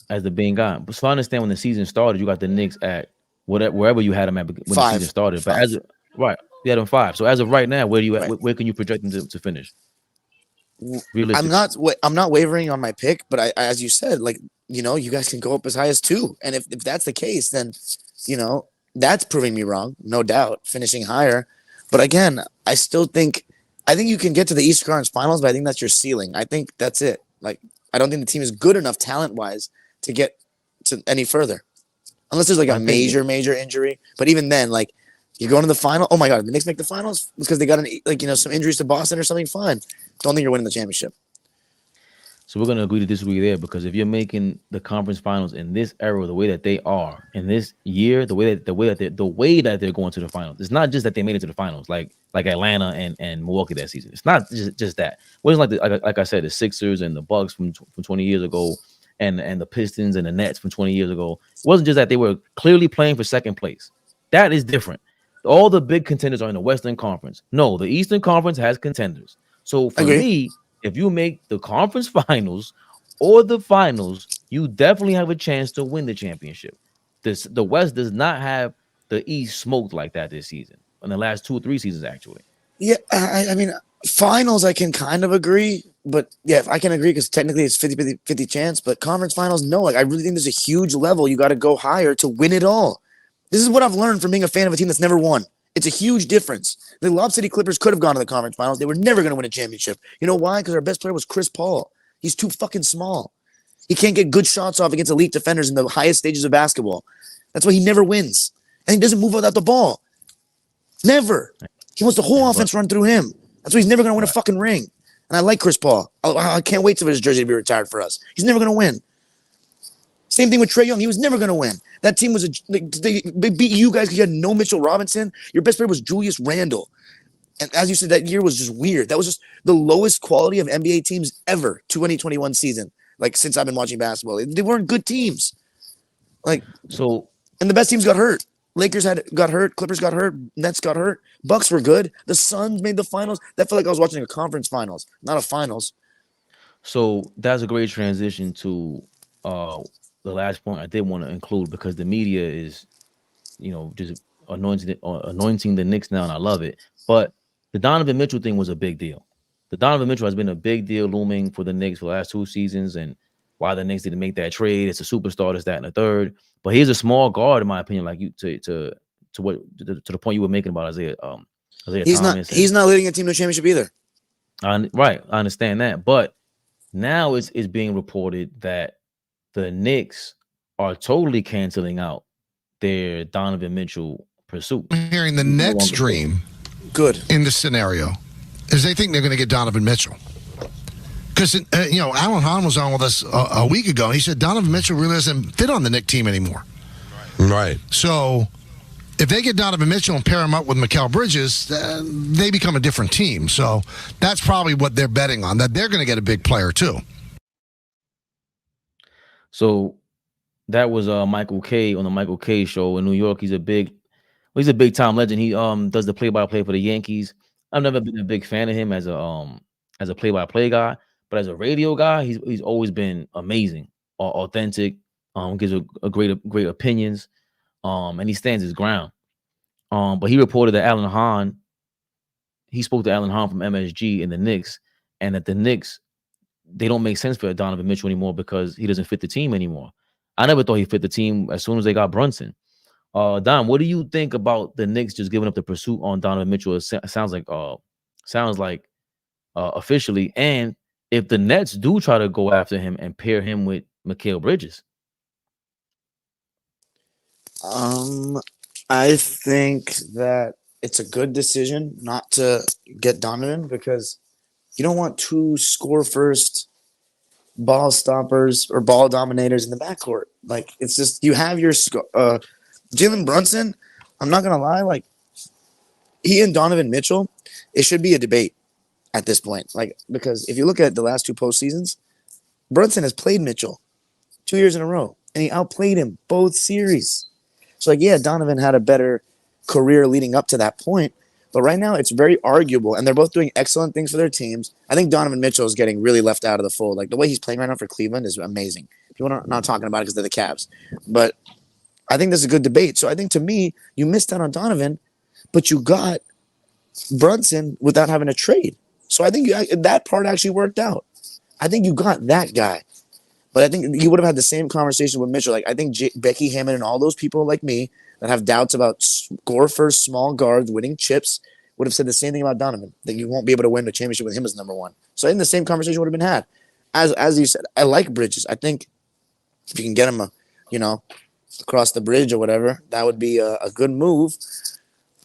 as the being gone. So I understand when the season started, you got the Knicks at wherever you had them at when 5. The season started. But you had them 5. So as of right now, where where can you project them to finish? I'm not wavering on my pick, but I as you said, like you guys can go up as high as 2, and if that's the case, then that's proving me wrong, no doubt, finishing higher. But again, I think you can get to the Eastern Conference Finals, but I think that's your ceiling. I think that's it. Like, I don't think the team is good enough talent-wise to get to any further. Unless there's like a major injury. But even then, like, you're going to the final. Oh my God, the Knicks make the finals because they got some injuries to Boston or something. Fine. Don't think you're winning the championship. So we're gonna agree to disagree there, because if you're making the conference finals in this era, the way that they are in this year, the way that they're going to the finals, it's not just that they made it to the finals, like Atlanta and Milwaukee that season. It's not just that. It wasn't like I said, the Sixers and the Bucks from 20 years ago, and the Pistons and the Nets from 20 years ago. It wasn't just that they were clearly playing for second place. That is different. All the big contenders are in the Western Conference. No, the Eastern Conference has contenders. So for me, if you make the conference finals or the finals, you definitely have a chance to win the championship. The West does not have the East smoked like that this season, in the last 2 or 3 seasons, actually. Yeah, I mean, finals, I can kind of agree. But yeah, I can agree because technically it's 50 chance. But conference finals, no. Like, I really think there's a huge level. You got to go higher to win it all. This is what I've learned from being a fan of a team that's never won. It's a huge difference. The Lob City Clippers could have gone to the conference finals. They were never going to win a championship. You know why? Because our best player was Chris Paul. He's too fucking small. He can't get good shots off against elite defenders in the highest stages of basketball. That's why he never wins. And he doesn't move without the ball. Never. He wants the whole offense run through him. That's why he's never going to win a fucking ring. And I like Chris Paul. I can't wait for his jersey to be retired for us. He's never going to win. Same thing with Trae Young. He was never going to win. That team was they beat you guys because you had no Mitchell Robinson. Your best player was Julius Randle. And as you said, that year was just weird. That was just the lowest quality of NBA teams ever, 2021 season. Like, since I've been watching basketball, they weren't good teams. Like, so, and the best teams got hurt. Lakers got hurt. Clippers got hurt. Nets got hurt. Bucks were good. The Suns made the finals. That felt like I was watching a conference finals, not a finals. So that's a great transition to the last point I did want to include, because the media is, just anointing the Knicks now, and I love it. But the Donovan Mitchell thing was a big deal. The Donovan Mitchell has been a big deal looming for the Knicks for the last 2 seasons, and why the Knicks didn't make that trade. It's a superstar, this, that, and the third. But he's a small guard, in my opinion, like you to the point you were making about Isaiah Thomas. He's not leading a team to a championship either. Right, I understand that. But now it's being reported that the Knicks are totally canceling out their Donovan Mitchell pursuit. I'm hearing the Nets dream in this scenario is they think they're going to get Donovan Mitchell. Because, Alan Hahn was on with us a week ago, and he said Donovan Mitchell really doesn't fit on the Knicks team anymore. Right. So if they get Donovan Mitchell and pair him up with Mikal Bridges, they become a different team. So that's probably what they're betting on, that they're going to get a big player too. So that was Michael Kay on the Michael Kay show in New York. He's a big time legend. He does the play-by-play for the Yankees. I've never been a big fan of him as a play-by-play guy, but as a radio guy, he's always been amazing, authentic. Gives a great opinions, and he stands his ground. But he reported that he spoke to Alan Hahn from MSG and the Knicks, and that the Knicks, they don't make sense for Donovan Mitchell anymore because he doesn't fit the team anymore. I never thought he fit the team as soon as they got Brunson. Don, what do you think about the Knicks just giving up the pursuit on Donovan Mitchell? It sounds like officially, and if the Nets do try to go after him and pair him with Mikal Bridges. I think that it's a good decision not to get Donovan, because you don't want 2 score-first ball stoppers or ball dominators in the backcourt. Like, it's just, you have your Jalen Brunson. I'm not gonna lie, like, he and Donovan Mitchell, it should be a debate at this point. Like, because if you look at the last 2 postseasons, Brunson has played Mitchell 2 years in a row, and he outplayed him both series. So, like, yeah, Donovan had a better career leading up to that point, but right now it's very arguable, and they're both doing excellent things for their teams. I think Donovan Mitchell is getting really left out of the fold. Like, the way he's playing right now for Cleveland is amazing. People are not talking about it because they're the Cavs, but I think this is a good debate. So I think, to me, you missed out on Donovan, but you got Brunson without having a trade. So I think that part actually worked out. I think you got that guy. But I think you would have had the same conversation with Mitchell. Like, I think Becky Hammond and all those people like me that have doubts about score-first small guards winning chips would have said the same thing about Donovan, that you won't be able to win the championship with him as number 1. So I think the same conversation would have been had. As you said, I like Bridges. I think if you can get him across the bridge or whatever, that would be a good move.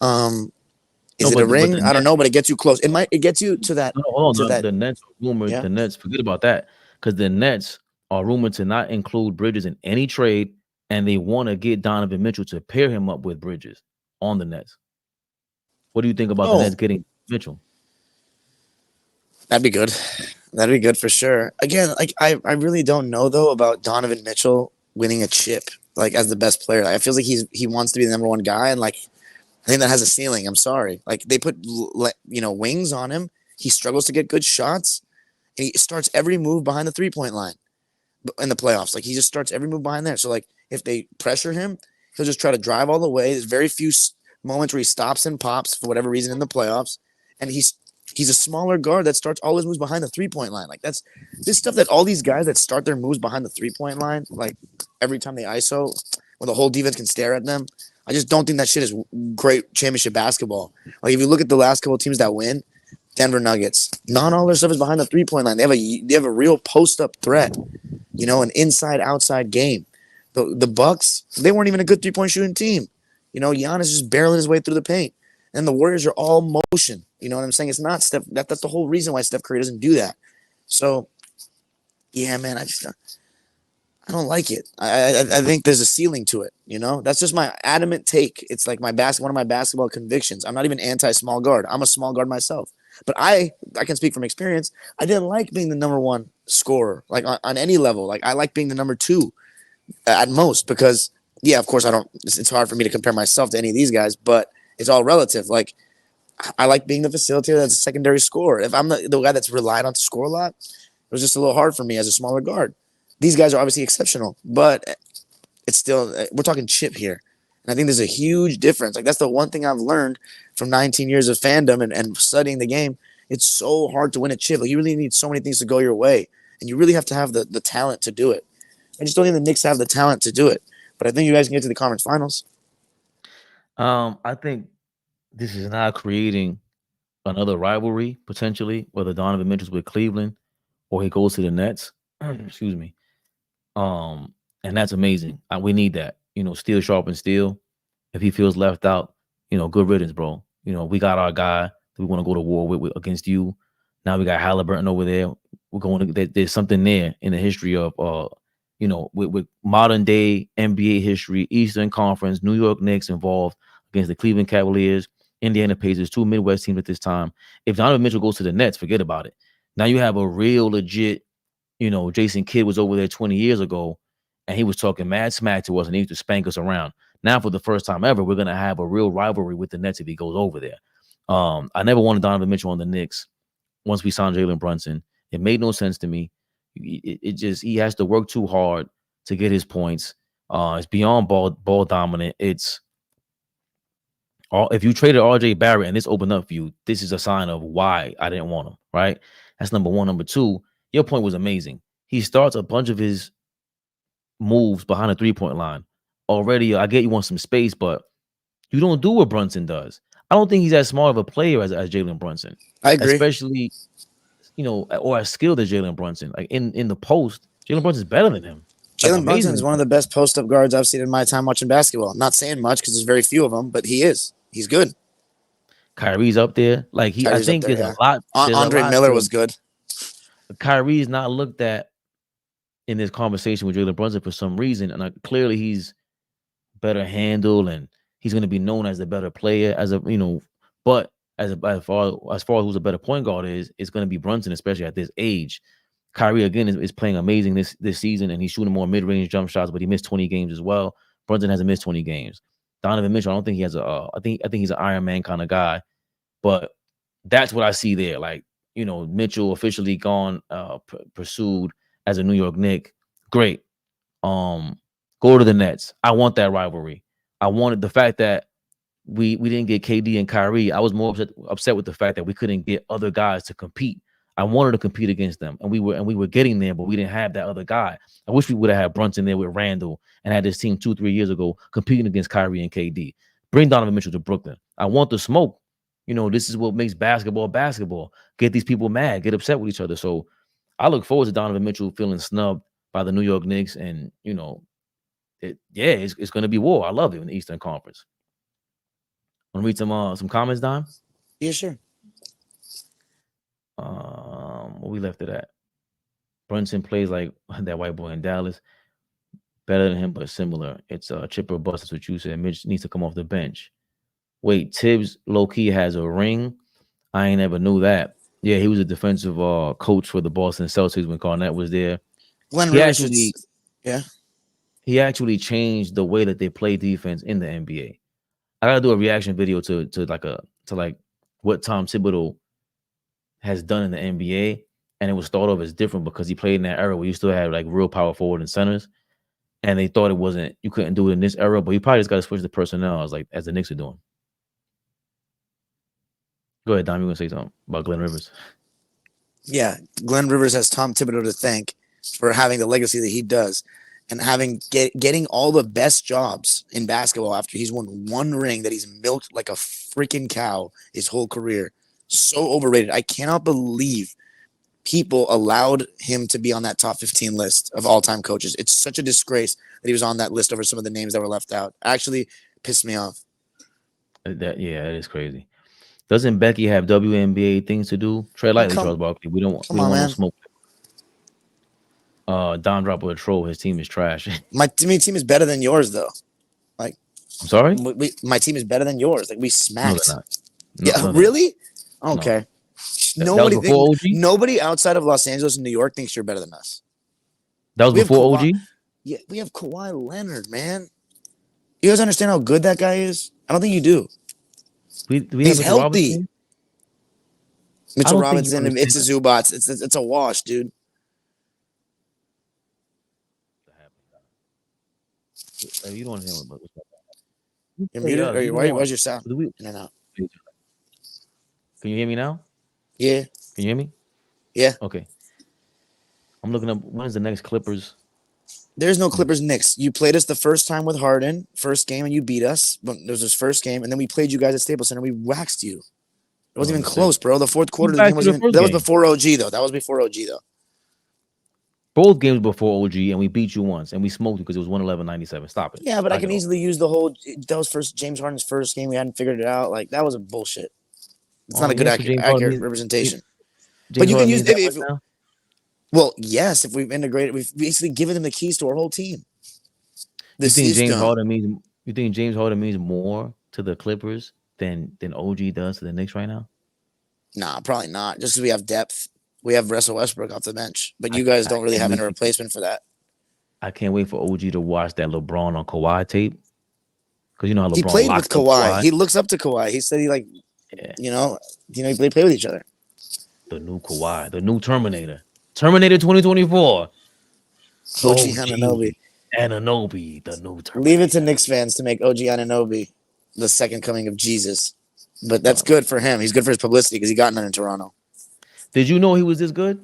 Is it a ring? I don't know, but it gets you close. It gets you to that. No, hold on. The Nets rumored. Yeah. The Nets, forget about that. because the Nets are rumored to not include Bridges in any trade, and they want to get Donovan Mitchell to pair him up with Bridges on the Nets. What do you think about the Nets getting Mitchell? That'd be good. That'd be good for sure. Again, like I really don't know though about Donovan Mitchell winning a chip like as the best player. Like, I feel like he wants to be the number one guy, and like I think that has a ceiling. I'm sorry. Like they put wings on him. He struggles to get good shots, and he starts every move behind the 3-point line in the playoffs. Like he just starts every move behind there. So like if they pressure him, he'll just try to drive all the way. There's very few moments where he stops and pops for whatever reason in the playoffs, and he's a smaller guard that starts all his moves behind the 3-point line. Like that's this stuff that all these guys that start their moves behind the 3-point line, like every time they ISO, when the whole defense can stare at them. I just don't think that shit is great championship basketball. Like if you look at the last couple of teams that win, Denver Nuggets, not all their stuff is behind the 3-point line. They have a real post up threat, an inside outside game. The Bucks, they weren't even a good 3-point shooting team. Giannis is just barreling his way through the paint. And the Warriors are all motion. You know what I'm saying? It's not Steph. That's the whole reason why Steph Curry doesn't do that. So, yeah, man, I don't like it. I think there's a ceiling to it. That's just my adamant take. It's like one of my basketball convictions. I'm not even anti-small guard. I'm a small guard myself. But I can speak from experience. I didn't like being the number one scorer, like on any level. Like I like being the number two at most because, yeah, of course I don't. It's hard for me to compare myself to any of these guys, but it's all relative. Like I like being the facilitator that's a secondary scorer. If I'm the guy that's relied on to score a lot, it was just a little hard for me as a smaller guard. These guys are obviously exceptional, but it's still we're talking chip here. And I think there's a huge difference. Like that's the one thing I've learned from 19 years of fandom and studying the game. It's so hard to win a chip. Like you really need so many things to go your way, and you really have to have the talent to do it. I just don't think the Knicks have the talent to do it. But I think you guys can get to the conference finals. I think this is now creating another rivalry potentially, whether Donovan Mitchell's with Cleveland or he goes to the Nets. Excuse me. And that's amazing. We need that. Steel sharpen steel. If he feels left out, good riddance, bro. We got our guy that we want to go to war with against you. Now we got Haliburton over there. We're going to. There's something there in the history of with modern day NBA history, Eastern Conference, New York Knicks involved against the Cleveland Cavaliers, Indiana Pacers, two Midwest teams at this time. If Donovan Mitchell goes to the Nets, forget about it. Now you have a real legit, Jason Kidd was over there 20 years ago, and he was talking mad smack to us, and he used to spank us around. Now, for the first time ever, we're going to have a real rivalry with the Nets if he goes over there. I never wanted Donovan Mitchell on the Knicks once we signed Jalen Brunson. It made no sense to me. He has to work too hard to get his points. It's beyond ball dominant. It's if you traded RJ Barrett and this opened up for you, this is a sign of why I didn't want him, right? That's number one. Number two, your point was amazing. He starts a bunch of his moves behind the 3-point line. Already, I get you want some space, but you don't do what Brunson does. I don't think he's as smart of a player as Jalen Brunson. I agree. Especially, or as skilled as Jalen Brunson. Like in the post, Jalen Brunson's better than him. Jalen Brunson is one of the best post-up guards I've seen in my time watching basketball. I'm not saying much because there's very few of them, but he is. He's good. Kyrie's up there. Like I think there's a lot. Andre Miller was good. Kyrie's not looked at in this conversation with Jalen Brunson for some reason, and clearly he's better handled and he's going to be known as the better player. But as far as who's a better point guard is, it's going to be Brunson, especially at this age. Kyrie again is playing amazing this season, and he's shooting more mid-range jump shots, but he missed 20 games as well. Brunson hasn't missed 20 games. Donovan Mitchell, I don't think he has I think he's an Iron Man kind of guy, but that's what I see there. Like, Mitchell officially gone, pursued as a New York Knick. Great. Go to the Nets. I want that rivalry. I wanted the fact that we didn't get KD and Kyrie. I was more upset with the fact that we couldn't get other guys to compete. I wanted to compete against them, and we were getting there, but we didn't have that other guy. I wish we would have had Brunson there with Randall and had this team 2-3 years ago competing against Kyrie and KD. Bring Donovan Mitchell to Brooklyn. I want the smoke. This is what makes basketball. Get these people mad, get upset with each other. So I look forward to Donovan Mitchell feeling snubbed by the New York Knicks, and it's going to be war. I love it in the Eastern Conference. Want to read some comments, Don? Yeah, sure. Where we left it at? Brunson plays like that white boy in Dallas. Better than him, but similar. It's chip or bust. That's what you said. Mitch needs to come off the bench. Wait, Tibbs low-key has a ring? I ain't ever knew that. Yeah, he was a defensive coach for the Boston Celtics when Garnett was there. Glenn He Rivers actually, he actually changed the way that they play defense in the NBA. I gotta do a reaction video to what Tom Thibodeau has done in the NBA, and it was thought of as different because he played in that era where you still had like real power forward and centers, and they thought you couldn't do it in this era. But you probably just got to switch the personnel as the Knicks are doing. Go ahead, Dom. You want to say something about Glenn Rivers? Yeah, Glenn Rivers has Tom Thibodeau to thank for having the legacy that he does and getting all the best jobs in basketball after he's won one ring that he's milked like a freaking cow his whole career. So overrated. I cannot believe people allowed him to be on that top 15 list of all-time coaches. It's such a disgrace that he was on that list over some of the names that were left out. Actually pissed me off. That is crazy. Doesn't Becky have WNBA things to do? Tread lightly, Charles Barkley. We don't want to smoke. Don Drop with a troll. His team is trash. My team is better than yours, though. Like, I'm sorry. My team is better than yours. Like we smacked. No, really? Okay. No. Nobody outside of Los Angeles and New York thinks you're better than us. That was before OG? Yeah, we have Kawhi Leonard, man. You guys understand how good that guy is? I don't think you do. He's healthy. Mitchell Robinson and it's a Zubats. It's a wash, dude. You don't hear what you're muted? Where's your sound? In and out. Can you hear me now? Yeah. Can you hear me? Yeah. Okay. I'm looking up when is the next Clippers. There's no Clippers Knicks. You played us the first time with Harden, first game, and you beat us. But there was his first game, and then we played you guys at Staples Center. We waxed you. It wasn't even close, bro. The fourth quarter of the game was before OG, though. That was before OG, though. Both games before OG, and we beat you once, and we smoked you because it was 111-97. Stop it. Yeah, but I can easily use the whole. That was James Harden's first game. We hadn't figured it out. Like that was a bullshit. It's not a good accurate representation. But you can use if well, yes, if we've integrated, we've basically given him the keys to our whole team. You think James Harden means more to the Clippers than OG does to the Knicks right now? Nah, probably not. Just because we have depth. We have Russell Westbrook off the bench, but you guys don't really have any replacement for that. I can't wait for OG to watch that LeBron on Kawhi tape. Because you know how LeBron he played with Kawhi. He looks up to Kawhi. He said he they play with each other. The new Kawhi, the new Terminator. Terminator 2024. OG Anunoby. Anunoby, the new Terminator. Leave it to Knicks fans to make OG Anunoby the second coming of Jesus. But that's good for him. He's good for his publicity because he got none in Toronto. Did you know he was this good?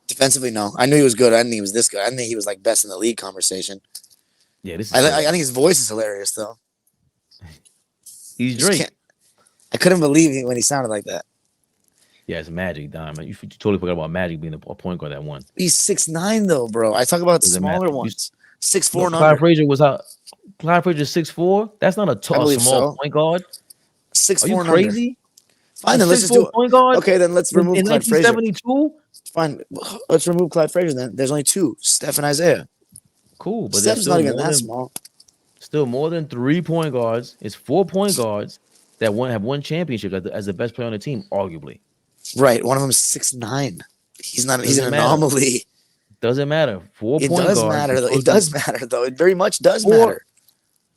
Defensively, no. I knew he was good. I didn't think he was this good. I didn't think he was like best in the league conversation. Yeah, I think his voice is hilarious, though. He's Drake. I couldn't believe it when he sounded like that. Yeah, it's Magic, Dime. You totally forgot about Magic being a point guard that one. He's 6'9", though, bro. I talk about smaller ones. 6'4" and Clyde Frazier was out. Clyde Frazier 6'4". That's not a small point guard. 6'4" Are you crazy? Fine, then let's just do point guard. Okay, then let's remove in Clyde Frazier. 1972. Fine, let's remove Clyde Frazier. Then there's only two: Steph and Isaiah. Cool, but Steph's not even that small. Still more than 3 point guards. It's 4 point guards that have won championships as the best player on the team, arguably. Right, one of them is 6'9". He's not. He's an anomaly. Doesn't matter. 4 point guards. It does matter though. It does matter though. It very much does matter.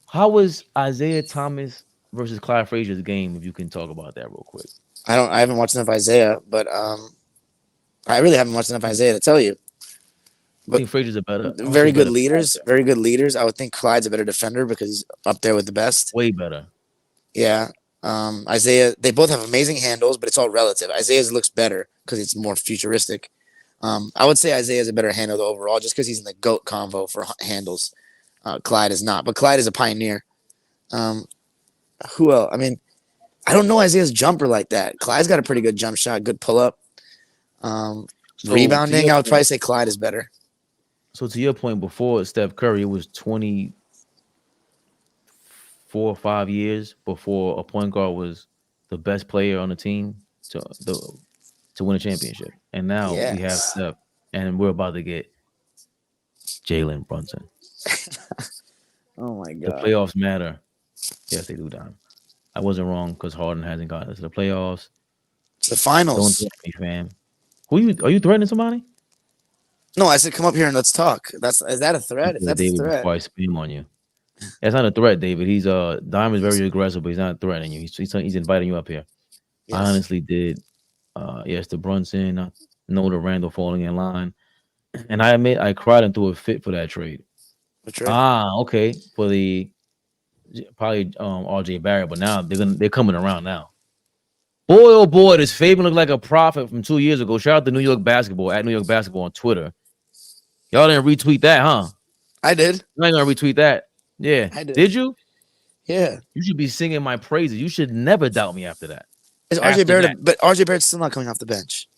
How was Isaiah Thomas versus Clyde Frazier's game? If you can talk about that real quick. I haven't watched enough Isaiah, but I really haven't watched enough Isaiah to tell you. But I think Frazier's a better. Very good leaders. Very good leaders. I would think Clyde's a better defender because he's up there with the best. Way better. Yeah. Isaiah, they both have amazing handles, but it's all relative. Isaiah's looks better because it's more futuristic. I would say Isaiah's a better handle overall just because he's in the GOAT convo for handles. Clyde is not, but Clyde is a pioneer. Who else? I mean, I don't know Isaiah's jumper like that. Clyde's got a pretty good jump shot, good pull up. Rebounding, I would probably say Clyde is better. So to your point, before Steph Curry, it was 24 or 5 years before a point guard was the best player on the team to win a championship. And now we have Steph. and we're about to get Jalen Brunson. Oh my The god. playoffs matter. Yes, they do, Don. I wasn't wrong because Harden hasn't gotten us to the playoffs. It's the finals. Don't threaten me, fam. Are you threatening somebody? No, I said come up here and let's talk. Is that a threat? If that's David, a threat. before I spin on you. That's not a threat, David. He's Dime is very aggressive, but he's not threatening you. He's inviting you up here. Yes. I honestly did. Yes, to Brunson. No to Randall falling in line, and I admit I cried and threw a fit for that trade. Okay, for the probably RJ Barrett, but now they're coming around now. Boy, oh boy, does Fabian look like a prophet from 2 years ago? Shout out to New York Basketball at New York Basketball on Twitter. Y'all didn't retweet that, huh? I did. I ain't gonna retweet that. Yeah, I did. Did you? Yeah. You should be singing my praises. You should never doubt me after that. Is RJ Barrett? But RJ Barrett's still not coming off the bench.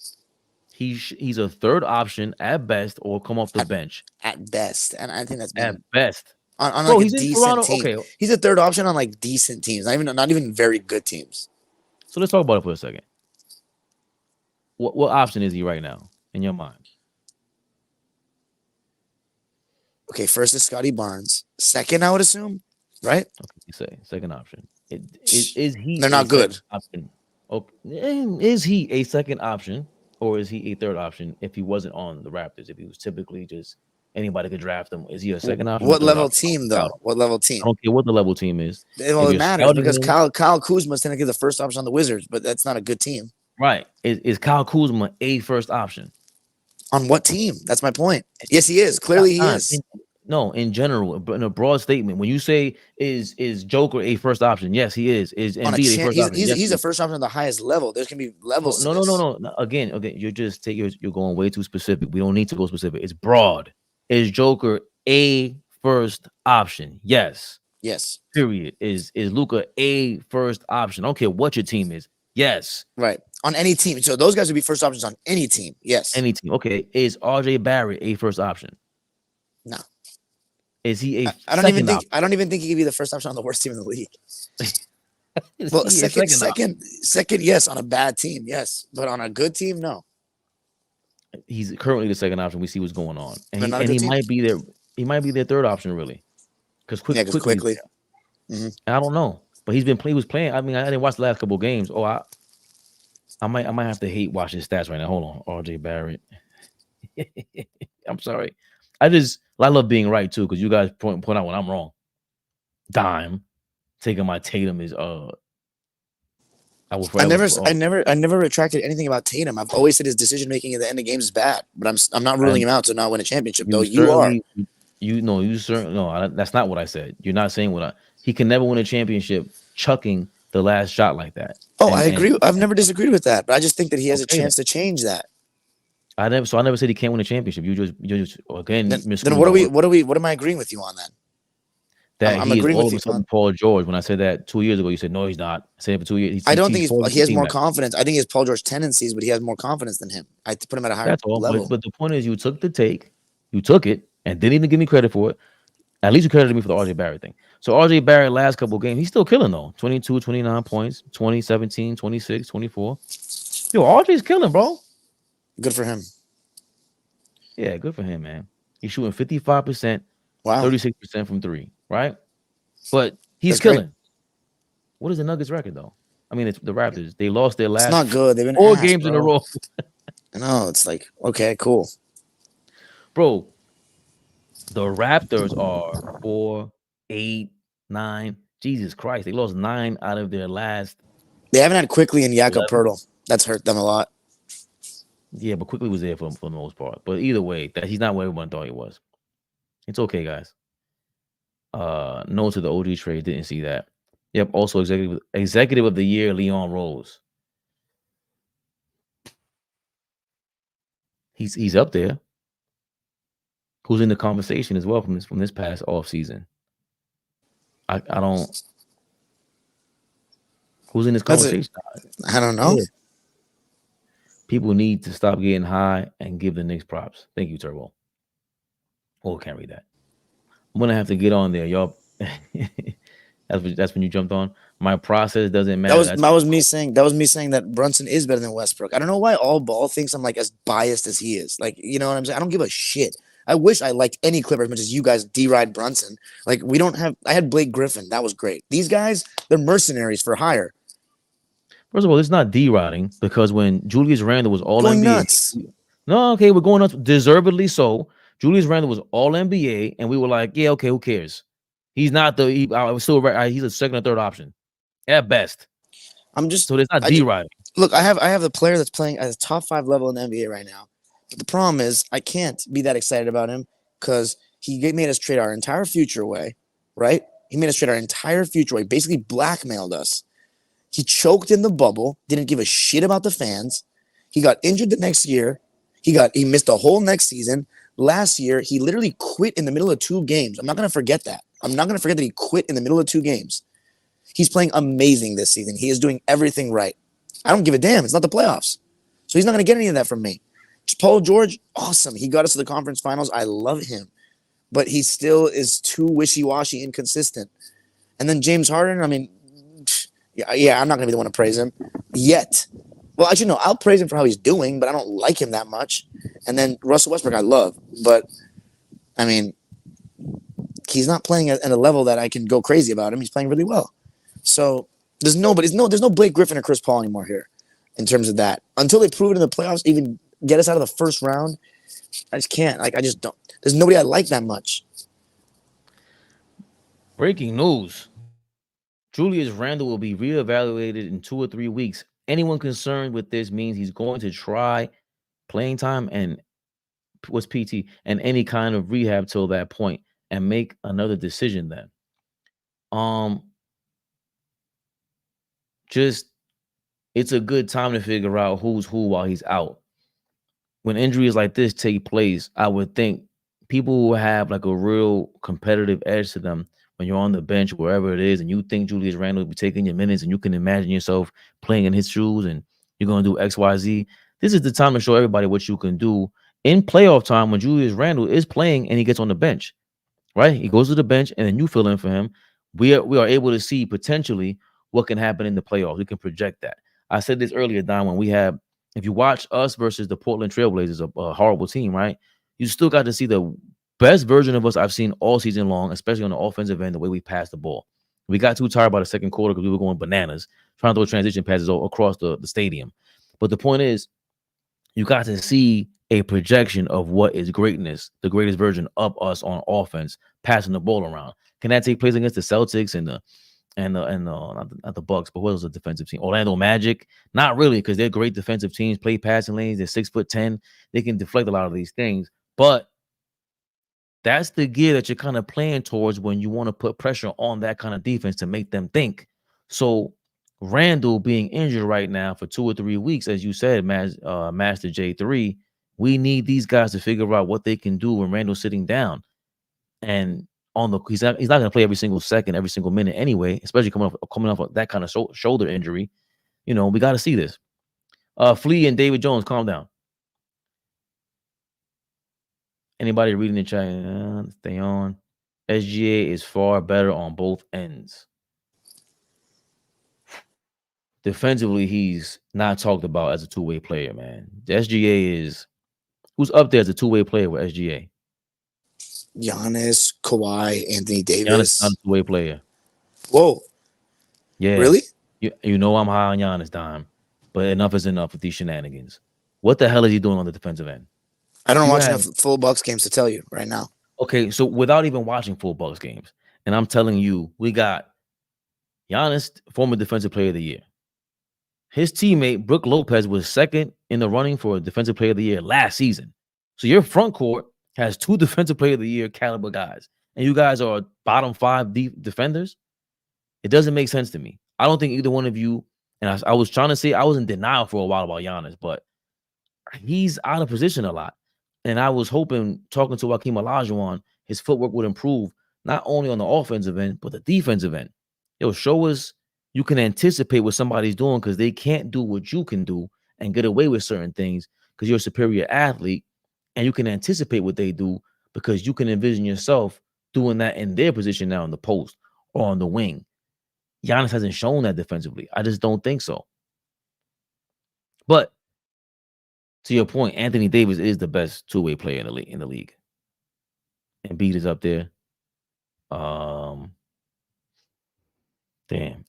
He's a third option at best, or come off the bench at best, and I think that's at best on like a decent team. Okay. He's a third option on like decent teams, not even very good teams. So let's talk about it for a second. What option is he right now in your mind? Okay, first is Scotty Barnes. Second, I would assume, right? Okay, you say second option. Is he? They're not good. Option? Okay. Is he a second option, or is he a third option? If he wasn't on the Raptors, if he was typically just anybody could draft him, is he a second option? What level team though? What level team? I don't care what the level team is. Well, it matters because Kyle Kuzma's going to get the first option on the Wizards, but that's not a good team. Right? Is Kyle Kuzma a first option? On what team? That's my point. Yes, he is. Clearly, he is. No, in general, in a broad statement, when you say is Joker a first option? Yes, he is. Is Embiid a first option? He's a first option at the highest level. There's gonna be levels. No. Again, you're just you're going way too specific. We don't need to go specific. It's broad. Is Joker a first option? Yes. Yes. Period. Is Luka a first option? I don't care what your team is. Yes. Right. On any team. So those guys would be first options on any team. Yes. Any team. Okay. Is RJ Barrett a first option? No. Is he a I don't even think he could be the first option on the worst team in the league. Well, second, yes, on a bad team, yes. But on a good team, no. He's currently the second option. We see what's going on. And he might be there. He might be their third option, really. Because quickly. Mm-hmm. I don't know. But he was playing. I mean, I didn't watch the last couple of games. Oh, I might have to hate watching his stats right now. Hold on. RJ Barrett. I'm sorry. I love being right too, because you guys point out when I'm wrong. Dime taking my Tatum is I never retracted anything about Tatum. I've always said his decision making at the end of games is bad, but I'm not ruling him out to not win a championship. Though you are. That's not what I said. You're not saying he can never win a championship chucking the last shot like that. Oh, I agree. I've never disagreed with that, but I just think that he has a chance to change that. I never said he can't win a championship. You just again. Then what am I agreeing with you on then? That I'm agreeing with you on Paul George. When I said that 2 years ago, you said no, he's not. I said it for 2 years. I don't think he has more confidence. I think he has Paul George tendencies, but he has more confidence than him. I put him at a higher level. But the point is, you took the take, you took it, and didn't even give me credit for it. At least you credited me for the RJ Barrett thing. So RJ Barrett last couple of games, he's still killing though. 22, 29 points, 20, 17, 26, 24. Yo, RJ's killing, bro. Good for him. Yeah, good for him, man. He's shooting 55%, wow, 36% from three, right? But he's killing. Great. What is the Nuggets record though? I mean, it's the Raptors. They lost their last. It's not good. They've been 4 games in a row. No, it's like okay, cool, bro. The Raptors are 4, 8, 9. Jesus Christ, they lost 9 out of their last. They haven't had Quickly and Jakob Poeltl. That's hurt them a lot. Yeah, but Quickly was there for the most part. But either way, that he's not what everyone thought he was. It's okay, guys. No to the OG trade. Didn't see that. Yep. Also, executive of the year, Leon Rose. He's up there. Who's in the conversation as well from this past off season? I don't. Who's in this conversation? I don't know. Yeah. People need to stop getting high and give the Knicks props. Thank you, Turbo. Oh, can't read that. I'm gonna have to get on there, y'all. That's when you jumped on. I'm My process doesn't matter. That was me saying that Brunson is better than Westbrook. I don't know why AllBall thinks I'm like as biased as he is. Like, you know what I'm saying? I don't give a shit. I wish I liked any Clipper as much as you guys deride Brunson. Like, we don't have. I had Blake Griffin. That was great. These guys, they're mercenaries for hire. First of all, it's not deriding because when Julius Randle was all Going NBA, nuts. no, okay, we're going nuts, deservedly so. Julius Randle was all NBA, and we were like, yeah, okay, who cares? He's not the. He's a second or third option at best. So it's not deriding. Look, I have the player that's playing at the top 5 level in the NBA right now. But the problem is I can't be that excited about him because he made us trade our entire future away, right? He made us trade our entire future away, basically blackmailed us. He choked in the bubble, didn't give a shit about the fans. He got injured the next year. He missed the whole next season. Last year, he literally quit in the middle of 2 games. I'm not going to forget that. I'm not going to forget that he quit in the middle of 2 games. He's playing amazing this season. He is doing everything right. I don't give a damn. It's not the playoffs. So he's not going to get any of that from me. Paul George, awesome. He got us to the conference finals. I love him. But he still is too wishy-washy, inconsistent. And then James Harden, I mean, yeah, I'm not going to be the one to praise him yet. Well, actually, no, I'll praise him for how he's doing, but I don't like him that much. And then Russell Westbrook, I love. But, I mean, he's not playing at a level that I can go crazy about him. He's playing really well. So there's no Blake Griffin or Chris Paul anymore here in terms of that. Until they prove it in the playoffs, even get us out of the first round, I just can't. Like, I just don't. There's nobody I like that much. Breaking news. Julius Randle will be reevaluated in 2 or 3 weeks. Anyone concerned with this means he's going to try playing time and what's PT and any kind of rehab till that point and make another decision then. Just it's a good time to figure out who's who while he's out. When injuries like this take place, I would think people who have like a real competitive edge to them when you're on the bench, wherever it is, and you think Julius Randle will be taking your minutes and you can imagine yourself playing in his shoes and you're going to do X, Y, Z. This is the time to show everybody what you can do in playoff time when Julius Randle is playing and he gets on the bench, right? He goes to the bench and then you fill in for him. We are able to see potentially what can happen in the playoffs. We can project that. I said this earlier, Don, when we have, if you watch us versus the Portland Trailblazers, a horrible team, right? You still got to see the best version of us I've seen all season long, especially on the offensive end, the way we pass the ball. We got too tired by the second quarter because we were going bananas, trying to throw transition passes all across the stadium. But the point is, you got to see a projection of what is greatness, the greatest version of us on offense, passing the ball around. Can that take place against the Celtics and not the Bucks, but what was the defensive team? Orlando Magic? Not really, because they're great defensive teams, play passing lanes, they're 6'10". They can deflect a lot of these things. But that's the gear that you're kind of playing towards when you want to put pressure on that kind of defense to make them think. So Randle being injured right now for 2 or 3 weeks, as you said, Master J3, we need these guys to figure out what they can do when Randle's sitting down. And he's not going to play every single second, every single minute anyway, especially coming off of that kind of shoulder injury. You know, we got to see this. Flea and David Jones, calm down. Anybody reading the chat? Stay on. SGA is far better on both ends. Defensively, he's not talked about as a two-way player, man. The SGA is who's up there as a two-way player with SGA? Giannis, Kawhi, Anthony Davis. Giannis is not a two-way player. Whoa. Yeah. Really? You know I'm high on Giannis, Dime, but enough is enough with these shenanigans. What the hell is he doing on the defensive end? I don't watch enough full Bucks games to tell you right now. Okay, so without even watching full Bucks games, and I'm telling you, we got Giannis, former defensive player of the year. His teammate, Brook Lopez, was second in the running for defensive player of the year last season. So your front court has 2 defensive player of the year caliber guys, and you guys are bottom 5 defenders. It doesn't make sense to me. I don't think either one of you, and I was trying to say, I was in denial for a while about Giannis, but he's out of position a lot. And I was hoping, talking to Hakeem Olajuwon, his footwork would improve, not only on the offensive end, but the defensive end. It'll show us you can anticipate what somebody's doing because they can't do what you can do and get away with certain things because you're a superior athlete, and you can anticipate what they do because you can envision yourself doing that in their position now in the post or on the wing. Giannis hasn't shown that defensively. I just don't think so. But to your point, Anthony Davis is the best two-way player in the league. Embiid is up there. Damn,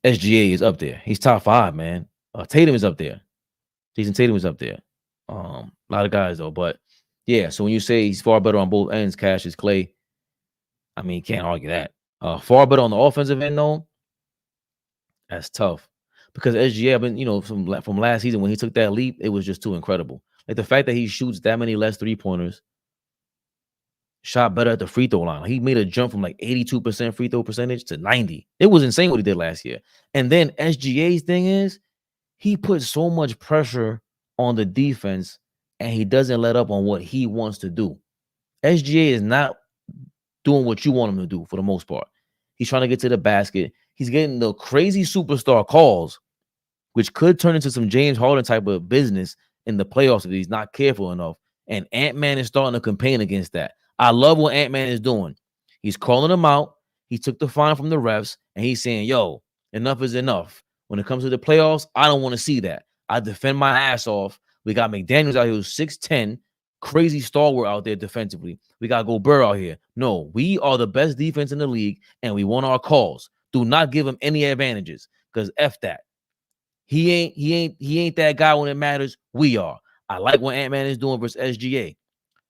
SGA is up there. He's top 5, man. Tatum is up there. Jason Tatum is up there. A lot of guys though, but yeah. So when you say he's far better on both ends, Cassius Clay, I mean, can't argue that. Far better on the offensive end though. That's tough because SGA, I've been, from last season when he took that leap, it was just too incredible. Like the fact that he shoots that many less 3-pointers, shot better at the free throw line. He made a jump from like 82% free throw percentage to 90. It was insane what he did last year. And then SGA's thing is he puts so much pressure on the defense and he doesn't let up on what he wants to do. SGA is not doing what you want him to do for the most part. He's trying to get to the basket. He's getting the crazy superstar calls, which could turn into some James Harden type of business in the playoffs if he's not careful enough. And Ant-Man is starting to campaign against that. I love what Ant-Man is doing. He's calling them out. He took the fine from the refs, and he's saying, yo, enough is enough. When it comes to the playoffs, I don't want to see that. I defend my ass off. We got McDaniels out here who's 6'10", crazy stalwart out there defensively. We got Gobert out here. No, we are the best defense in the league, and we want our calls. Do not give him any advantages, because F that. He ain't that guy when it matters. We are. I like what Ant-Man is doing versus SGA.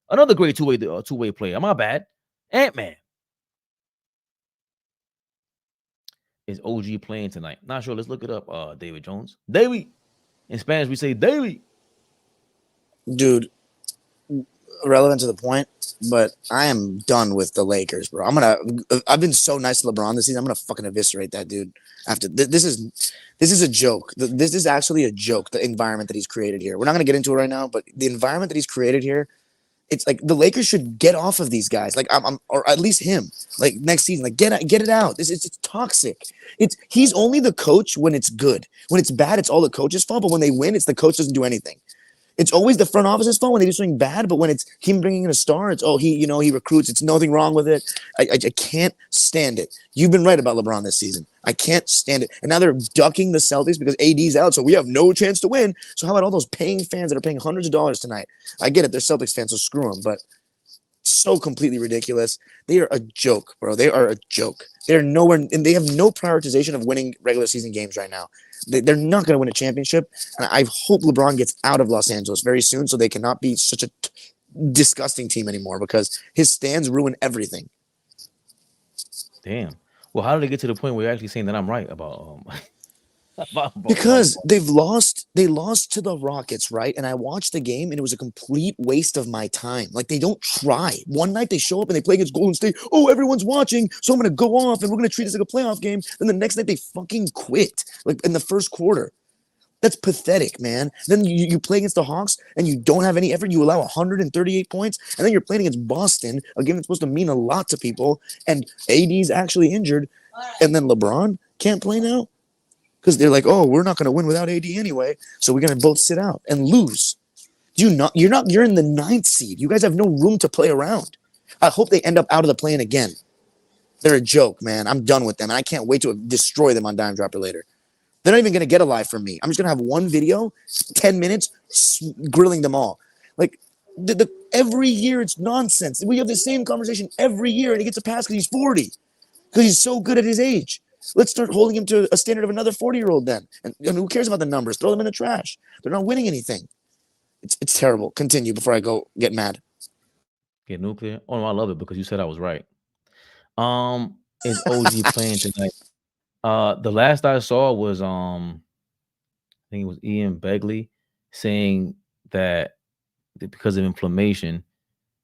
Another great two-way player. My bad. Ant-Man. Is OG playing tonight? Not sure. Let's look it up. David Jones. Davey. In Spanish, we say Davey. Dude, relevant to the point, but I am done with the Lakers, bro. I've been so nice to LeBron this season. I'm gonna fucking eviscerate that dude. After this is a joke. This is actually a joke. The environment that he's created here. We're not gonna get into it right now, but the environment that he's created here. It's like the Lakers should get off of these guys, like or at least him. Like next season, like get it out. It's toxic. He's only the coach when it's good. When it's bad, it's all the coach's fault. But when they win, it's the coach doesn't do anything. It's always the front office's fault when they do something bad. But when it's him bringing in a star, it's he recruits. It's nothing wrong with it. I can't stand it. You've been right about LeBron this season. I can't stand it. And now they're ducking the Celtics because AD's out, so we have no chance to win. So how about all those paying fans that are paying hundreds of dollars tonight? I get it. They're Celtics fans, so screw them. But so completely ridiculous. They are a joke, bro. They are a joke. They're nowhere, and they have no prioritization of winning regular season games right now. They're not going to win a championship. And I hope LeBron gets out of Los Angeles very soon so they cannot be such a disgusting team anymore because his stands ruin everything. Damn. Well, how did it get to the point where you're actually saying that I'm right about because they lost to the Rockets, right? And I watched the game and it was a complete waste of my time. Like they don't try. One night they show up and they play against Golden State. Oh, everyone's watching, so I'm gonna go off and we're gonna treat this like a playoff game. Then the next night they fucking quit, like in the first quarter. That's pathetic, man. Then you play against the Hawks and you don't have any effort. You allow 138 points, and then you're playing against Boston, a game that's supposed to mean a lot to people, and AD's actually injured, and then LeBron can't play now because they're like, oh, we're not going to win without AD anyway, so we're going to both sit out and lose. You're in the 9th seed. You guys have no room to play around. I hope they end up out of the play-in again. They're a joke, man. I'm done with them, and I can't wait to destroy them on Dime Dropper later. They're not even going to get a live from me. I'm just going to have one video, 10 minutes, grilling them all. Like, every year it's nonsense. We have the same conversation every year, and he gets a pass because he's 40. Because he's so good at his age. Let's start holding him to a standard of another 40-year-old then. And who cares about the numbers? Throw them in the trash. They're not winning anything. It's terrible. Continue before I go get mad. Get nuclear? Oh, no, I love it because you said I was right. Is OG playing tonight? The last I saw was I think it was Ian Begley saying that because of inflammation,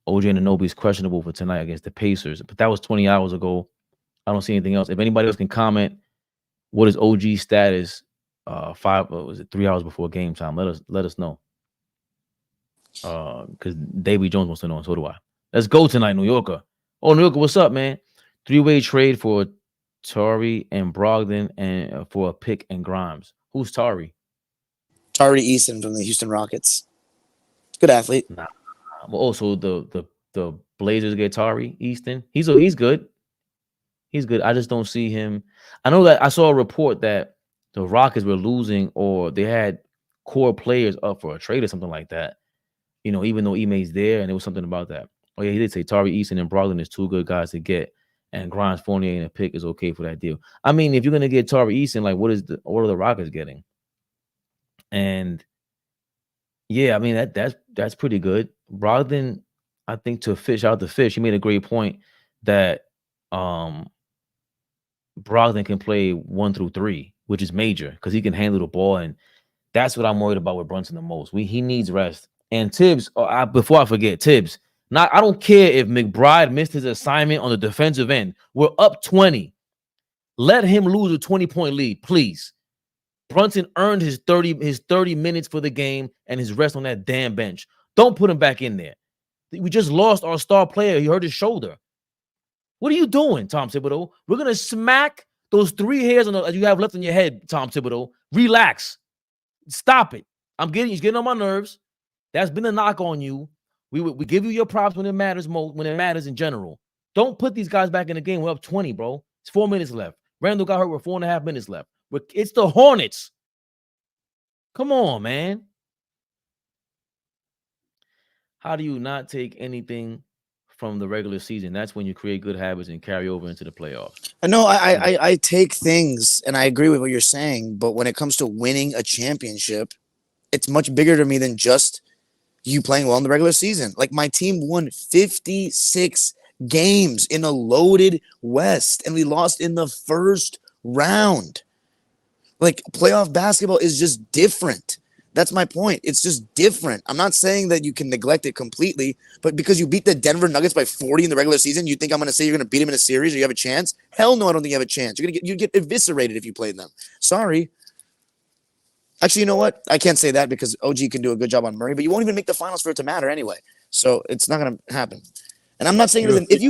OG Anunoby is questionable for tonight against the Pacers. But that was 20 hours ago. I don't see anything else. If anybody else can comment, what is OG's status? 3 hours before game time? Let us know. Because Davy Jones wants to know, and so do I. Let's go tonight, New Yorker. Oh, New Yorker, what's up, man? 3-way trade for Tari and Brogdon and for a pick and Grimes. Who's Tari? Tari Eason from the Houston Rockets. Good athlete. Nah. Well, also the Blazers get Tari Easton. He's good. He's good. I just don't see him. I know that I saw a report that the Rockets were losing, or they had core players up for a trade or something like that. You know, even though Ime's there, and there was something about that. Oh yeah, he did say Tyrese and Brogdon is two good guys to get, and Grimes, Fournier, and a pick is okay for that deal. I mean, if you're gonna get Tyrese, like what are the Rockets getting? And yeah, I mean that's pretty good. Brogdon, I think to fish out the fish, he made a great point that Brogdon can play 1 through 3, which is major because he can handle the ball, and that's what I'm worried about with Brunson the most. He needs rest. And Tibbs, before I forget, Tibbs. I don't care if McBride missed his assignment on the defensive end. We're up 20. Let him lose a 20-point lead, please. Brunson earned his 30 minutes for the game and his rest on that damn bench. Don't put him back in there. We just lost our star player. He hurt his shoulder. What are you doing, Tom Thibodeau? We're going to smack those 3 hairs you have left on your head, Tom Thibodeau. Relax. Stop it. He's getting on my nerves. That's been a knock on you. We give you your props when it matters most, when it matters in general. Don't put these guys back in the game. We're up 20, bro. It's 4 minutes left. Randall got hurt with 4.5 minutes left. It's the Hornets. Come on, man. How do you not take anything from the regular season? That's when you create good habits and carry over into the playoffs. No, I take things, and I agree with what you're saying, but when it comes to winning a championship, it's much bigger to me than just you playing well in the regular season. Like, my team won 56 games in a loaded West, and we lost in the first round. Like, playoff basketball is just different. That's my point. It's just different. I'm not saying that you can neglect it completely, but because you beat the Denver Nuggets by 40 in the regular season, you think I'm going to say you're going to beat them in a series or you have a chance? Hell no, I don't think you have a chance. You'd get eviscerated if you played them. Sorry. Actually, you know what? I can't say that because OG can do a good job on Murray, but you won't even make the finals for it to matter anyway. So it's not going to happen. And I'm not saying if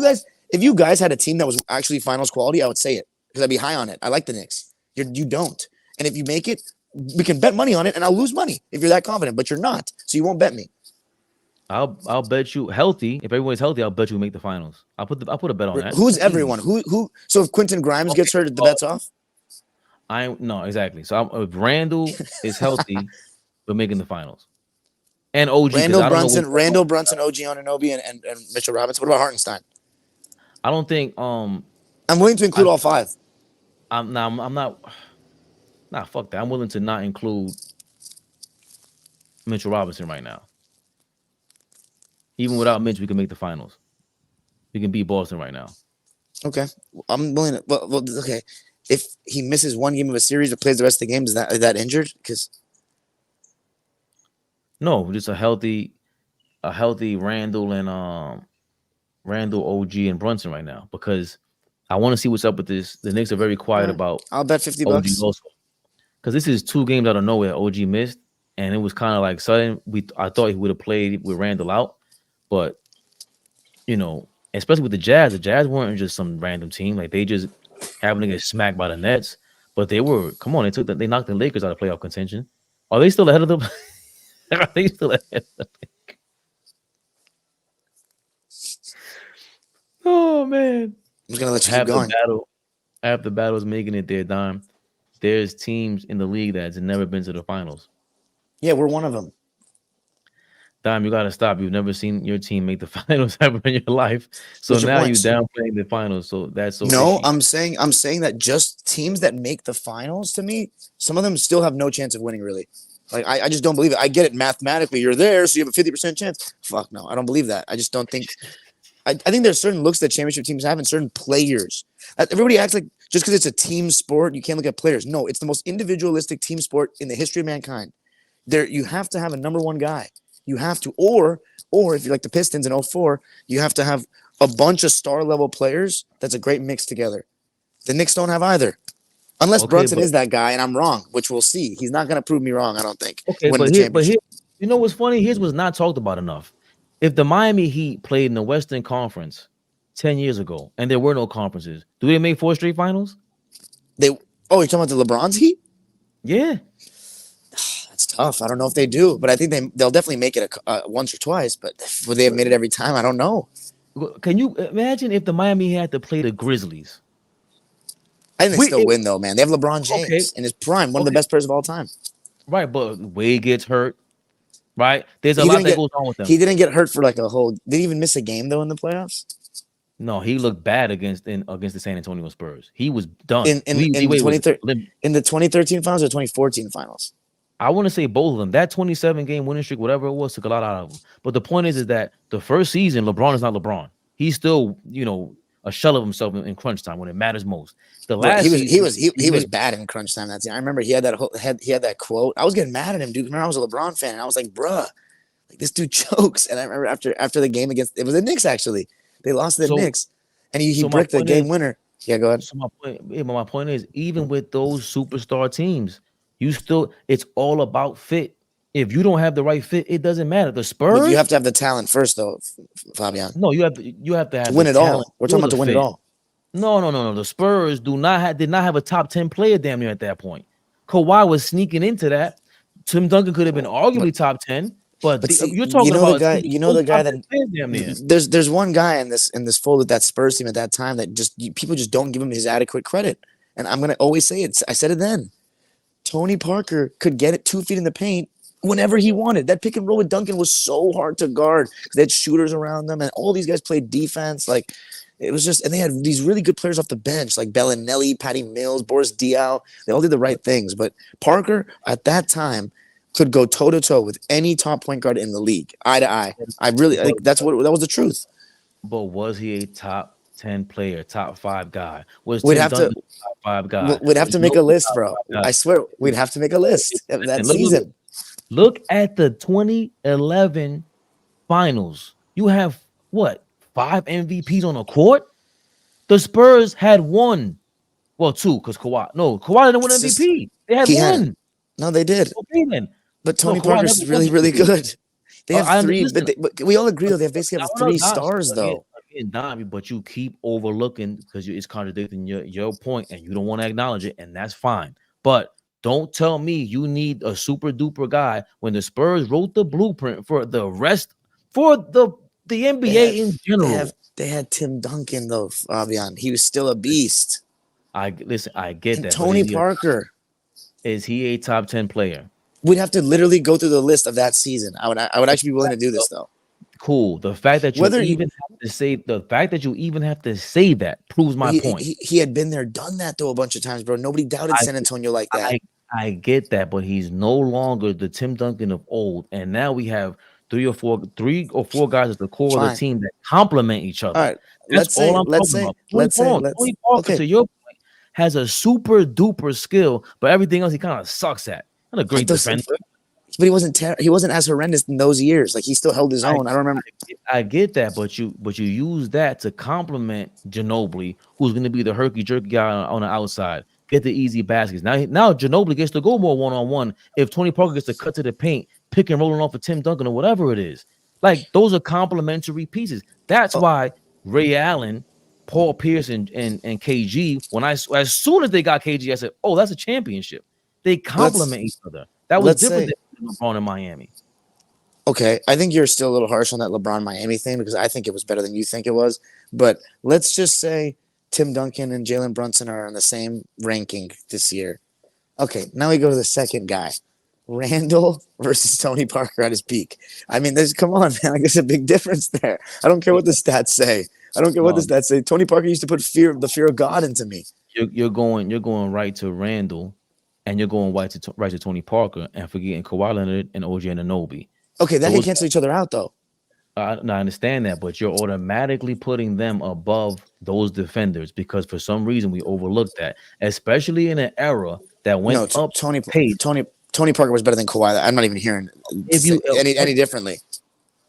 you guys had a team that was actually finals quality, I would say it because I'd be high on it. I like the Knicks. You don't. And if you make it, we can bet money on it, and I'll lose money if you're that confident, but you're not. So you won't bet me. I'll bet you healthy. If everyone's healthy, I'll bet you make the finals. I'll put a bet on that. Who's everyone? Who? So if Quentin Grimes gets hurt, the bet's off. No, exactly. So if Randall is healthy, we're making the finals. And OG. Randall Brunson, OG Anunoby, and Mitchell Robinson. What about Hartenstein? I don't think. I'm willing to include all 5. I'm not. Nah, fuck that. I'm willing to not include Mitchell Robinson right now. Even without Mitch, we can make the finals. We can beat Boston right now. Okay, I'm willing to. Well, okay. If he misses one game of a series but plays the rest of the game, is that injured? Because no, just a healthy Randall and Randall, OG, and Brunson right now. Because I want to see what's up with this. The Knicks are very quiet about. I'll bet $50 also. Because this is 2 games out of nowhere OG missed, and it was kind of like sudden. I thought he would have played with Randall out, but you know, especially with the Jazz weren't just some random team. Like they just happened to get smacked by the Nets, but they were. Come on, they knocked the Lakers out of playoff contention. Are they still ahead of them? Are they still ahead of them? Oh man! I'm gonna let you keep going. Half the battle is making it their dime. There's teams in the league that's never been to the finals. Yeah, we're one of them. Dime, you got to stop. You've never seen your team make the finals ever in your life. So now you're downplaying the finals. So that's so. No, I'm saying that just teams that make the finals, to me, some of them still have no chance of winning, really. Like, I just don't believe it. I get it mathematically. You're there, so you have a 50% chance. Fuck no, I don't believe that. I just don't think. I think there's certain looks that championship teams have and certain players. Everybody acts like just because it's a team sport, you can't look at players. No, it's the most individualistic team sport in the history of mankind. You have to have a number one guy. You have to, or if you're like the Pistons in 2004, you have to have a bunch of star level players. That's a great mix together. The Knicks don't have either. Unless Brunson is that guy, and I'm wrong, which we'll see. He's not going to prove me wrong, I don't think. Okay, but here, you know what's funny? His was not talked about enough. If the Miami Heat played in the Western Conference 10 years ago, and there were no conferences, do they make 4 straight finals? You're talking about the LeBron's Heat? Yeah. That's tough. I don't know if they do, but I think they'll definitely make it once or twice. But would they have made it every time? I don't know. Can you imagine if the Miami had to play the Grizzlies? I think they still win though, man. They have LeBron James in his prime, one of the best players of all time. Right, but Wade gets hurt. Right, there's a lot that goes on with them. He didn't get hurt for like a whole. Did he even miss a game though in the playoffs? No, he looked bad against the San Antonio Spurs. He was done in the 2013 finals or 2014 finals. I want to say both of them. That 27-game winning streak, whatever it was, took a lot out of them. But the point is that the first season, LeBron is not LeBron. He's still, a shell of himself in crunch time when it matters most. The last he was bad in crunch time that season. I remember he had that quote. I was getting mad at him, dude. Remember, I was a LeBron fan, and I was like, bruh, like this dude chokes. And I remember after the game against it was the Knicks actually. They lost to the Knicks, and he bricked the game winner. Yeah, go ahead. So my point is, even with those superstar teams, it's all about fit. If you don't have the right fit, it doesn't matter. The Spurs, but you have to have the talent first, though, Fabian. No, you have to have to win it all. We're talking about to win it all. No. The Spurs did not have a top 10 player damn near at that point. Kawhi was sneaking into that. Tim Duncan could have been arguably top 10. But you're talking about the guy that there's one guy in this fold with that Spurs team at that time that people just don't give him his adequate credit. And I'm gonna always say it. I said it then. Tony Parker could get it 2 feet in the paint whenever he wanted. That pick and roll with Duncan was so hard to guard because they had shooters around them, and all these guys played defense. Like it was just, and they had these really good players off the bench, like Bellinelli, Patty Mills, Boris Diaw. They all did the right things, but Parker at that time could go toe-to-toe with any top point guard in the league, eye to eye. I really think that was the truth. But was he a top 10 player, top 5 guy? We'd have to top 5 guy. We'd have to make a list, bro. I swear, we'd have to make a list of that season. Look at the 2011 finals. You have what? 5 MVPs on the court? The Spurs had 1. Well, 2, because Kawhi didn't win MVP. They had 1. No, they did. Okay, then. But Tony Parker's really, really good. They have 3, but we all agree though they basically have 3 stars though. But you keep overlooking because it's contradicting your point, and you don't want to acknowledge it, and that's fine. But don't tell me you need a super duper guy when the Spurs wrote the blueprint for the rest for the NBA in general. They had Tim Duncan though, Fabian. He was still a beast. I get and that. Tony Parker. Is he a top 10 player? We'd have to literally go through the list of that season. I would actually be willing to do this though. Cool. The fact that you even have to say that proves my point. He had been there, done that though a bunch of times, bro. Nobody doubted San Antonio like that. I get that, but he's no longer the Tim Duncan of old, and now we have 3 or 4 guys at the core of the team that complement each other. All right. Let's say Tony Parker, to your point, has a super duper skill, but everything else he kind of sucks at. Not a great defender. But he wasn't as horrendous in those years. Like he still held his own. I don't remember. I get that, but you use that to compliment Ginobili, who's going to be the herky jerky guy on the outside. Get the easy baskets. Now Ginobili gets to go more one-on-one. If Tony Parker gets to cut to the paint, pick and rolling off of Tim Duncan or whatever it is. Like those are complementary pieces. That's why Ray Allen, Paul Pierce, and KG, as soon as they got KG, I said, oh, that's a championship. They complement each other. That was different than LeBron in Miami. Okay, I think you're still a little harsh on that LeBron Miami thing because I think it was better than you think it was. But let's just say Tim Duncan and Jalen Brunson are on the same ranking this year. Okay, now we go to the second guy. Randall versus Tony Parker at his peak. I mean, come on, man. Like, there's a big difference there. I don't care what the stats say. Tony Parker used to put the fear of God into me. You're going right to Randall, and you're going right to Tony Parker, and forgetting Kawhi Leonard and OG Anunoby. Okay, that can cancel each other out, though. I understand that, but you're automatically putting them above those defenders because for some reason we overlooked that, especially in an era that went up. Tony Parker was better than Kawhi. I'm not even hearing any differently.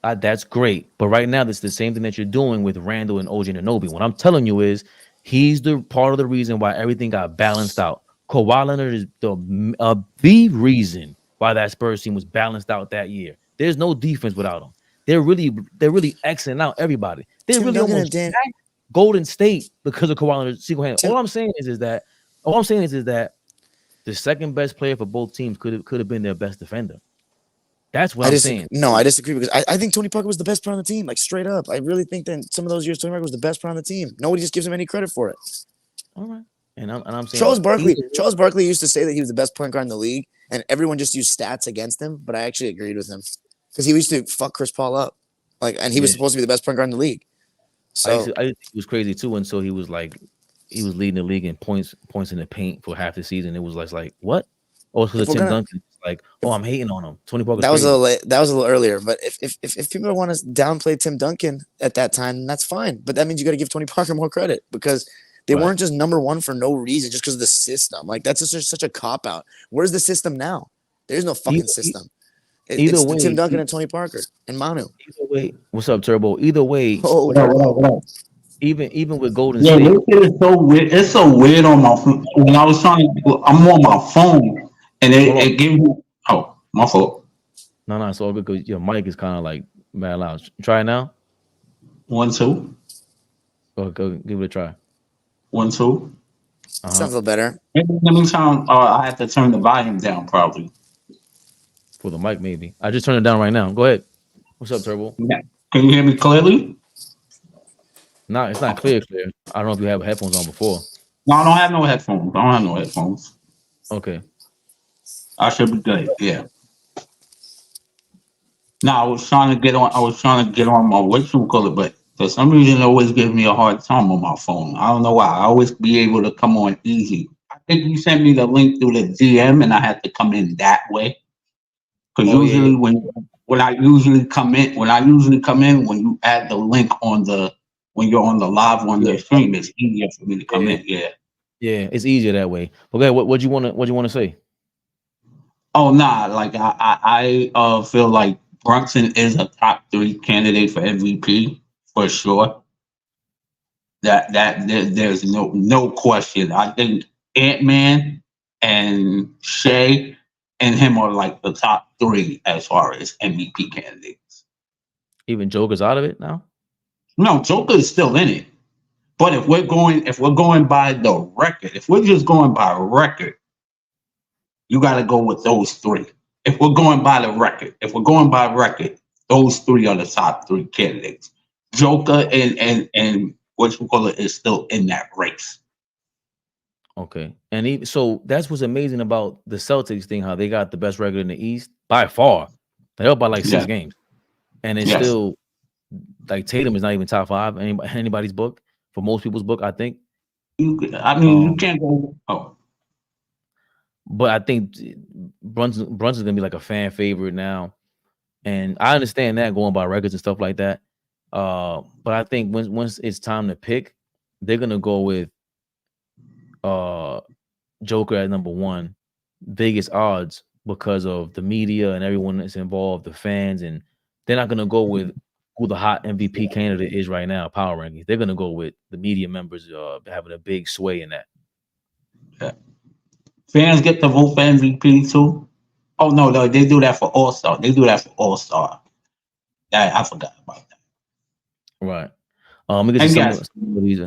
That's great, but right now that's the same thing that you're doing with Randall and OG Anunoby. What I'm telling you is he's the part of the reason why everything got balanced out. Kawhi Leonard is the reason why that Spurs team was balanced out that year. There's no defense without him. They're really Xing out everybody. They're really almost Golden State because of Kawhi Leonard's single hand. All I'm saying is that the second best player for both teams could have been their best defender. That's what I'm saying. No, I disagree because I think Tony Parker was the best player on the team. Like straight up, I really think that some of those years Tony Parker was the best player on the team. Nobody just gives him any credit for it. All right. And I'm saying Charles Barkley used to say that he was the best point guard in the league, and everyone just used stats against him. But I actually agreed with him because he used to fuck Chris Paul up, and he was supposed to be the best point guard in the league. So I think he was crazy too until he was leading the league in points in the paint for half the season. It was like what? Oh, it's because of Tim Duncan. Like, oh, I'm hating on him. Tony Parker. That was a little earlier. But if people want to downplay Tim Duncan at that time, that's fine. But that means you got to give Tony Parker more credit because they weren't just number one for no reason, just because of the system. Like that's just such a cop out. Where's the system now? There's no fucking system. It's way, Tim Duncan and Tony Parker and Manu. Either way, what's up, Turbo? Either way, what up? Even with Golden State, this is so weird. It's so weird on my phone. When I was trying to, I'm on my phone and it gave me. Oh, my fault. No, it's all good because your mic is kind of like mad loud. Try it now. 1, 2. Go give it a try. 1, 2. Sounds a little better. In the meantime, I have to turn the volume down probably. For the mic, maybe. I just turned it down right now. Go ahead. What's up, Turbo? Yeah. Can you hear me clearly? No, it's not clear. I don't know if you have headphones on before. No, I don't have no headphones. Okay. I should be good. Yeah. No, I was trying to get on my whatchamacallit, but for some reason it always gives me a hard time on my phone. I don't know why. I always be able to come on easy. I think you sent me the link through the DM and I had to come in that way. Because usually when I usually come in, when you add the link when you're on the live on the stream, it's easier for me to come in. Yeah. Yeah, it's easier that way. Okay, what you want to say? Oh nah, like I feel like Brunson is a top 3 candidate for MVP for sure. That there's no question. I think Ant-Man and Shea and him are like the top 3 as far as MVP candidates. Even Joker's out of it now? No, Joker is still in it. But if we're going by the record, if we're just going by record, you got to go with those 3. If we're going by record, those 3 are the top 3 candidates. Joker and whatchamacallit is still in that race. Okay. And so that's what's amazing about the Celtics thing, how they got the best record in the East by far. They're up by like 6 games. And it's still like Tatum is not even top 5 anybody's book, for most people's book, I think. You can't go. Oh. But I think Brunson's gonna be like a fan favorite now, and I understand that going by records and stuff like that. But I think once it's time to pick, they're gonna go with Joker at number 1, biggest odds because of the media and everyone that's involved, the fans, and they're not gonna go with who the hot MVP candidate is right now, power rankings. They're gonna go with the media members having a big sway in that. Yeah. Fans get to vote for MVP too. Oh no, they do that for All-Star. I forgot about that. Right. We get to some of these.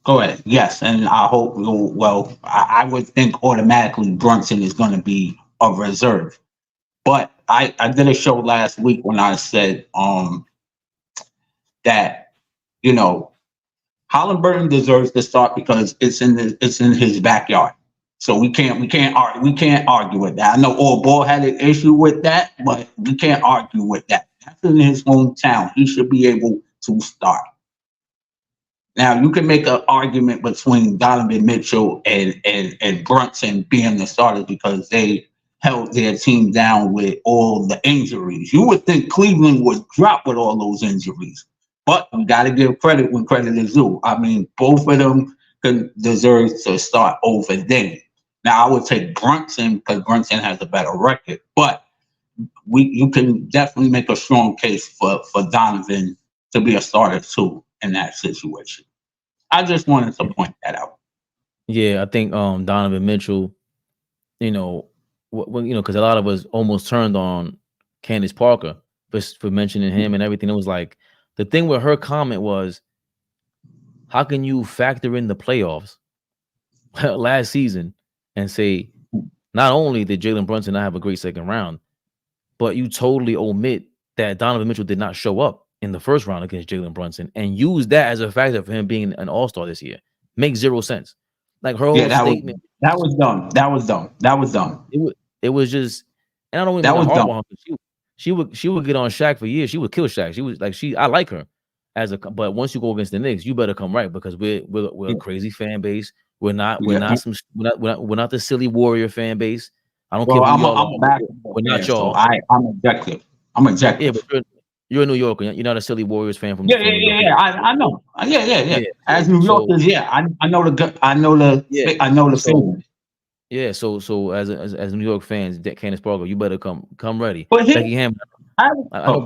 Go ahead. Yes, and I hope. Well, I would think automatically Brunson is going to be a reserve, but I did a show last week when I said that Haliburton deserves to start because it's in his backyard. So we can't argue with that. I know AllBall had an issue with that, but we can't argue with that. That's in his hometown. He should be able to start. Now you can make an argument between Donovan Mitchell and Brunson being the starters because they held their team down with all the injuries. You would think Cleveland would drop with all those injuries, but we got to give credit when credit is due. I mean, both of them deserve to start over them. Now, I would take Brunson because Brunson has a better record, but you can definitely make a strong case for Donovan to be a starter too in that situation. I just wanted to point that out. Yeah, I think Donovan Mitchell, because a lot of us almost turned on Candace Parker for mentioning him and everything. It was like the thing with her comment was, how can you factor in the playoffs last season and say not only did Jalen Brunson not have a great second round, but you totally omit that Donovan Mitchell did not show up in the first round against Jalen Brunson and use that as a factor for him being an all-star this year? Makes zero sense. Like her whole statement. That was dumb. That was dumb. That was dumb. It was just, and I don't even want to harp on her. She would get on Shaq for years. She would kill Shaq. She was like I like her but once you go against the Knicks, you better come right because we're a crazy fan base. We're not the silly Warrior fan base. I don't care. We're not y'all. So I'm objective. I'm objective. Yeah, but you're a New Yorker. You're not a silly Warriors fan from. Yeah. I know. Yeah. As New Yorkers, I know the feeling. Yeah, so as New York fans, Candace Parker, you better come ready. But Becky Hammond, I know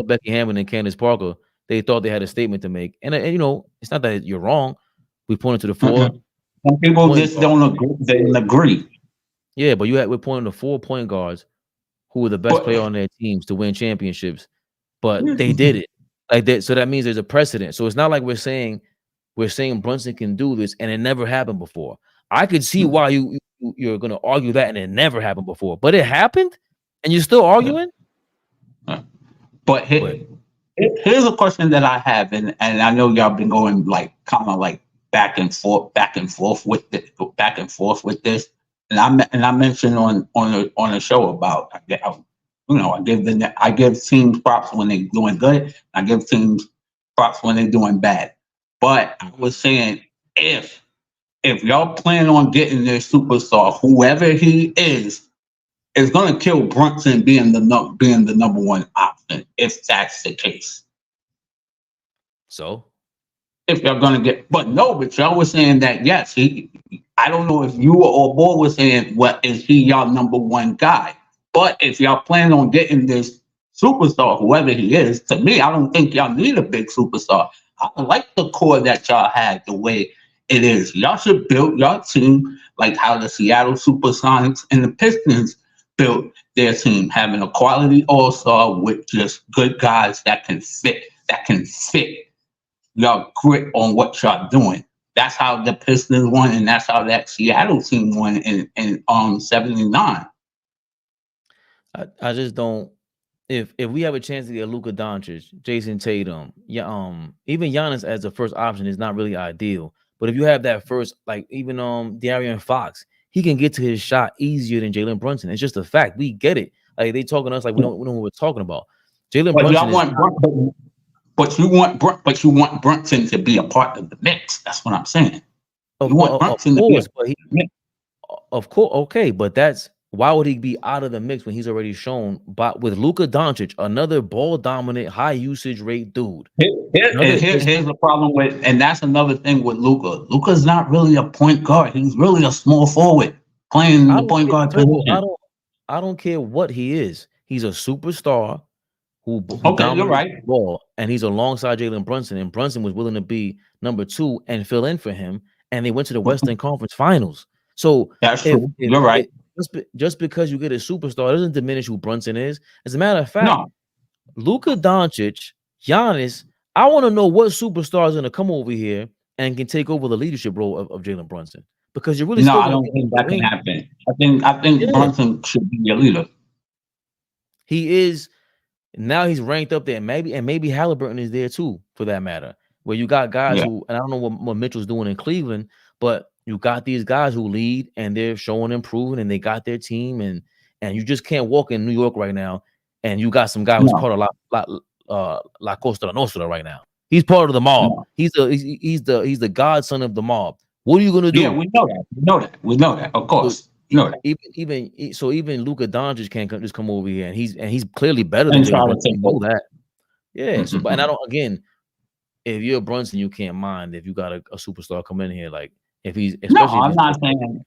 Becky Hammond and Candace Parker, they thought they had a statement to make, and you know, it's not that you're wrong. We pointed to the four. Some people just don't agree. They didn't agree. Yeah, but we're pointing to 4 point guards who were the best player on their teams to win championships, but they did it like that. So that means there's a precedent. So it's not like we're saying Brunson can do this and it never happened before. I could see why you're going to argue that and it never happened before, but it happened and you're still arguing. But here's a question that I have, and I know y'all been going like kind of like back and forth with this. And I mentioned on a show about, I give teams props when they're doing good. I give teams props when they're doing bad. But I was saying, if y'all plan on getting their superstar, whoever he is going to kill Brunson being the number one option. If that's the case. So. If y'all gonna but y'all were saying that yes, I don't know if you or Ball was saying, is he y'all number one guy? But if y'all plan on getting this superstar, whoever he is, to me, I don't think y'all need a big superstar. I like the core that y'all had the way it is. Y'all should build y'all team like how the Seattle Supersonics and the Pistons built their team, having a quality all-star with just good guys that can fit y'all grit on what y'all doing. That's how the Pistons won, and that's how that Seattle team won in 79. I just don't. If we have a chance to get Luka Doncic, Jason Tatum, even Giannis as the first option is not really ideal. But if you have that first, like even De'Aaron Fox, he can get to his shot easier than Jalen Brunson. It's just a fact. We get it. Like they talking to us like we know what we're talking about. Jalen Brunson. But you want Brunson to be a part of the mix. That's what I'm saying. Of course, okay, but why would he be out of the mix when he's already shown with Luka Doncic, another ball dominant, high usage rate dude? Here's the problem with, and that's another thing with Luka. Luka's not really a point guard. He's really a small forward playing the point guard position. I don't care what he is. He's a superstar who you're right. The ball, and he's alongside Jalen Brunson, and Brunson was willing to be number 2 and fill in for him, and they went to the Western Conference Finals. So that's true. You're right. Just because you get a superstar doesn't diminish who Brunson is. As a matter of fact, Luka Doncic, Giannis, I want to know what superstar is going to come over here and can take over the leadership role of Jalen Brunson, because you're really I don't think that can happen. I think Brunson should be your leader. He is. Now he's ranked up there, and maybe Haliburton is there too, for that matter. Where you got guys who, and I don't know what Mitchell's doing in Cleveland, but you got these guys who lead and they're showing improving, and they got their team, and you just can't walk in New York right now, and you got some guy who's part of La Costa Nostra right now. He's part of the mob. He's the godson of the mob. What are you gonna do? Yeah, we know that. Of course. Even Luka Doncic can't just come over here, and he's clearly better than Brunson. You know that. Yeah. So, and I don't. Again, if you're Brunson, you can't mind if you got a superstar come in here, like if he's. I'm not saying.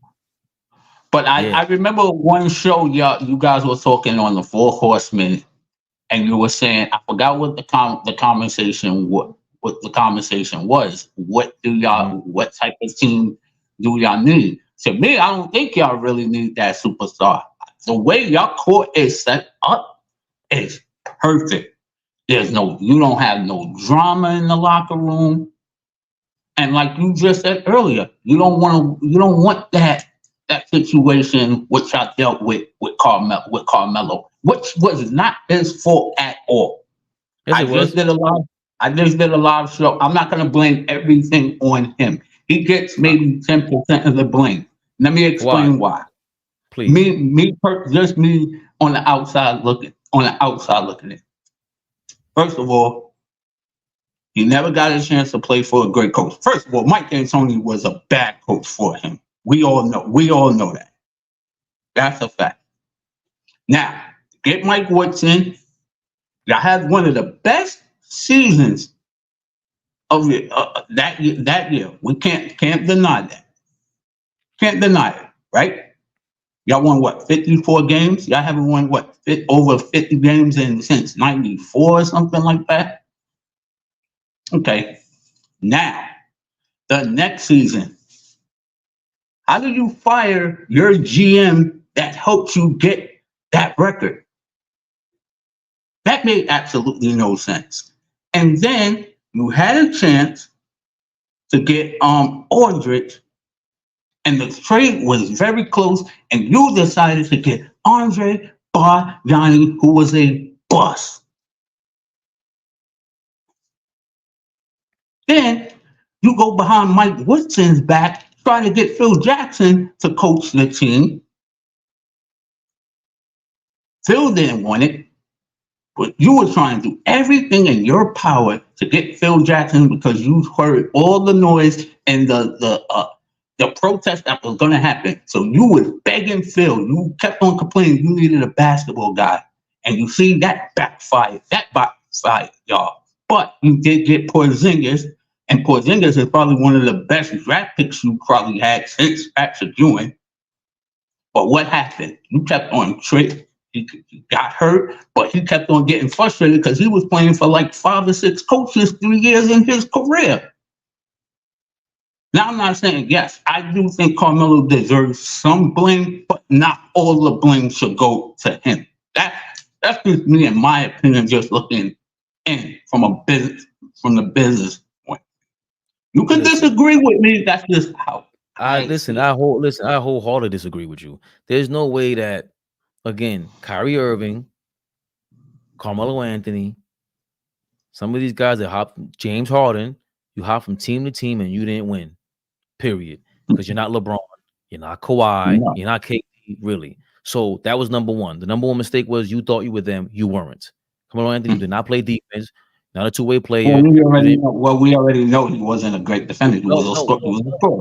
But I remember one show you guys were talking on the 4 Horsemen, and you were saying, I forgot what the conversation was. What do y'all? What type of team do y'all need? To me, I don't think y'all really need that superstar. The way y'all court is set up is perfect. You don't have no drama in the locker room. And like you just said earlier, you don't want that situation which I dealt with Carmelo, which was not his fault at all. Yes, I just did a live show. I'm not gonna blame everything on him. He gets maybe 10% of the blame. Let me explain why. Please. Me, just me on the outside looking in. First of all, he never got a chance to play for a great coach. First of all, Mike D'Antoni was a bad coach for him. We all know that. That's a fact. Now, get Mike Woodson. Y'all had one of the best seasons of it, that year. We can't deny that. Can't deny it, right? Y'all won what, 54 games? Y'all haven't won what, over 50 games since 94 or something like that? Okay. Now, the next season, how do you fire your GM that helps you get that record? That made absolutely no sense. And then you had a chance to get Aldridge, and the trade was very close, and you decided to get Andre Bargnani, who was a bust. Then you go behind Mike Woodson's back, try to get Phil Jackson to coach the team. Phil didn't want it, but you were trying to do everything in your power to get Phil Jackson because you heard all the noise and the protest that was going to happen. So you were begging Phil. You kept on complaining you needed a basketball guy. And you see that backfired. That backfired, y'all. But you did get Porzingis. And Porzingis is probably one of the best draft picks you probably had since Patrick Ewing. But what happened? You kept on trading. He got hurt, but he kept on getting frustrated because he was playing for like 5 or 6 coaches 3 years in his career. Now, I'm not saying, yes, I do think Carmelo deserves some blame, but not all the blame should go to him. That's just me, in my opinion, just looking in from the business point. You can disagree with me. That's just how. I wholeheartedly disagree with you. There's no way that, again, Kyrie Irving, Carmelo Anthony, some of these guys that hop, James Harden, you hop from team to team and you didn't win. Period. Because you're not LeBron, you're not Kawhi, you're not KD, really. So that was number one. The number one mistake was you thought you were them, you weren't. Carmelo Anthony did not play defense, not a two-way player. Well, we already know he wasn't a great defender. He was a scorer.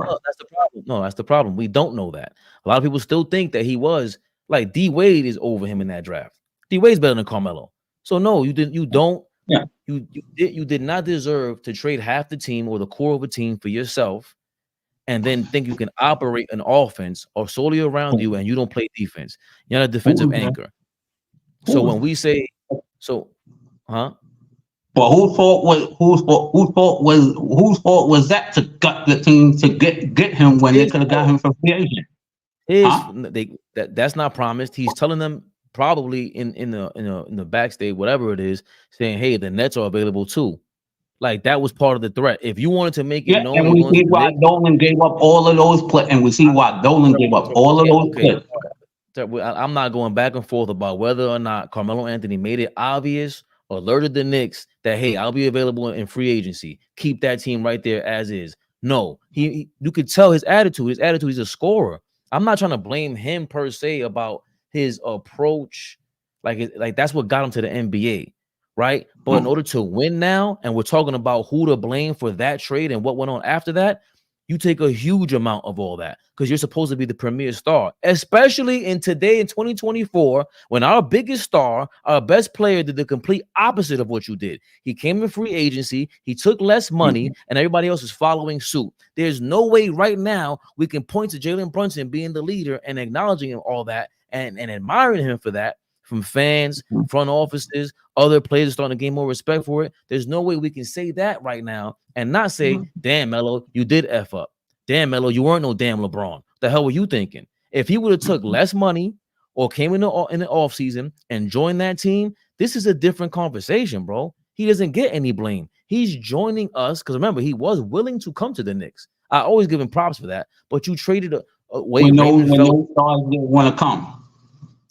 No, that's the problem. No, that's the problem. We don't know that. A lot of people still think that he was. Like, D Wade is over him in that draft. D Wade's better than Carmelo. So no, you didn't. You don't. Yeah. You did not deserve to trade half the team or the core of a team for yourself, and then think you can operate an offense or solely around you, and you don't play defense. You're not a defensive anchor. So when we say, But whose fault was that to gut the team to get him when they could have got him for free agent? That's not promised. He's telling them probably in the backstage, whatever it is, saying, "Hey, the Nets are available too." Like, that was part of the threat. If you wanted to make it known, and we see why Dolan gave up all of those plays, and we see why Dolan gave up all of those plays. I'm not going back and forth about whether or not Carmelo Anthony made it obvious or alerted the Knicks that, hey, I'll be available in free agency. Keep that team right there as is. No, you could tell his attitude. His attitude, he's a scorer. I'm not trying to blame him per se about his approach. Like that's what got him to the NBA, right? But in order to win now, and we're talking about who to blame for that trade and what went on after that, you take a huge amount of all that because you're supposed to be the premier star, especially in 2024, when our biggest star, our best player, did the complete opposite of what you did. He came in free agency, he took less money, and everybody else is following suit. There's no way right now we can point to Jalen Brunson being the leader and acknowledging him all that and admiring him for that from fans, front offices, other players starting to gain more respect for it. There's no way we can say that right now and not say, damn, Melo, you did F up. Damn, Melo, you weren't no damn LeBron. The hell were you thinking? If he would have took less money or came in the offseason and joined that team, this is a different conversation, bro. He doesn't get any blame. He's joining us because, remember, he was willing to come to the Knicks. I always give him props for that. But you traded away. No stars didn't want to come.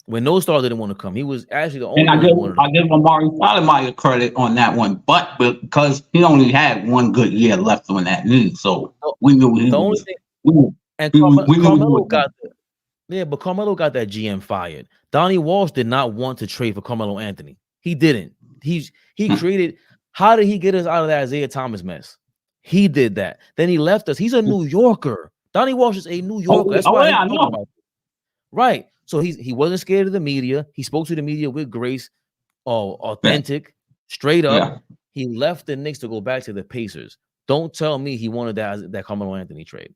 when No Star didn't want to come. He was actually the only And I one give who wanted to I give Amari Stoudemire credit on that one, but because he only had one good year left on that knee, so come. we knew he The only was. thing, We knew, and we knew he Carmelo was done. got but Carmelo got that GM fired. Donnie Walsh did not want to trade for Carmelo Anthony. He didn't. He created. How did he get us out of that Isaiah Thomas mess? He did that. Then he left us. He's a New Yorker. Donnie Walsh is a New Yorker. That's why he's talking about it. Right. So he wasn't scared of the media. He spoke to the media with grace, authentic, straight up. Yeah. He left the Knicks to go back to the Pacers. Don't tell me he wanted that Carmelo Anthony trade.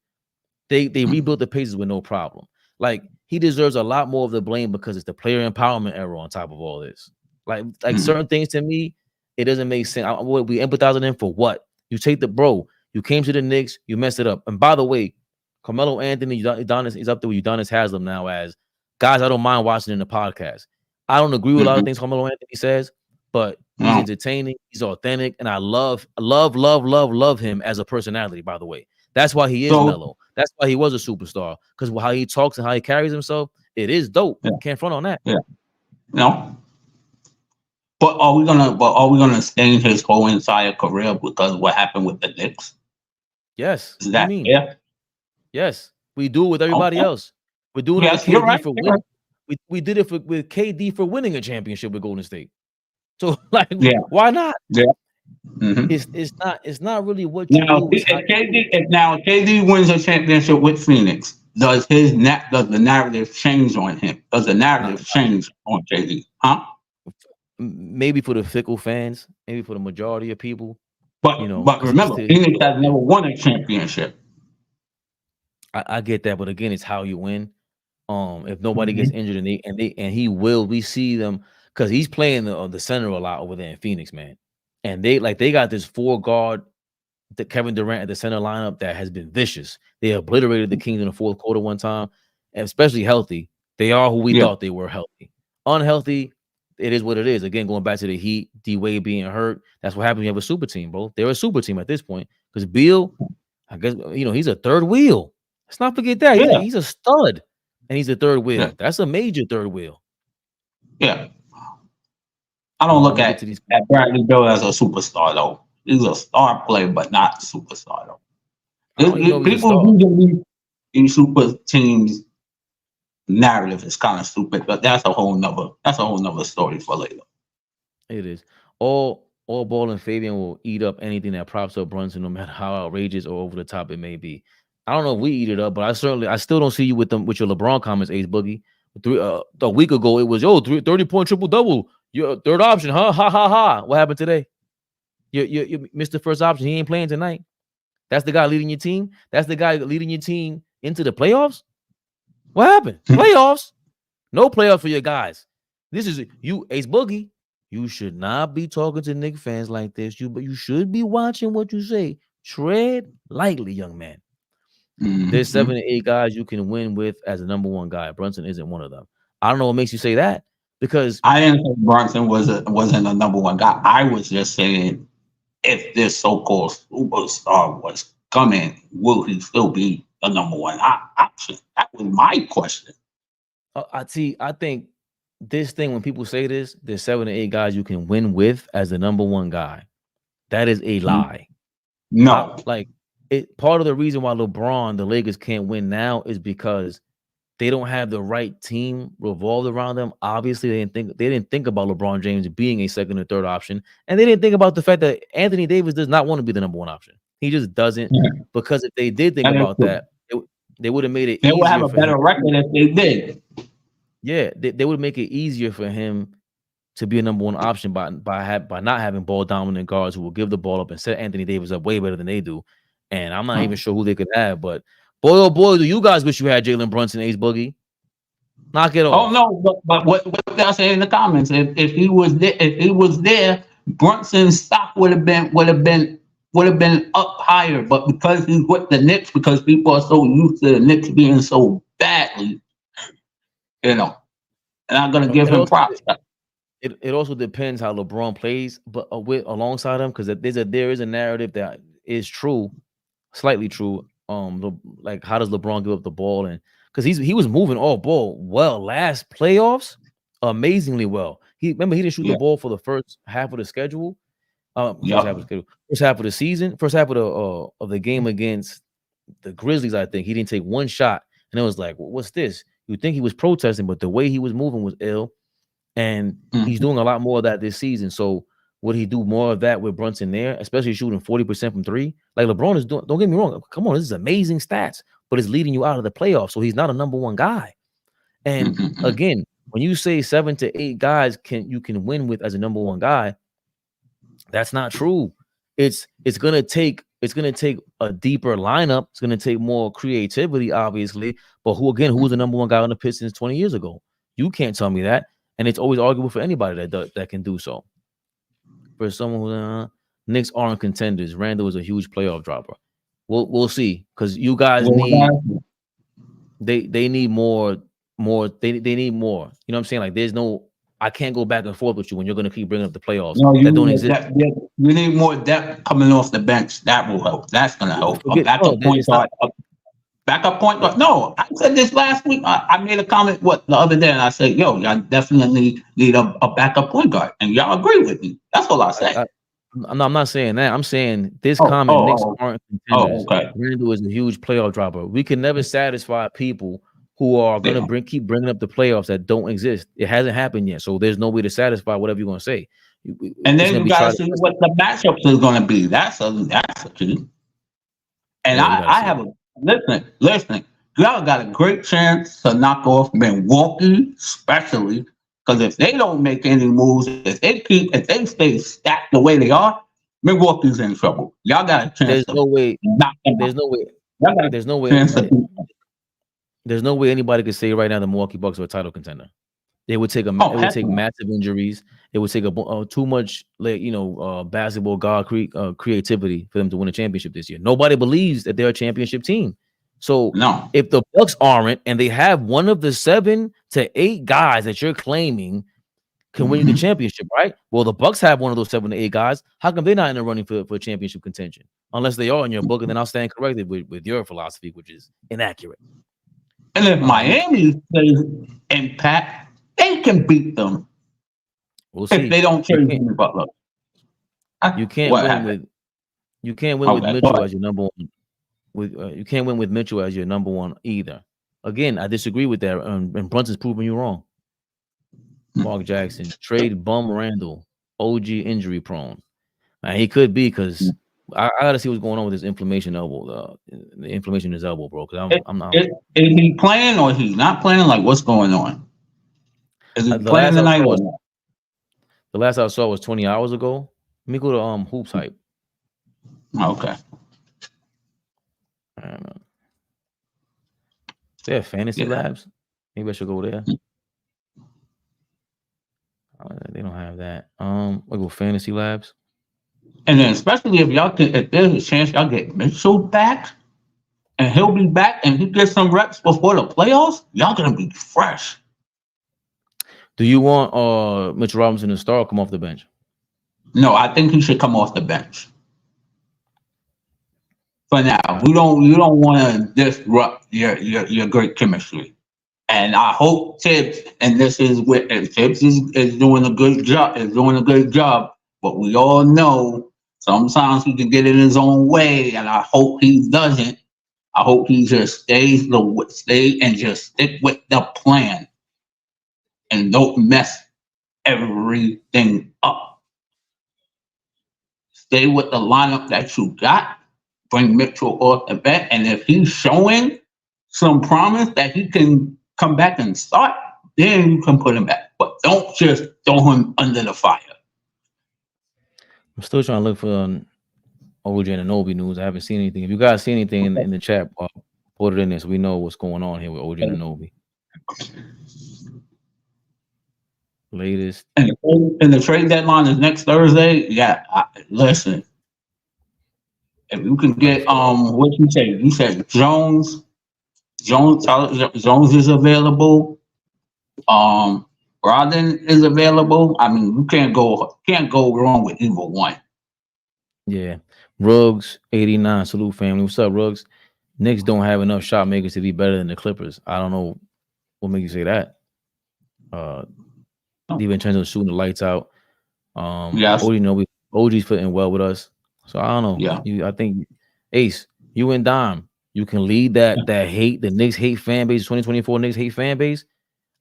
They rebuilt the Pacers with no problem. Like, he deserves a lot more of the blame because it's the player empowerment era on top of all this. Like certain things to me, it doesn't make sense. We empathize with him for what? You take you came to the Knicks, you messed it up. And by the way, Carmelo Anthony Udonis is up there with Udonis Haslem now as guys I don't mind watching in the podcast. I don't agree with a lot of things Carmelo Anthony says, but he's entertaining, he's authentic, and I love him as a personality, by the way. That's why he is mellow. That's why he was a superstar, because how he talks and how he carries himself, it is dope. Yeah. Can't front on that. Yeah. No. But are we gonna stain his whole entire career because of what happened with the Knicks? Yes. Is that fair? Yes. We do it with everybody else. We're doing it with KD for winning. We did it with KD for winning a championship with Golden State. So why not? Yeah. It's not really what you do. If KD wins a championship with Phoenix, does the narrative change on him? Does the narrative change on KD? Huh? Maybe for the fickle fans, maybe for the majority of people. But remember, Phoenix has never won a championship. I get that, but again, it's how you win. If nobody gets injured and he will, we see them because he's playing the center a lot over there in Phoenix, man. And they got this 4-guard, the Kevin Durant at the center lineup that has been vicious. They obliterated the Kings in the fourth quarter one time, and especially healthy. They are who we thought they were healthy. Unhealthy, it is what it is. Again, going back to the Heat, D-Wade being hurt, that's what happens when you have a super team, bro. They're a super team at this point because Beal, I guess, he's a third wheel. Let's not forget that. He's a stud, and he's a third wheel. Yeah. That's a major third wheel. Yeah. I don't look at Bradley Beal as a superstar, though. He's a star player, but not a superstar, though. People usually in super teams narrative is kind of stupid, but that's a whole nother story for later. It is. AllBall and Fabian will eat up anything that props up Brunson, no matter how outrageous or over the top it may be. I don't know if we eat it up, but I still don't see you with your LeBron comments, Ace Boogie. A week ago, it was 30-point triple-double. Your third option, huh? Ha ha ha. What happened today? You missed the first option. He ain't playing tonight. That's the guy leading your team. That's the guy leading your team into the playoffs. What happened? Playoffs? No playoffs for your guys. This is you, Ace Boogie. You should not be talking to Knicks fans like this. But you should be watching what you say. Tread lightly, young man. There's 7 to 8 guys you can win with as a number one guy. Brunson isn't one of them. I don't know what makes you say that, because I didn't think Brunson wasn't a number one guy. I was just saying, if this so-called superstar was coming, will he still be a number one option? That was my question. I think this thing, when people say this, there's 7 to 8 guys you can win with as the number one guy. That is a lie. No. Part of the reason why the Lakers can't win now is because they don't have the right team revolved around them. Obviously, they didn't think about LeBron James being a second or third option, and they didn't think about the fact that Anthony Davis does not want to be the number one option. He just doesn't. Because if they did think about that, they would have made it. They would have a better record if they did. Yeah, they would make it easier for him to be a number one option by not having ball dominant guards who will give the ball up and set Anthony Davis up way better than they do. And I'm not even sure who they could have, but boy, oh boy, do you guys wish you had Jalen Brunson, Ace Boogie. Knock it off. Oh no, but what they're saying in the comments, if he was there, Brunson's stock would have been up higher. But because he's with the Knicks, because people are so used to the Knicks being so badly, and I'm gonna give him props. It also depends how LeBron plays, but alongside him, because there is a narrative that is true. Slightly true. Like, how does LeBron give up the ball? And because he was moving all ball well last playoffs, amazingly well. He didn't shoot the ball for the first half of the schedule. First half of the season, first half of the game against the Grizzlies. I think he didn't take one shot, and it was like, what's this? You think he was protesting, but the way he was moving was ill, and he's doing a lot more of that this season. So would he do more of that with Brunson there, especially shooting 40% from three? Like LeBron is doing. Don't get me wrong. Come on, this is amazing stats, but it's leading you out of the playoffs. So he's not a number one guy. And again, when you say 7 to 8 guys you can win with as a number one guy, that's not true. It's gonna take a deeper lineup. It's gonna take more creativity, obviously. But who was the number one guy on the Pistons 20 years ago? You can't tell me that. And it's always arguable for anybody that can do so. For someone who Knicks aren't contenders, Randall is a huge playoff dropper. We'll see, because you guys they need more. They need more. You know what I'm saying? Like, there's no. I can't go back and forth with you when you're going to keep bringing up the playoffs. No, that don't exist. You need more depth coming off the bench. That will help. That's going to help. Backup point guard. No, I said this last week. I made a comment the other day, and I said, "Yo, y'all definitely need a backup point guard," and y'all agree with me. That's all I said. I'm not saying that. I'm saying this comment. Knicks aren't contenders. Randall is a huge playoff dropper. We can never satisfy people who are going to keep bringing up the playoffs that don't exist. It hasn't happened yet, so there's no way to satisfy whatever you're going to say. And then you got to see what the matchups is going to be. That's a key. And I have listen. Y'all got a great chance to knock off Milwaukee, especially because if they don't make any moves, if they stay stacked the way they are, Milwaukee's in trouble. Y'all got a chance. There's no way. There's no way anybody could say right now the Milwaukee Bucks are a title contender. It would take massive injuries. It would take too much, basketball god creativity for them to win a championship this year. Nobody believes that they're a championship team. So if the Bucks aren't, and they have one of the 7 to 8 guys that you're claiming can win you the championship, right? Well, the Bucks have one of those 7 to 8 guys. How come they're not in the running for championship contention? Unless they are in your book, and then I'll stand corrected with your philosophy, which is inaccurate. And if Miami plays impact, they can beat them. We'll see. If they don't change Jimmy Butler. You can't win with Mitchell as your number one. You can't win with Mitchell as your number one either. Again, I disagree with that. And Brunson's proving you wrong. Mark Jackson, trade bum Randall, OG injury prone. He could be, because I gotta see what's going on with his inflammation elbow. The inflammation in his elbow, bro. Because I'm not. Is he playing or he's not playing? Like, what's going on? Is he playing tonight or not? The last I saw was 20 hours ago. Let me go to Hoops Hype. Okay. They have fantasy labs. Maybe I should go there. They don't have that. We'll go fantasy labs. And then, especially if there's a chance y'all get Mitchell back, and he'll be back, and he gets some reps before the playoffs, y'all gonna be fresh. Do you want Mitchell Robinson to start or come off the bench? No, I think he should come off the bench. For now, you don't want to disrupt your great chemistry. And I hope Tibbs, and this is what Tibbs is doing a good job, but we all know sometimes he can get in his own way, and I hope he doesn't. I hope he just stay and just stick with the plan and don't mess everything up. Stay with the lineup that you got. Bring Mitchell off the bench, and if he's showing some promise that he can come back and start, then you can put him back. But don't just throw him under the fire. I'm still trying to look for OG Anunoby news. I haven't seen anything. If you guys see anything in the chat, put it in there so we know what's going on here with OG Anunoby. Latest. And the trade deadline is next Thursday. Yeah, listen. If you can get what you say? You said Jones is available. Rodden is available. I mean, you can't go wrong with either one. Yeah. Ruggs 89. Salute family. What's up, Ruggs? Knicks don't have enough shot makers to be better than the Clippers. I don't know what makes you say that. Even in terms of shooting the lights out. Yes. OG's fitting well with us. So I don't know. Yeah. I think Ace, you and Dom, you can lead that hate, the Knicks hate fan base, 2024 Knicks hate fan base.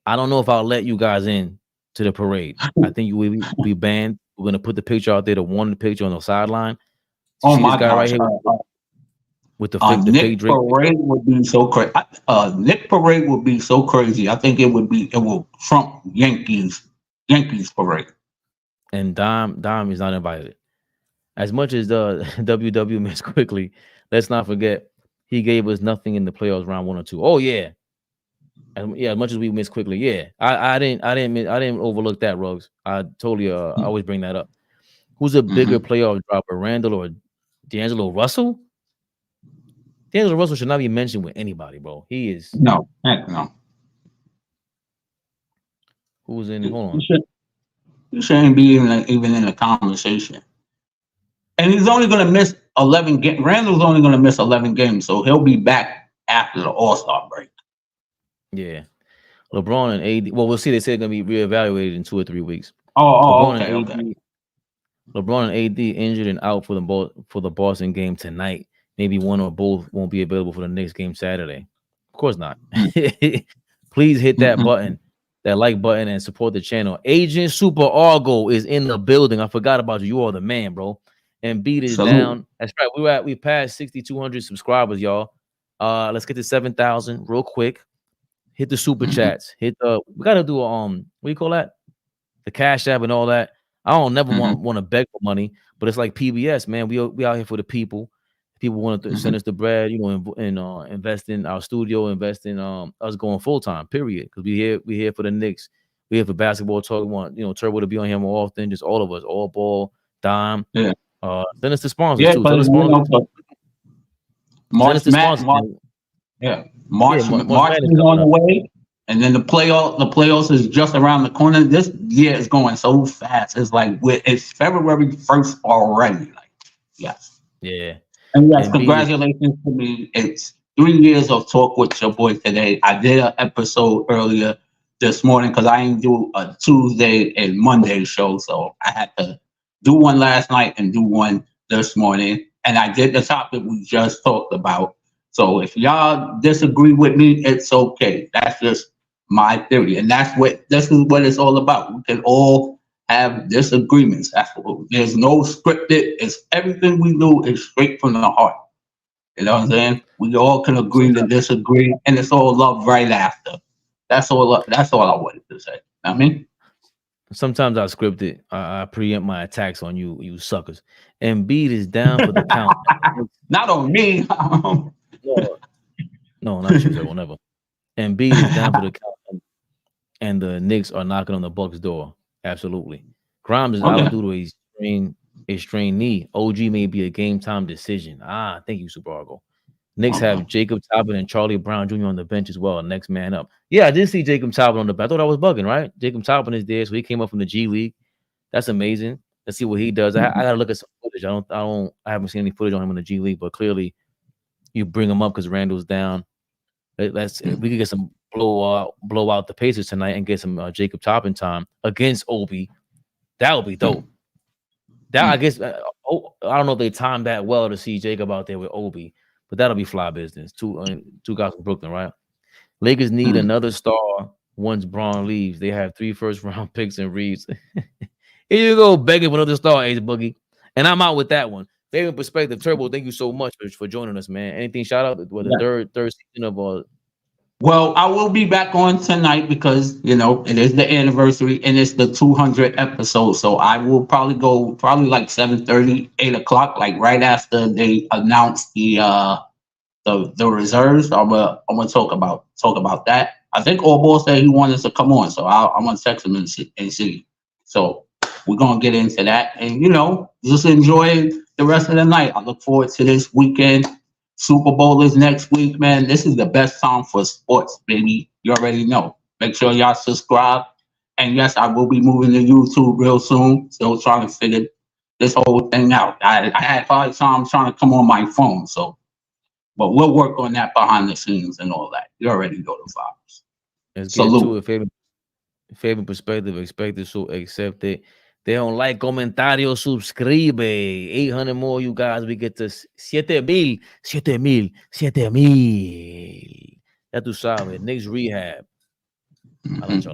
I don't know if I'll let you guys in to the parade. I think you will be banned. We're gonna put the picture out there, the one picture on the sideline. Oh my this guy gosh. right here with the fake Nick Drake. Parade would be so crazy. Nick Parade would be so crazy. I think it will trump Yankees Parade. And Dom is not invited. As much as the WW missed quickly, let's not forget he gave us nothing in the playoffs round 1 or 2. Oh yeah. As much as we missed quickly, yeah. I didn't overlook that, Ruggs. I totally I always bring that up. Who's a bigger playoff dropper, Randall or D'Angelo Russell? D'Angelo Russell should not be mentioned with anybody, bro. He is no, heck no. Who's in? Hold on. He shouldn't be even in the conversation. And he's only going to miss 11 games. Randall's only going to miss 11 games, so he'll be back after the All-Star break. Yeah. LeBron and AD. Well, we'll see. They say they're going to be reevaluated in 2 or 3 weeks. Okay. LeBron and AD injured and out for the Boston game tonight. Maybe one or both won't be available for the Knicks game Saturday. Of course not. Please hit that button, that like button, and support the channel. Agent Super Argo is in the building. I forgot about you. You are the man, bro. And beat is down. That's right. We passed 6,200 subscribers, y'all. Let's get to 7,000 real quick. Hit the super chats. We gotta do what do you call that? The Cash App and all that. I don't never want to beg for money, but it's like PBS, man. We out here for the people. People want to send us the bread, and invest in our studio, invest in us going full time. Period. Because we here for the Knicks. We here for basketball talk. We want Turbo to be on here more often. Just all of us, AllBall, Dime. Yeah. Send us the sponsors too. March is on the way, and then the playoffs is just around the corner. This year is going so fast. It's like it's February 1st already. Like, yes. Yeah. And yes, congratulations to me. It's 3 years of talk with your boy today. I did an episode earlier this morning because I didn't do a Tuesday and Monday show, so I had to do one last night and do one this morning. And I did the topic we just talked about. So if y'all disagree with me, it's okay. That's just my theory. And this is what it's all about. We can all have disagreements. There's no scripted. It's everything we do is straight from the heart. You know what I'm saying? We all can agree to disagree, and it's all love right after. That's all I wanted to say. I mean, sometimes I script it. I preempt my attacks on you suckers. Embiid is down for the count. Not on me. No, not you. Will never. Embiid is down for the count, and the Knicks are knocking on the Bucks' door. Absolutely. Grimes is out due to a strained knee. OG may be a game time decision. Thank you, Super Argo. Knicks have Jacob Talbot and Charlie Brown Jr. on the bench as well. Next man up. Yeah, I did see Jacob Talbot on the bench. I thought I was bugging, right? Jacob Talbot is there, so he came up from the G League. That's amazing. Let's see what he does. I gotta look at some footage. I haven't seen any footage on him in the G League, but clearly you bring him up because Randall's down. We could get some blow out the Pacers tonight and get some Jacob Toppin time against Obi. That would be dope. That I guess I don't know if they timed that well to see Jacob out there with Obi, but that'll be fly business. Two guys from Brooklyn, right? Lakers need another star once Braun leaves. They have 3 first-round picks and Reeves. Here you go, begging for another star, Ace Boogie. And I'm out with that one. Fabian Perspective Turbo, thank you so much for joining us, man. Anything shout out with the third season of Well, I will be back on tonight because it is the anniversary and it's the 200th episode. So I will probably go like 7:30, 8 o'clock, like right after they announce the reserves. I'm gonna talk about that. I think AllBall said he wanted to come on, so I'm gonna text him and see. So we're gonna get into that and just enjoy the rest of the night. I look forward to this weekend. Super Bowl is next week, man. This is the best time for sports, baby. You already know. Make sure y'all subscribe. And yes, I will be moving to YouTube real soon. Still trying to figure this whole thing out. I had hard time trying to come on my phone. So But we'll work on that behind the scenes and all that. You already know the vibes. Let's Salute. get to it. Fabian perspective, expected, so accepted. They don't like comentarios, subscribe. 800 more, you guys. We get to 7,000. Ya tú sabes. Knicks Rehab. I'll let y'all later.